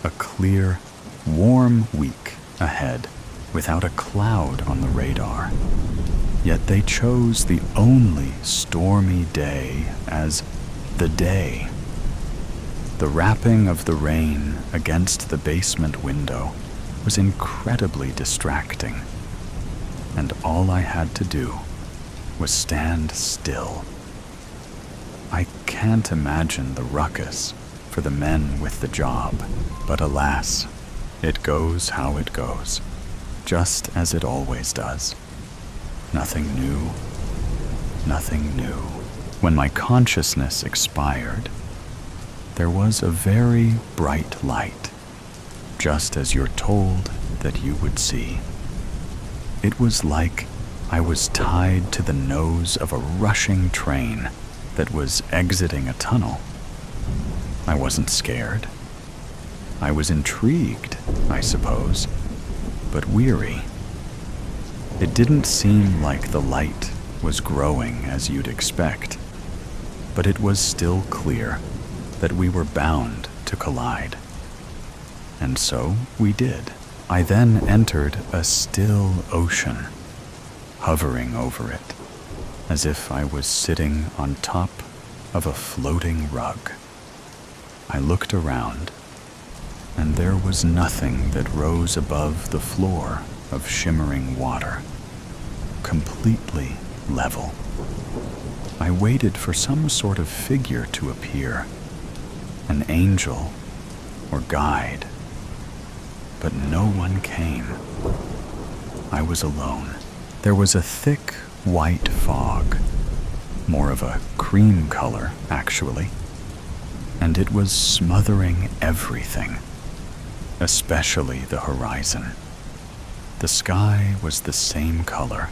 A clear, warm week ahead without a cloud on the radar. Yet they chose the only stormy day as the day. The rapping of the rain against the basement window was incredibly distracting, and all I had to do was stand still. I can't imagine the ruckus for the men with the job, but alas, it goes how it goes, just as it always does. Nothing new, nothing new. When my consciousness expired, there was a very bright light, just as you're told that you would see. It was like I was tied to the nose of a rushing train that was exiting a tunnel. I wasn't scared. I was intrigued, I suppose, but weary. It didn't seem like the light was growing as you'd expect, but it was still clear that we were bound to collide. And so we did. I then entered a still ocean, hovering over it, as if I was sitting on top of a floating rug. I looked around, and there was nothing that rose above the floor of shimmering water, completely level. I waited for some sort of figure to appear, an angel or guide, but no one came. I was alone. There was a thick white fog, more of a cream color, actually, and it was smothering everything, especially the horizon. The sky was the same color.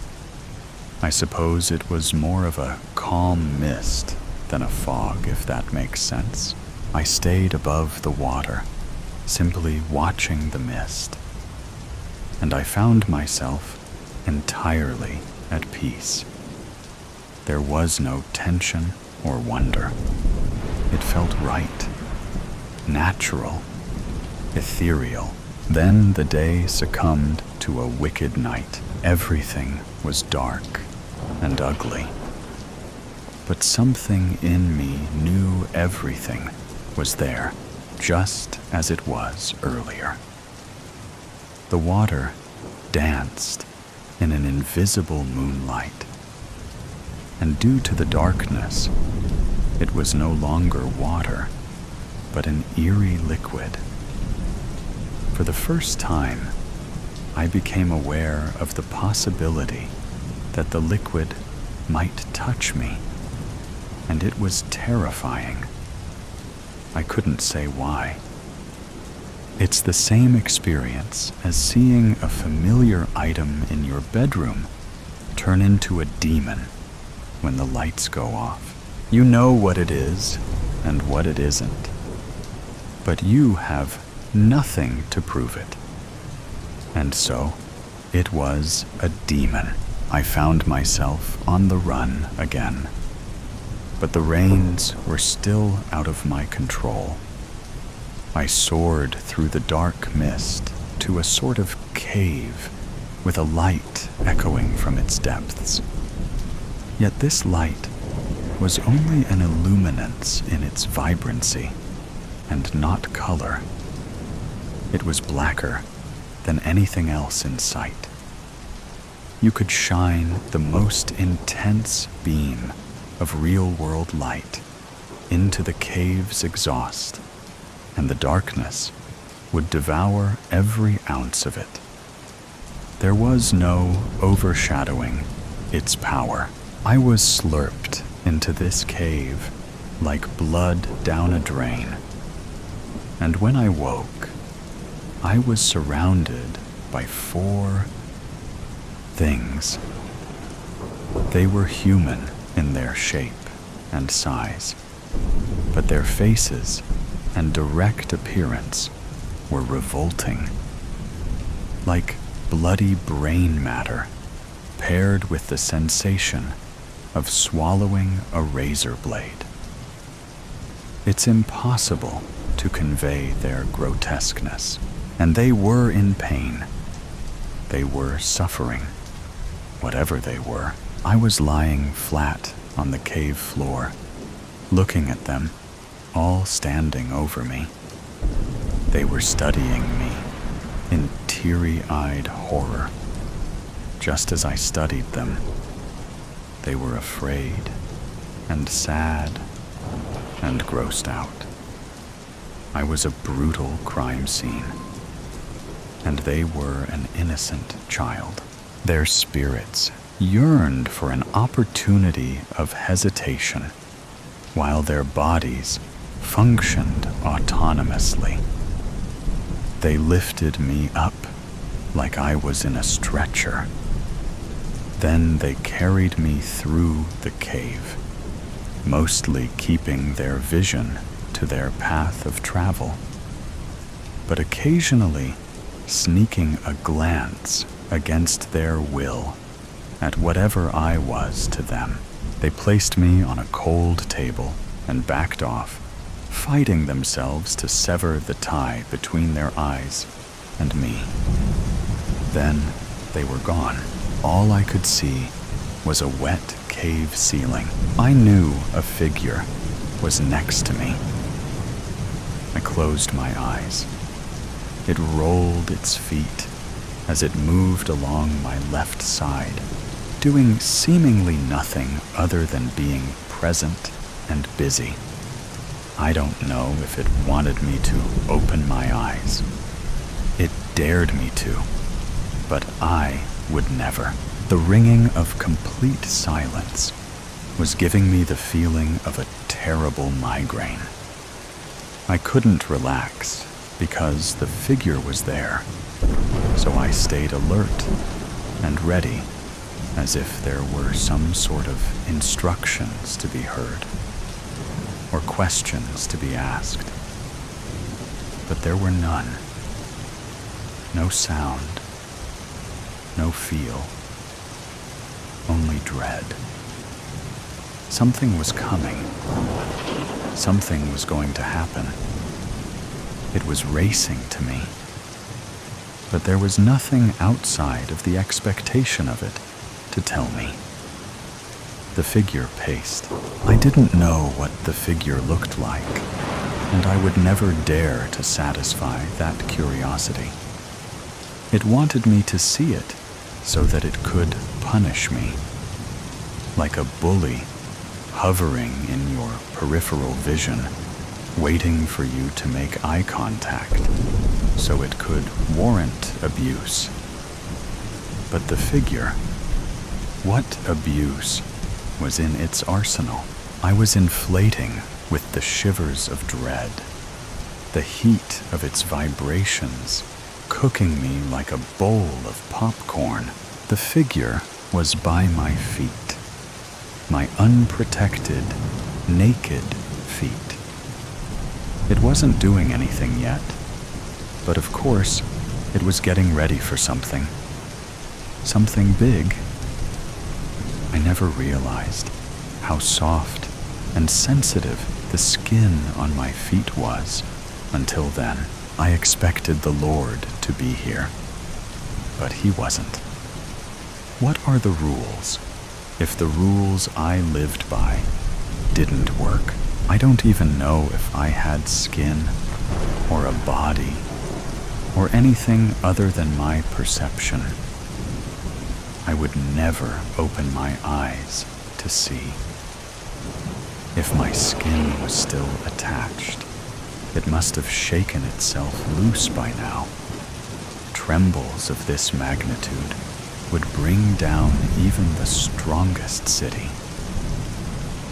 I suppose it was more of a calm mist than a fog, if that makes sense. I stayed above the water, simply watching the mist, and I found myself entirely at peace. There was no tension or wonder. It felt right, natural, ethereal. Then the day succumbed to a wicked night. Everything was dark and ugly. But something in me knew everything was there, just as it was earlier. The water danced in an invisible moonlight, and due to the darkness, it was no longer water, but an eerie liquid. For the first time, I became aware of the possibility that the liquid might touch me, and it was terrifying. I couldn't say why. It's the same experience as seeing a familiar item in your bedroom turn into a demon when the lights go off. You know what it is and what it isn't, but you have nothing to prove it. And so, it was a demon. I found myself on the run again, but the reins were still out of my control. I soared through the dark mist to a sort of cave with a light echoing from its depths. Yet this light was only an illuminance in its vibrancy and not color. It was blacker than anything else in sight. You could shine the most intense beam of real-world light into the cave's exhaust, and the darkness would devour every ounce of it. There was no overshadowing its power. I was slurped into this cave like blood down a drain, and when I woke, I was surrounded by 4 things. They were human in their shape and size, but their faces and direct appearance were revolting, like bloody brain matter paired with the sensation of swallowing a razor blade. It's impossible to convey their grotesqueness, and they were in pain. They were suffering, whatever they were. I was lying flat on the cave floor, looking at them, all standing over me. They were studying me in teary-eyed horror. Just as I studied them, they were afraid and sad and grossed out. I was a brutal crime scene, and they were an innocent child. Their spirits yearned for an opportunity of hesitation, while their bodies functioned autonomously. They lifted me up like I was in a stretcher. Then they carried me through the cave, mostly keeping their vision to their path of travel, but occasionally sneaking a glance against their will at whatever I was to them. They placed me on a cold table and backed off, fighting themselves to sever the tie between their eyes and me. Then they were gone. All I could see was a wet cave ceiling. I knew a figure was next to me. I closed my eyes. It rolled its feet as it moved along my left side, doing seemingly nothing other than being present and busy. I don't know if it wanted me to open my eyes. It dared me to, but I would never. The ringing of complete silence was giving me the feeling of a terrible migraine. I couldn't relax because the figure was there, so I stayed alert and ready, as if there were some sort of instructions to be heard or questions to be asked. But there were none. No sound, no feel, only dread. Something was coming. Something was going to happen. It was racing to me. But there was nothing outside of the expectation of it to tell me. The figure paced. I didn't know what the figure looked like, and I would never dare to satisfy that curiosity. It wanted me to see it so that it could punish me. Like a bully hovering in your peripheral vision, waiting for you to make eye contact so it could warrant abuse. But the figure, what abuse was in its arsenal? I was inflating with the shivers of dread, the heat of its vibrations cooking me like a bowl of popcorn. The figure was by my feet, my unprotected, naked feet. It wasn't doing anything yet, but of course, it was getting ready for something. Something big. I never realized how soft and sensitive the skin on my feet was until then. I expected the Lord to be here, but he wasn't. What are the rules if the rules I lived by didn't work? I don't even know if I had skin or a body or anything other than my perception. I would never open my eyes to see. If my skin was still attached, it must have shaken itself loose by now. Trembles of this magnitude would bring down even the strongest city.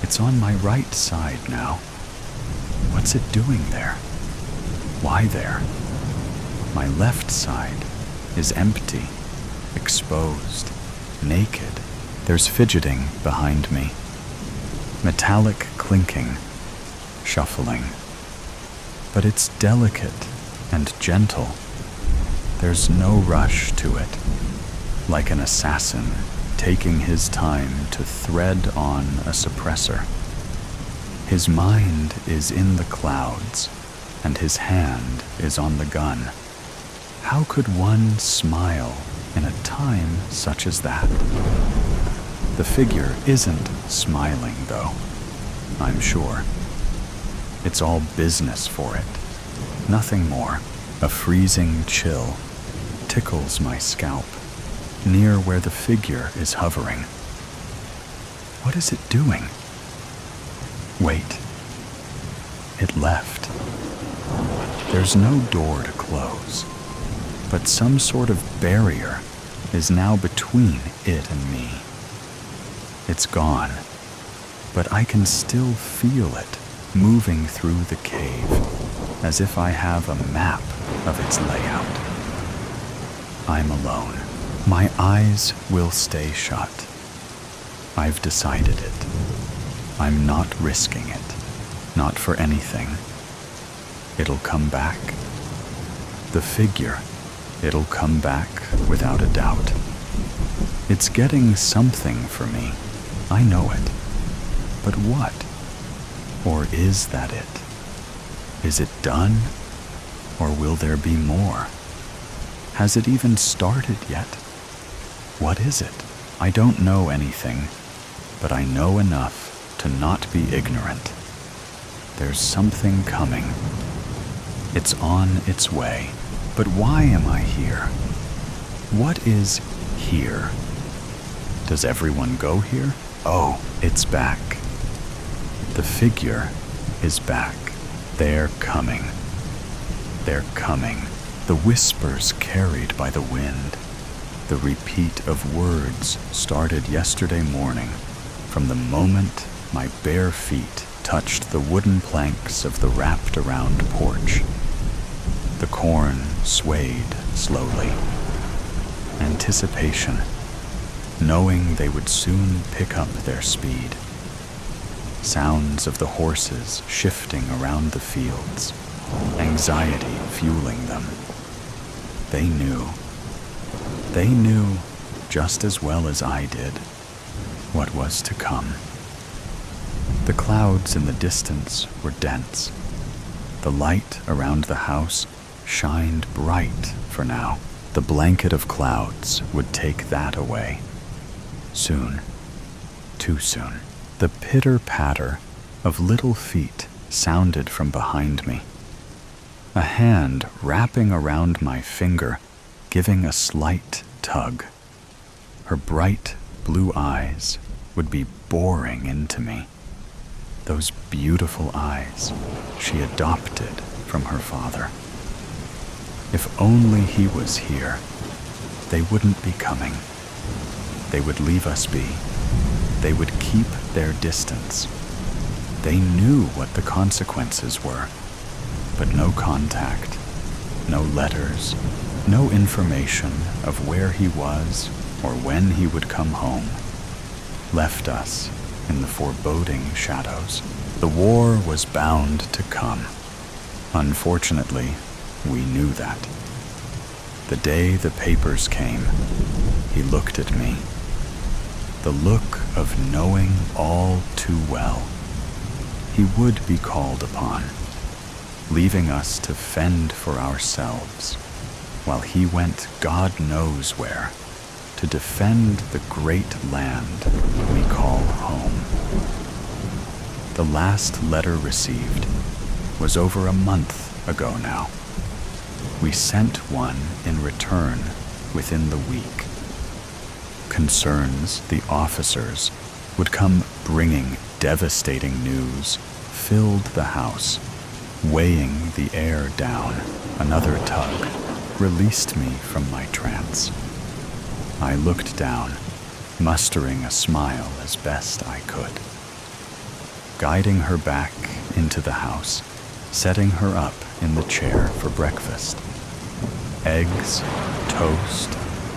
It's on my right side now. What's it doing there? Why there? My left side is empty, exposed, naked. There's fidgeting behind me. Metallic clinking, shuffling. But it's delicate and gentle. There's no rush to it, like an assassin taking his time to thread on a suppressor. His mind is in the clouds, and his hand is on the gun. How could one smile in a time such as that? The figure isn't smiling, though, I'm sure. It's all business for it, nothing more. A freezing chill tickles my scalp, near where the figure is hovering. What is it doing? Wait. It left. There's no door to close, but some sort of barrier is now between it and me. It's gone, but I can still feel it moving through the cave, as if I have a map of its layout. I'm alone. My eyes will stay shut. I've decided it. I'm not risking it. Not for anything. It'll come back. The figure, it'll come back without a doubt. It's getting something for me. I know it. But what? Or is that it? Is it done? Or will there be more? Has it even started yet? What is it? I don't know anything, but I know enough to not be ignorant. There's something coming. It's on its way. But why am I here? What is here? Does everyone go here? Oh, it's back. The figure is back. They're coming. They're coming. The whispers carried by the wind. The repeat of words started yesterday morning, from the moment my bare feet touched the wooden planks of the wrapped-around porch. The corn swayed slowly. Anticipation, knowing they would soon pick up their speed. Sounds of the horses shifting around the fields, anxiety fueling them. They knew just as well as I did what was to come. The clouds in the distance were dense. The light around the house shined bright for now. The blanket of clouds would take that away. Soon, too soon. The pitter-patter of little feet sounded from behind me. A hand wrapping around my finger, giving a slight tug. Her bright blue eyes would be boring into me. Those beautiful eyes she adopted from her father. If only he was here, they wouldn't be coming. They would leave us be. They would keep their distance. They knew what the consequences were, but no contact, no letters, no information of where he was or when he would come home. Left us in the foreboding shadows. The war was bound to come. Unfortunately, we knew that. The day the papers came, he looked at me. The look of knowing all too well. He would be called upon, leaving us to fend for ourselves, while he went God knows where, to defend the great land we call home. The last letter received was over a month ago now. We sent one in return within the week. Concerns the officers would come bringing devastating news filled the house, weighing the air down. Another tug released me from my trance. I looked down, mustering a smile as best I could. Guiding her back into the house, setting her up in the chair for breakfast. Eggs, toast,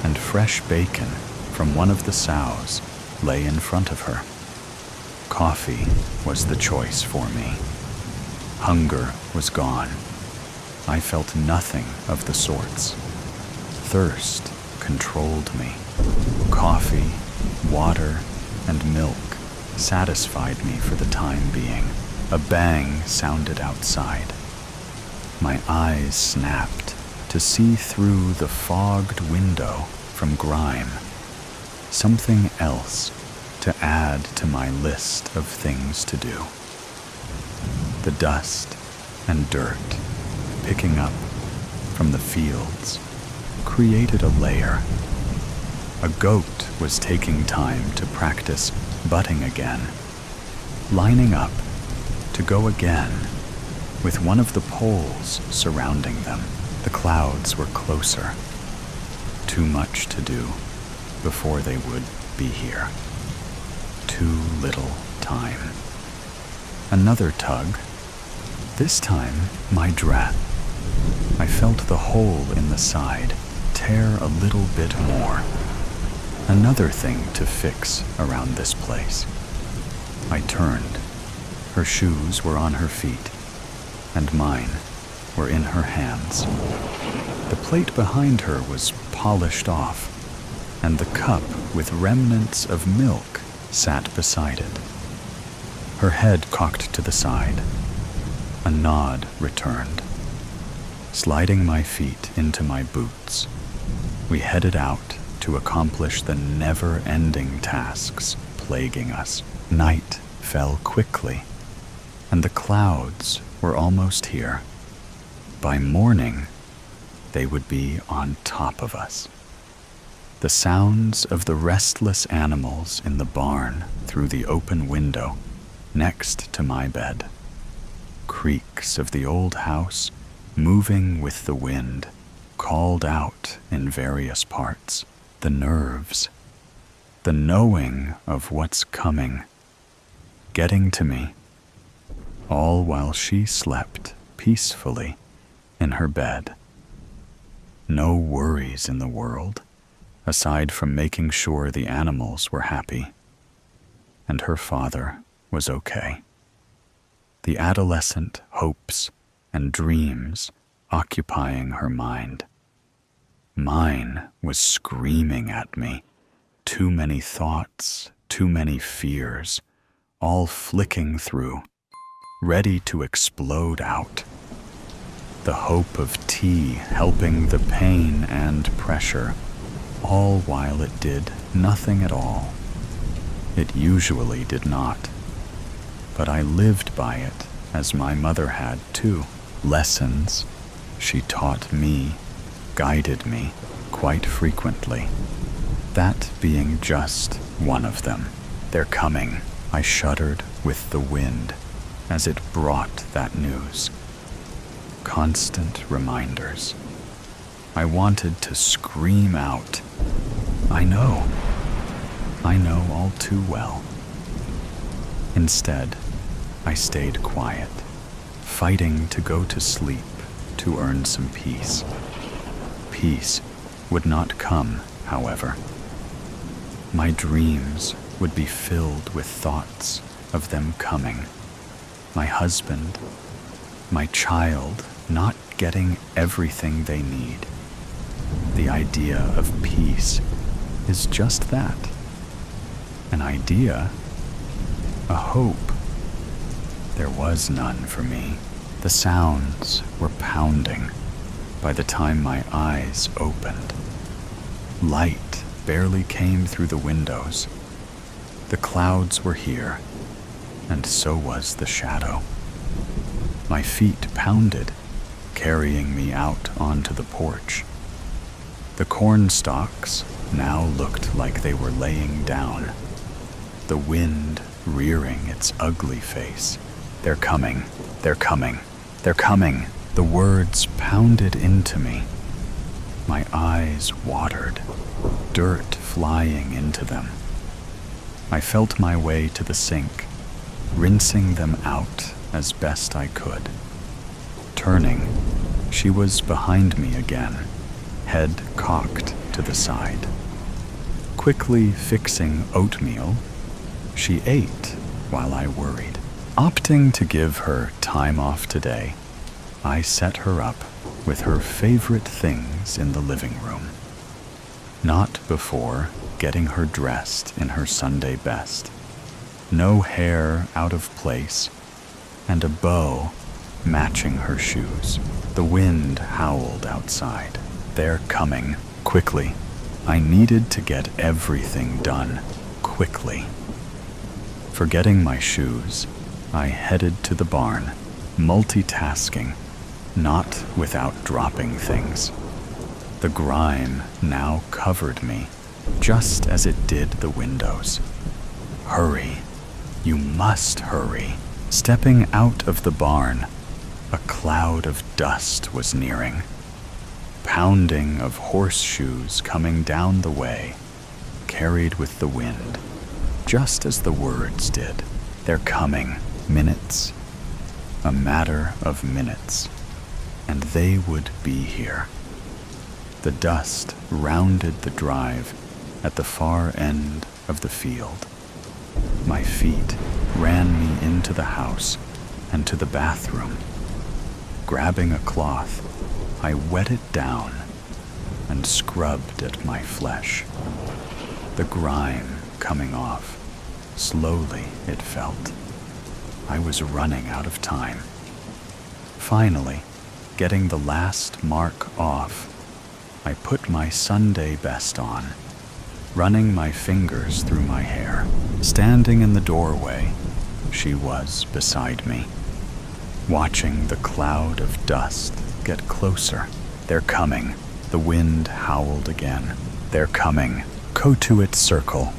and fresh bacon from one of the sows lay in front of her. Coffee was the choice for me. Hunger was gone. I felt nothing of the sorts. Thirst controlled me. Coffee, water, and milk satisfied me for the time being. A bang sounded outside. My eyes snapped to see through the fogged window from grime. Something else to add to my list of things to do. The dust and dirt picking up from the fields created a layer. A goat was taking time to practice butting again, lining up to go again with one of the poles surrounding them. The clouds were closer. Too much to do before they would be here. Too little time. Another tug. This time, my dress. I felt the hole in the side tear a little bit more. Another thing to fix around this place. I turned. Her shoes were on her feet, and mine were in her hands. The plate behind her was polished off, and the cup with remnants of milk sat beside it. Her head cocked to the side. A nod returned. Sliding my feet into my boots, we headed out to accomplish the never-ending tasks plaguing us. Night fell quickly, and the clouds were almost here. By morning, they would be on top of us. The sounds of the restless animals in the barn through the open window next to my bed. Creaks of the old house moving with the wind, called out in various parts. The nerves, The knowing of what's coming, getting to me, all while she slept peacefully in her bed. No worries in the world, aside from making sure the animals were happy, and her father was okay. The adolescent hopes and dreams occupying her mind. Mine was screaming at me. Too many thoughts, too many fears, all flicking through, ready to explode out. The hope of tea helping the pain and pressure, all while it did nothing at all. It usually did not, but I lived by it as my mother had too. Lessons she taught me, guided me quite frequently. That being just one of them. They're coming. I shuddered with the wind as it brought that news. Constant reminders. I wanted to scream out. I know all too well. Instead, I stayed quiet, fighting to go to sleep to earn some peace. Peace would not come, however. My dreams would be filled with thoughts of them coming. My husband, my child not getting everything they need. The idea of peace is just that. An idea, a hope. There was none for me. The sounds were pounding by the time my eyes opened. Light barely came through the windows. The clouds were here, and so was the shadow. My feet pounded, carrying me out onto the porch. The corn stalks now looked like they were laying down, the wind rearing its ugly face. They're coming, they're coming, they're coming. The words pounded into me. My eyes watered, dirt flying into them. I felt my way to the sink, rinsing them out as best I could. Turning, she was behind me again, head cocked to the side. Quickly fixing oatmeal, she ate while I worried. Opting to give her time off today, I set her up with her favorite things in the living room. Not before getting her dressed in her Sunday best. No hair out of place, and a bow matching her shoes. The wind howled outside. They're coming, quickly. I needed to get everything done, quickly. Forgetting my shoes, I headed to the barn, multitasking, not without dropping things. The grime now covered me, just as it did the windows. Hurry. You must hurry. Stepping out of the barn, a cloud of dust was nearing. Pounding of horseshoes coming down the way, carried with the wind, just as the words did. They're coming. Minutes. A matter of minutes. And they would be here. The dust rounded the drive at the far end of the field. My feet ran me into the house and to the bathroom. Grabbing a cloth, I wet it down and scrubbed at my flesh. The grime coming off. Slowly it felt. I was running out of time. Finally, getting the last mark off, I put my Sunday best on, running my fingers through my hair. Standing in the doorway, she was beside me, watching the cloud of dust get closer. They're coming. The wind howled again. They're coming. Cotuit circle.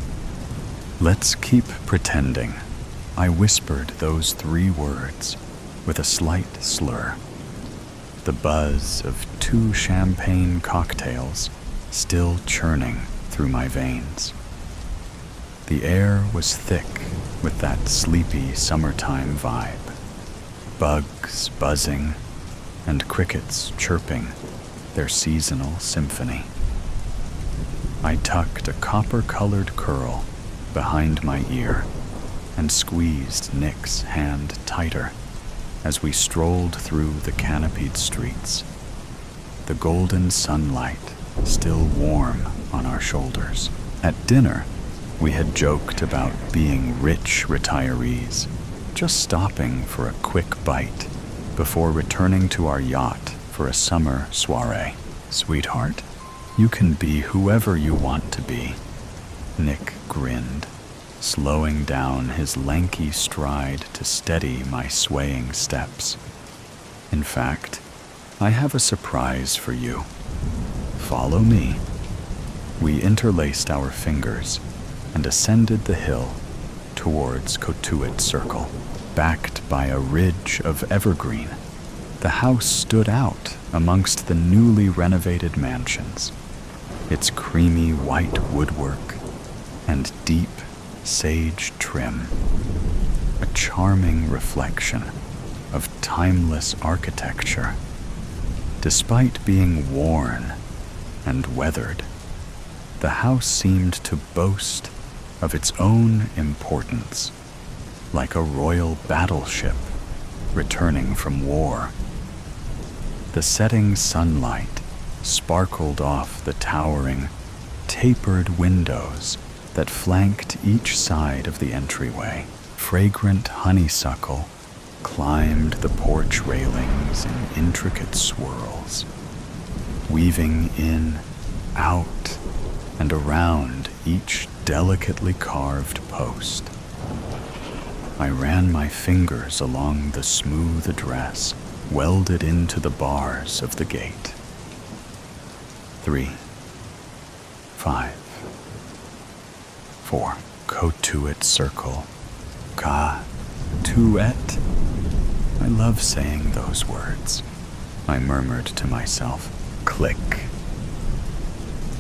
Let's keep pretending. I whispered those 3 words with a slight slur. The buzz of 2 champagne cocktails still churning through my veins. The air was thick with that sleepy summertime vibe. Bugs buzzing and crickets chirping their seasonal symphony. I tucked a copper-colored curl behind my ear and squeezed Nick's hand tighter as we strolled through the canopied streets, the golden sunlight still warm on our shoulders. At dinner, we had joked about being rich retirees, just stopping for a quick bite before returning to our yacht for a summer soiree. Sweetheart, you can be whoever you want to be, Nick grinned, slowing down his lanky stride to steady my swaying steps. In fact, I have a surprise for you. Follow me. We interlaced our fingers and ascended the hill towards Cotuit Circle. Backed by a ridge of evergreen, the house stood out amongst the newly renovated mansions, its creamy white woodwork and deep sage trim, a charming reflection of timeless architecture. Despite being worn and weathered, the house seemed to boast of its own importance, like a royal battleship returning from war. The setting sunlight sparkled off the towering, tapered windows that flanked each side of the entryway. Fragrant honeysuckle climbed the porch railings in intricate swirls, weaving in, out, and around each delicately carved post. I ran my fingers along the smooth address welded into the bars of the gate. 3, 5, 4. Cotuit Circle. Cotuit. I love saying those words, I murmured to myself. Click.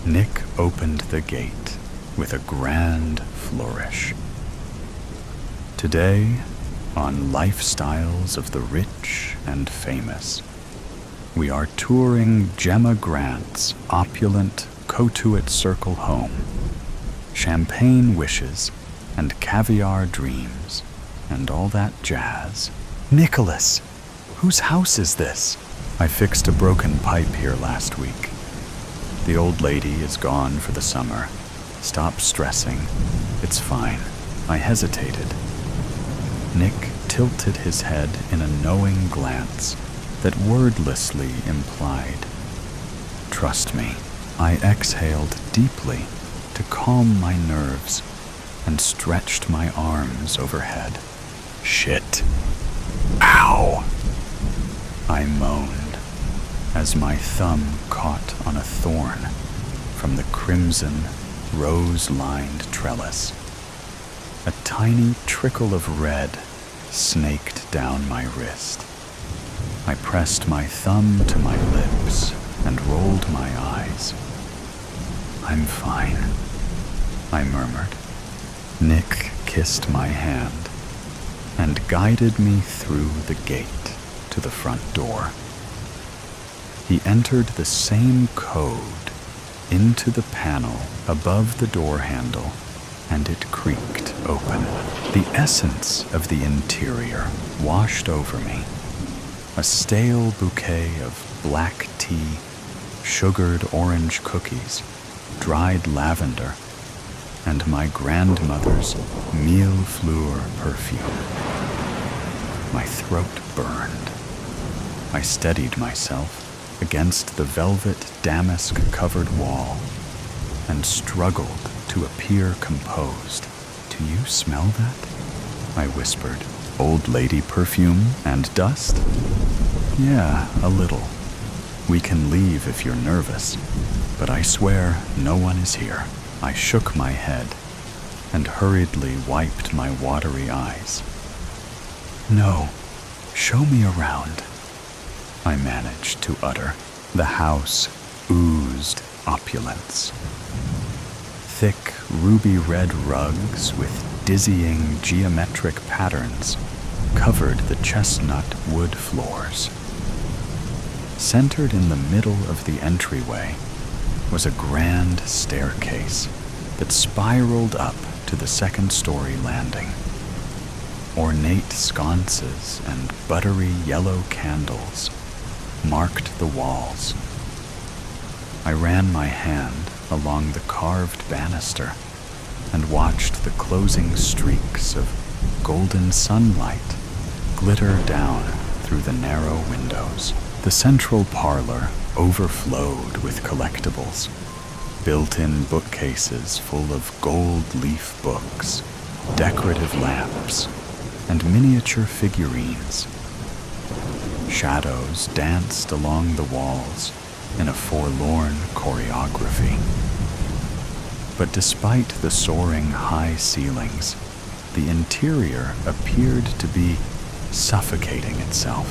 Nick opened the gate with a grand flourish. Today, on Lifestyles of the Rich and Famous, we are touring Gemma Grant's opulent Cotuit Circle home. Champagne wishes and caviar dreams and all that jazz. Nicholas, whose house is this? I fixed a broken pipe here last week. The old lady is gone for the summer. Stop stressing. It's fine. I hesitated. Nick tilted his head in a knowing glance that wordlessly implied, trust me. I exhaled deeply to calm my nerves and stretched my arms overhead. Shit. Ow! I moaned as my thumb caught on a thorn from the crimson, rose-lined trellis. A tiny trickle of red snaked down my wrist. I pressed my thumb to my lips and rolled my eyes. I'm fine, I murmured. Nick kissed my hand and guided me through the gate to the front door. He entered the same code into the panel above the door handle, and it creaked open. The essence of the interior washed over me. A stale bouquet of black tea, sugared orange cookies, dried lavender, and my grandmother's mille fleur perfume. My throat burned. I steadied myself against the velvet damask-covered wall and struggled to appear composed. Do you smell that? I whispered. Old lady perfume and dust? Yeah, a little. We can leave if you're nervous, but I swear no one is here. I shook my head and hurriedly wiped my watery eyes. No, show me around, I managed to utter. The house oozed opulence. Thick, ruby-red rugs with dizzying geometric patterns covered the chestnut wood floors. Centered in the middle of the entryway was a grand staircase that spiraled up to the second-story landing. Ornate sconces and buttery yellow candles marked the walls. I ran my hand along the carved banister and watched the closing streaks of golden sunlight glitter down through the narrow windows. The central parlor overflowed with collectibles, built-in bookcases full of gold leaf books, decorative lamps, and miniature figurines. Shadows danced along the walls in a forlorn choreography. But despite the soaring high ceilings, the interior appeared to be suffocating itself.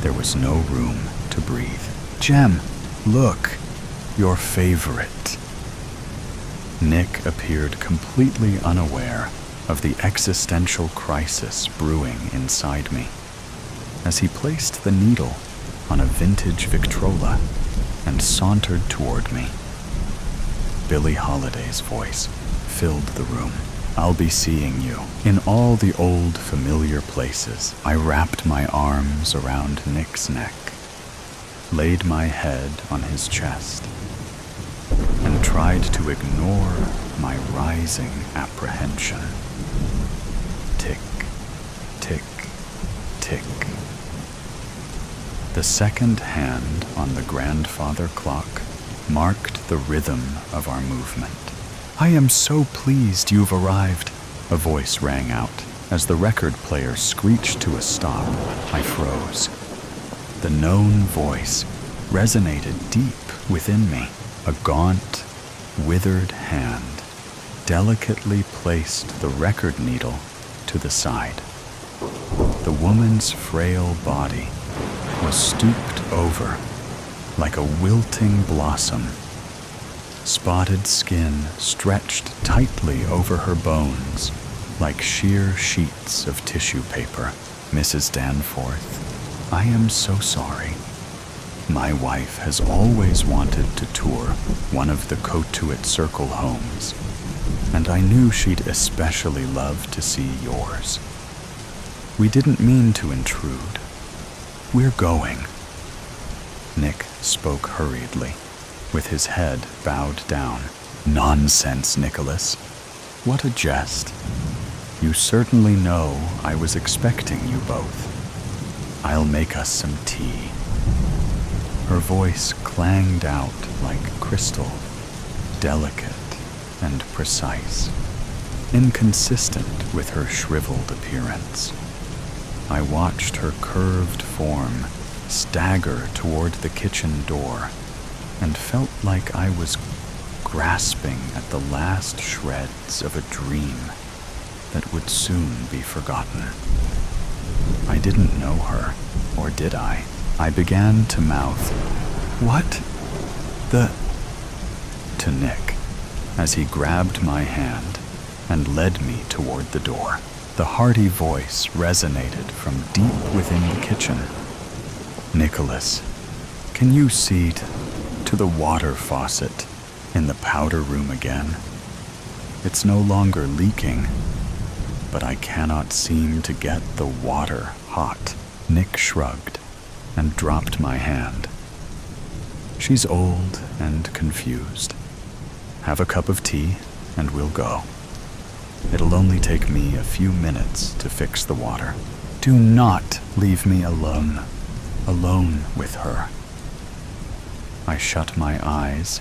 There was no room to breathe. "Jem, look, your favorite." Nick appeared completely unaware of the existential crisis brewing inside me as he placed the needle on a vintage Victrola and sauntered toward me. Billie Holiday's voice filled the room. "I'll be seeing you in all the old familiar places." I wrapped my arms around Nick's neck, laid my head on his chest, and tried to ignore my rising apprehension. Tick, tick, tick. The second hand on the grandfather clock marked the rhythm of our movement. "I am so pleased you've arrived," a voice rang out. As the record player screeched to a stop, I froze. The known voice resonated deep within me. A gaunt, withered hand delicately placed the record needle to the side. The woman's frail body was stooped over like a wilting blossom. Spotted skin stretched tightly over her bones like sheer sheets of tissue paper. "Mrs. Danforth, I am so sorry. My wife has always wanted to tour one of the Cotuit Circle homes, and I knew she'd especially love to see yours. We didn't mean to intrude. We're going." Nick spoke hurriedly, with his head bowed down. "Nonsense, Nicholas. What a jest. You certainly know I was expecting you both. I'll make us some tea." Her voice clanged out like crystal, delicate and precise, inconsistent with her shriveled appearance. I watched her curved form stagger toward the kitchen door and felt like I was grasping at the last shreds of a dream that would soon be forgotten. I didn't know her, or did I? I began to mouth, "What the—" to Nick as he grabbed my hand and led me toward the door. The hearty voice resonated from deep within the kitchen. "Nicholas, can you see to the water faucet in the powder room again? It's no longer leaking, but I cannot seem to get the water hot." Nick shrugged and dropped my hand. "She's old and confused. Have a cup of tea and we'll go. It'll only take me a few minutes to fix the water. Do not leave me alone with her." I shut my eyes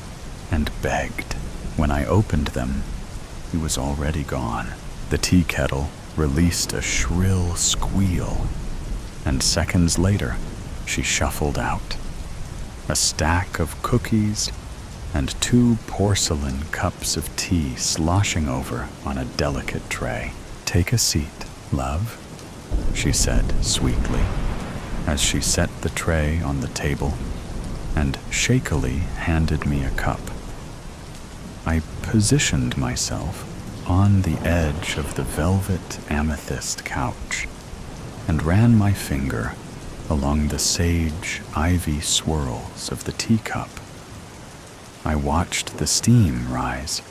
and begged. When I opened them, he was already gone. The tea kettle released a shrill squeal, and seconds later, she shuffled out. A stack of cookies and 2 porcelain cups of tea sloshing over on a delicate tray. "Take a seat, love," she said sweetly, as she set the tray on the table and shakily handed me a cup. I positioned myself on the edge of the velvet amethyst couch and ran my finger along the sage ivy swirls of the teacup. I watched the steam rise,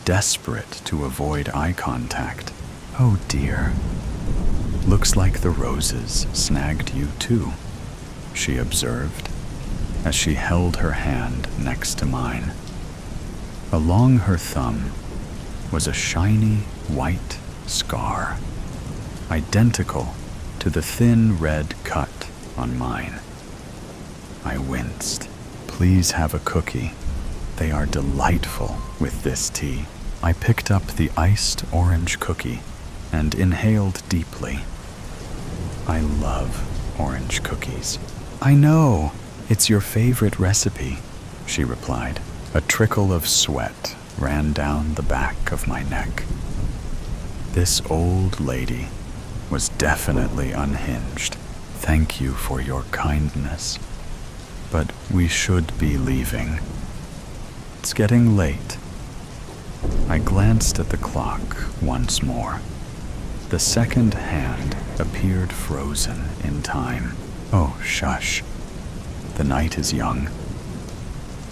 desperate to avoid eye contact. Oh dear. Looks like the roses snagged you too, she observed as she held her hand next to mine. Along her thumb was a shiny white scar, identical to the thin red cut on mine. I winced. Please have a cookie. They are delightful with this tea. I picked up the iced orange cookie and inhaled deeply. I love orange cookies. I know, it's your favorite recipe, she replied. A trickle of sweat ran down the back of my neck. This old lady was definitely unhinged. Thank you for your kindness, but we should be leaving. It's getting late. I glanced at the clock once more. The second hand appeared frozen in time. Oh, shush. The night is young.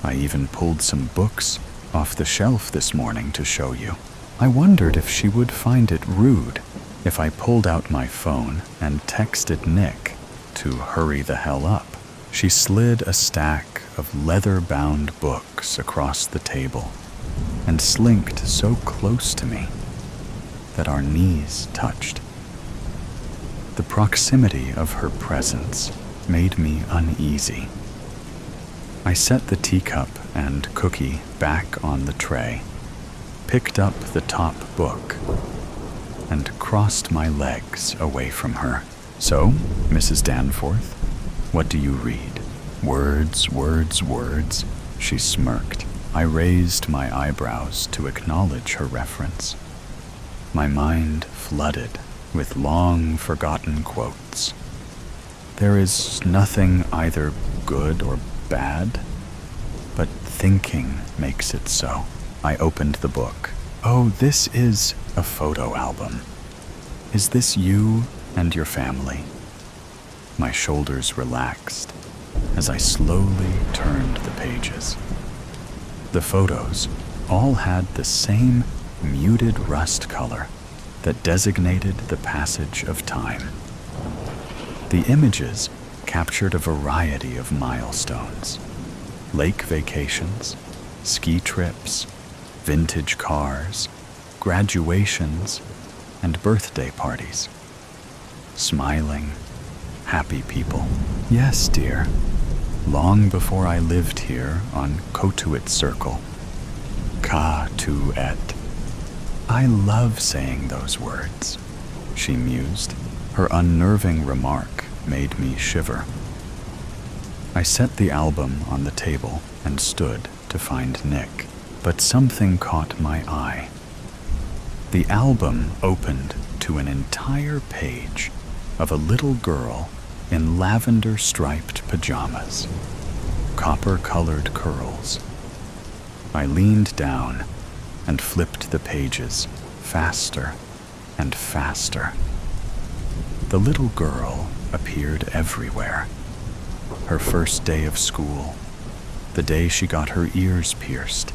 I even pulled some books off the shelf this morning to show you. I wondered if she would find it rude if I pulled out my phone and texted Nick to hurry the hell up. She slid a stack of leather-bound books across the table and slinked so close to me that our knees touched. The proximity of her presence made me uneasy. I set the teacup and cookie back on the tray, picked up the top book, and crossed my legs away from her. So, Mrs. Danforth, what do you read? Words, words, words, she smirked. I raised my eyebrows to acknowledge her reference. My mind flooded with long-forgotten quotes. There is nothing either good or bad, but thinking makes it so. I opened the book. Oh, this is a photo album. Is this you and your family? My shoulders relaxed as I slowly turned the pages. The photos all had the same muted rust color that designated the passage of time. The images captured a variety of milestones: lake vacations, ski trips, vintage cars, graduations, and birthday parties. Smiling, happy people. Yes, dear. Long before I lived here on Cotuit Circle. Cotuit. I love saying those words, she mused. Her unnerving remark made me shiver. I set the album on the table and stood to find Nick, but something caught my eye. The album opened to an entire page of a little girl in lavender-striped pajamas, copper-colored curls. I leaned down and flipped the pages faster and faster. The little girl appeared everywhere. Her first day of school, the day she got her ears pierced,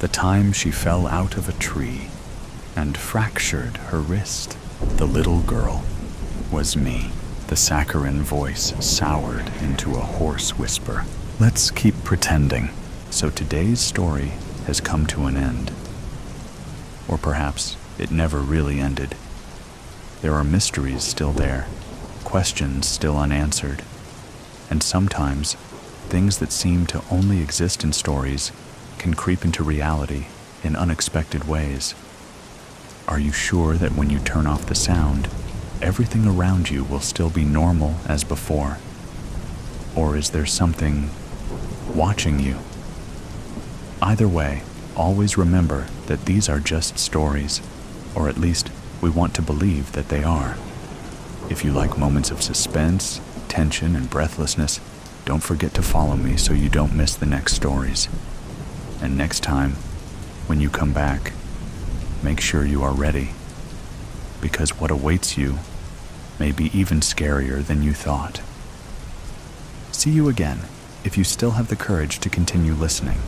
the time she fell out of a tree and fractured her wrist. The little girl was me. The saccharine voice soured into a hoarse whisper. Let's keep pretending. So today's story has come to an end. Or perhaps it never really ended. There are mysteries still there, questions still unanswered, and sometimes things that seem to only exist in stories can creep into reality in unexpected ways. Are you sure that when you turn off the sound, everything around you will still be normal as before? Or is there something watching you? Either way, always remember that these are just stories, or at least we want to believe that they are. If you like moments of suspense, tension, and breathlessness, don't forget to follow me so you don't miss the next stories. And next time, When you come back, make sure you are ready, because what awaits you may be even scarier than you thought. See you again if you still have the courage to continue listening.